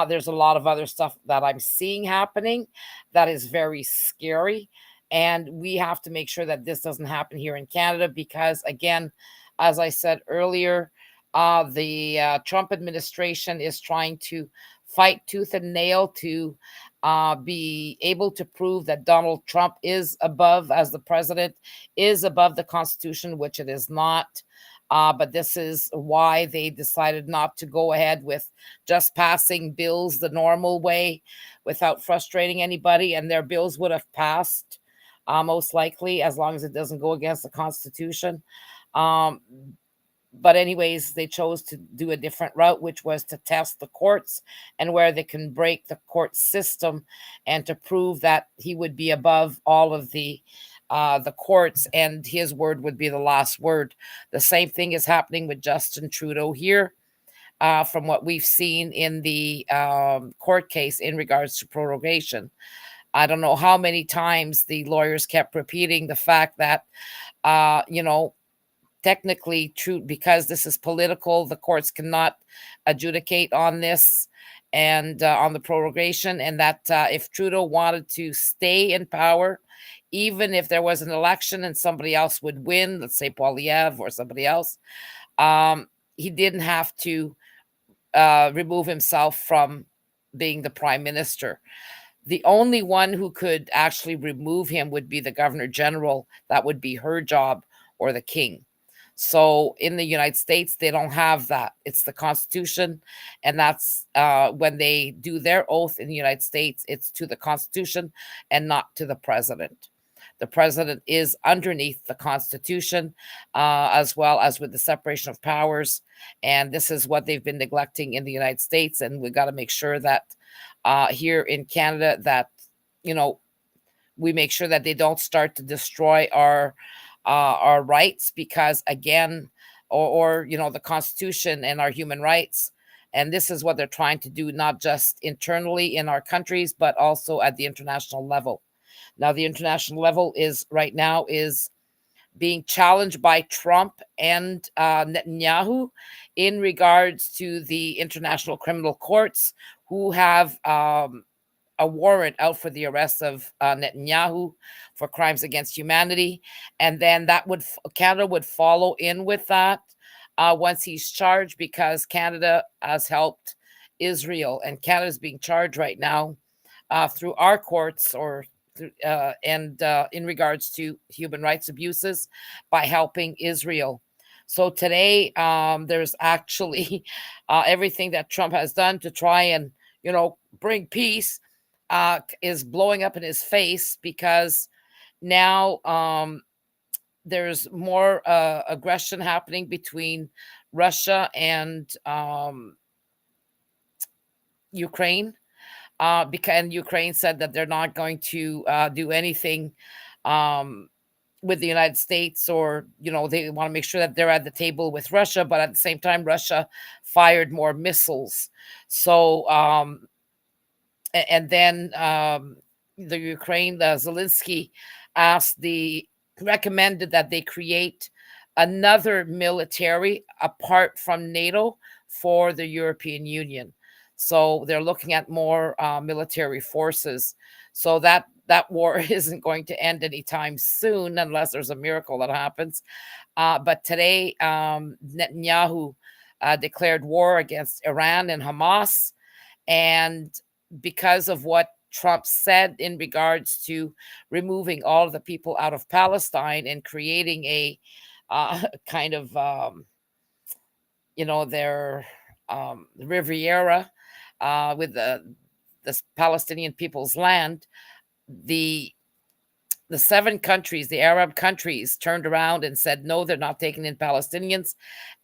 Speaker 6: there's a lot of other stuff that I'm seeing happening that is very scary. And we have to make sure that this doesn't happen here in Canada because, again, as I said earlier, the Trump administration is trying to fight tooth and nail to be able to prove that Donald Trump is above, as the president, is above the Constitution, which it is not. But this is why they decided not to go ahead with just passing bills the normal way without frustrating anybody. And their bills would have passed most likely as long as it doesn't go against the Constitution. But anyways, they chose to do a different route, which was to test the courts and where they can break the court system and to prove that he would be above all of the courts and his word would be the last word. The same thing is happening with Justin Trudeau here, from what we've seen in the court case in regards to prorogation. I don't know how many times the lawyers kept repeating the fact that, technically true, because this is political, the courts cannot adjudicate on this and on the prorogation, and that if Trudeau wanted to stay in power, even if there was an election and somebody else would win, let's say Poilievre or somebody else, he didn't have to remove himself from being the prime minister. The only one who could actually remove him would be the governor general. That would be her job, or the king. So in the United States, they don't have that. It's the Constitution. And that's when they do their oath in the United States, it's to the Constitution and not to the president. The president is underneath the Constitution, as well as with the separation of powers. And this is what they've been neglecting in the United States. And we've got to make sure that here in Canada that, we make sure that they don't start to destroy our rights, because again, or the Constitution and our human rights. And this is what they're trying to do, not just internally in our countries, but also at the international level. Now, the international level is right now is being challenged by Trump and Netanyahu in regards to the international criminal courts, who have a warrant out for the arrest of Netanyahu for crimes against humanity. And then that would Canada would follow in with that once he's charged, because Canada has helped Israel, and Canada is being charged right now through our courts or in regards to human rights abuses by helping Israel. So today, there's actually everything that Trump has done to try and bring peace is blowing up in his face, because now there's more aggression happening between Russia and Ukraine. Because Ukraine said that they're not going to do anything with the United States, or they want to make sure that they're at the table with Russia, but at the same time, Russia fired more missiles. So and then the Ukraine, Zelensky recommended that they create another military apart from NATO for the European Union. So they're looking at more military forces. So that war isn't going to end anytime soon, unless there's a miracle that happens. But today, Netanyahu declared war against Iran and Hamas. And because of what Trump said in regards to removing all of the people out of Palestine and creating a kind of, their Riviera with the Palestinian people's land, the 7 countries, the Arab countries, turned around and said, no, they're not taking in Palestinians,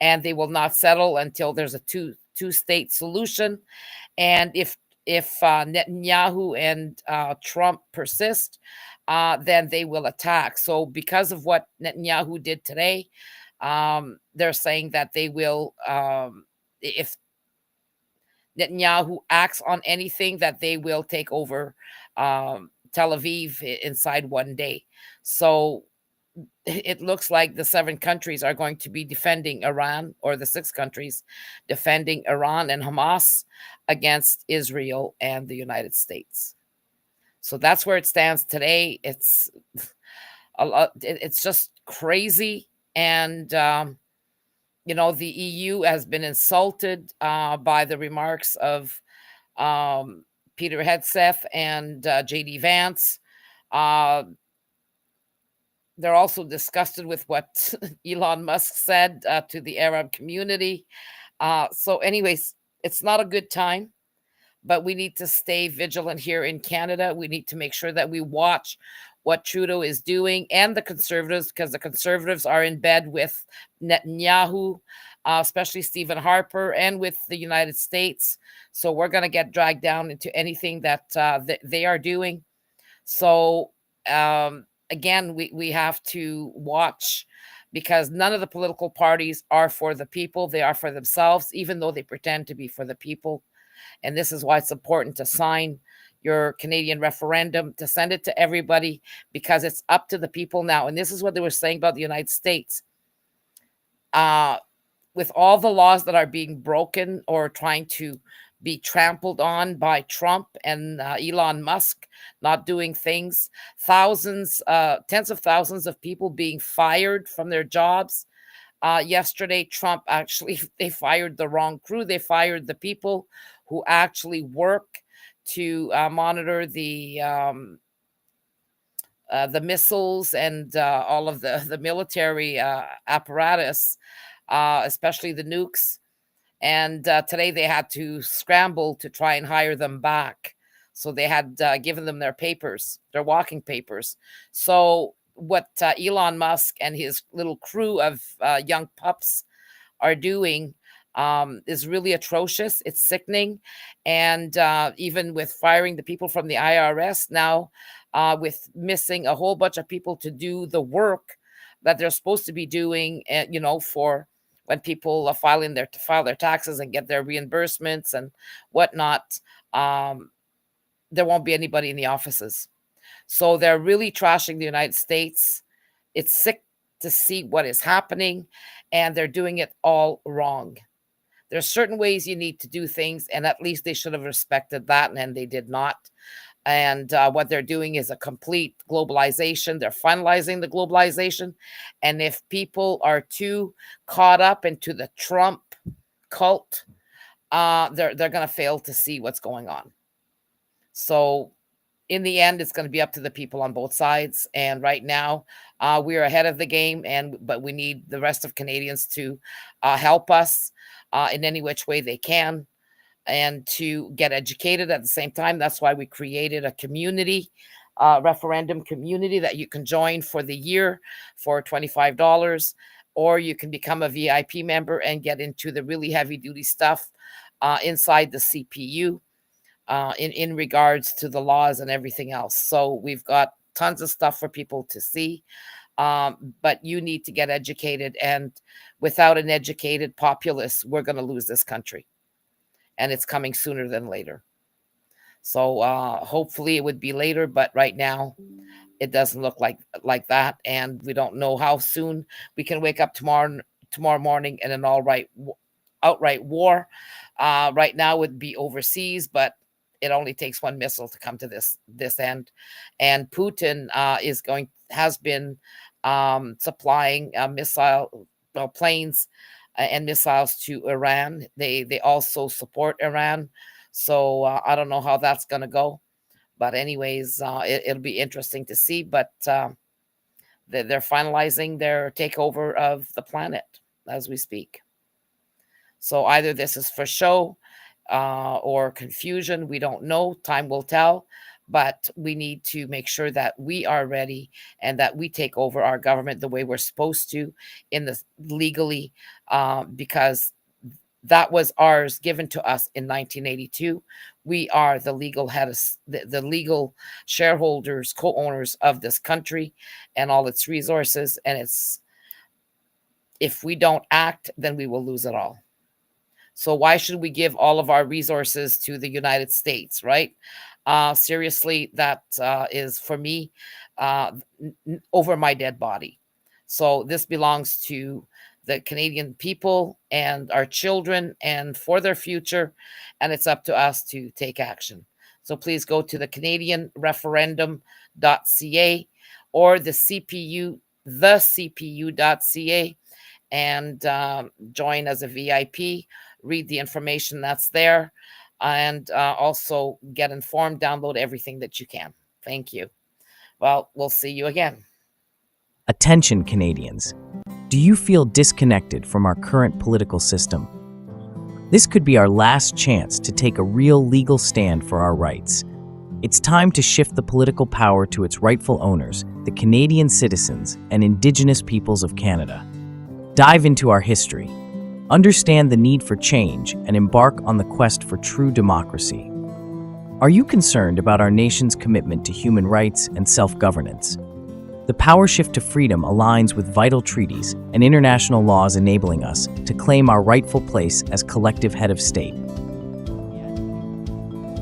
Speaker 6: and they will not settle until there's a two-state solution. And if if Netanyahu and Trump persist, then they will attack. So because of what Netanyahu did today, they're saying that they will, if Netanyahu acts on anything, that they will take over Tel Aviv inside one day. So it looks like the 7 countries are going to be defending Iran, or the 6 countries defending Iran and Hamas against Israel and the United States. So that's where it stands today. It's a lot. It's just crazy. And, you know, the EU has been insulted by the remarks of Peter Hegseth and JD Vance. They're also disgusted with what Elon Musk said to the Arab community. So anyways, it's not a good time, but we need to stay vigilant here in Canada. We need to make sure that we watch what Trudeau is doing, and the Conservatives, because the Conservatives are in bed with Netanyahu, especially Stephen Harper, and with the United States. So we're going to get dragged down into anything that they are doing. So again, we have to watch, because none of the political parties are for the people. They are for themselves, even though they pretend to be for the people. And this is why it's important to sign your Canadian referendum, to send it to everybody, because it's up to the people now. And this is what they were saying about the United States. With all the laws that are being broken or trying to be trampled on by Trump and Elon Musk not doing things, thousands, tens of thousands of people being fired from their jobs. Yesterday, Trump actually, they fired the wrong crew. They fired the people who actually work to monitor the missiles and all of the military apparatus, especially the nukes. And today they had to scramble to try and hire them back. So they had given them their papers, their walking papers. So what Elon Musk and his little crew of young pups are doing is really atrocious. It's sickening. And even with firing the people from the IRS now, with missing a whole bunch of people to do the work that they're supposed to be doing, you know, for when people file their taxes and get their reimbursements and whatnot, there won't be anybody in the offices. So they're really trashing the United States. It's sick to see what is happening, and they're doing it all wrong. There's certain ways you need to do things, and at least they should have respected that, and they did not. And what they're doing is a complete globalization. They're finalizing the globalization. And if people are too caught up into the Trump cult, they're going to fail to see what's going on. So in the end, it's going to be up to the people on both sides. And right now, we're ahead of the game, but we need the rest of Canadians to help us in any which way they can, and to get educated at the same time. That's why we created a community, referendum community, that you can join for the year for $25, or you can become a VIP member and get into the really heavy duty stuff inside the CPU in regards to the laws and everything else. So we've got tons of stuff for people to see. But you need to get educated, and without an educated populace, we're going to lose this country. And it's coming sooner than later. So hopefully it would be later, but right now it doesn't look like that, and we don't know how soon we can wake up tomorrow morning in an outright war. Right now it would be overseas, but it only takes one missile to come to this end. And Putin has been supplying planes and missiles to Iran. They also support Iran. So I don't know how that's going to go. But anyways, it'll be interesting to see. But they're finalizing their takeover of the planet as we speak. So either this is for show or confusion. We don't know. Time will tell. But we need to make sure that we are ready and that we take over our government the way we're supposed to, legally, because That was ours, given to us in 1982. We are the legal head of the legal shareholders, co-owners of this country and all its resources. And if we don't act, then we will lose it all. So why should we give all of our resources to the United States, right? Seriously, that is for me over my dead body. So this belongs to the Canadian people and our children and for their future. And it's up to us to take action. So please go to the CanadianReferendum.ca or the CPU.ca and join as a VIP. Read the information that's there, and also get informed, download everything that you can. Thank you. Well, we'll see you again.
Speaker 2: Attention, Canadians. Do you feel disconnected from our current political system? This could be our last chance to take a real legal stand for our rights. It's time to shift the political power to its rightful owners, the Canadian citizens and Indigenous peoples of Canada. Dive into our history. Understand the need for change and embark on the quest for true democracy. Are you concerned about our nation's commitment to human rights and self-governance? The power shift to freedom aligns with vital treaties and international laws enabling us to claim our rightful place as collective head of state.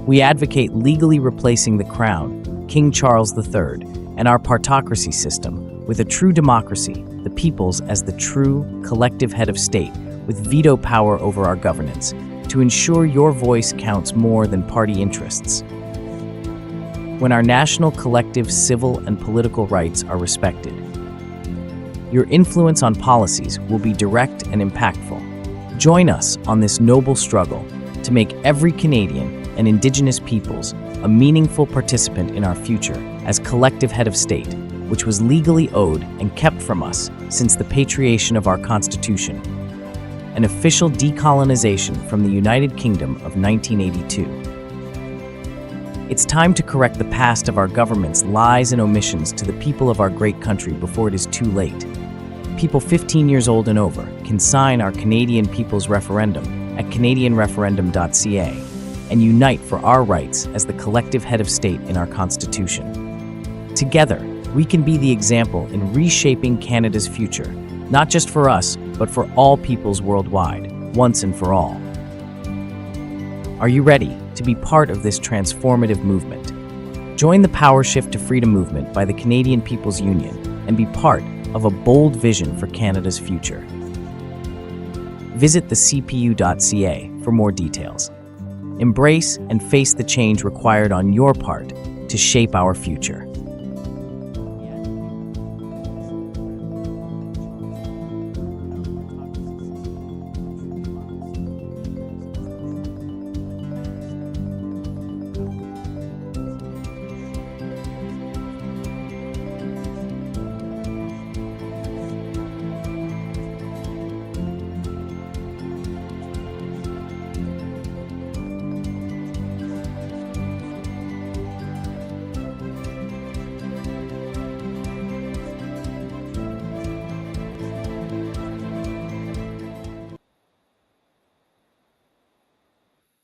Speaker 2: We advocate legally replacing the Crown, King Charles III, and our partocracy system with a true democracy, the peoples as the true collective head of state with veto power over our governance, to ensure your voice counts more than party interests. When our national collective civil and political rights are respected, your influence on policies will be direct and impactful. Join us on this noble struggle to make every Canadian and Indigenous peoples a meaningful participant in our future as collective head of state, which was legally owed and kept from us since the patriation of our Constitution, an official decolonization from the United Kingdom of 1982. It's time to correct the past of our government's lies and omissions to the people of our great country before it is too late. People 15 years old and over can sign our Canadian People's Referendum at CanadianReferendum.ca and unite for our rights as the collective head of state in our Constitution. Together, we can be the example in reshaping Canada's future, not just for us, but for all peoples worldwide, once and for all. Are you ready to be part of this transformative movement? Join the Power Shift to Freedom movement by the Canadian People's Union and be part of a bold vision for Canada's future. Visit the CPU.ca for more details. Embrace and face the change required on your part to shape our future.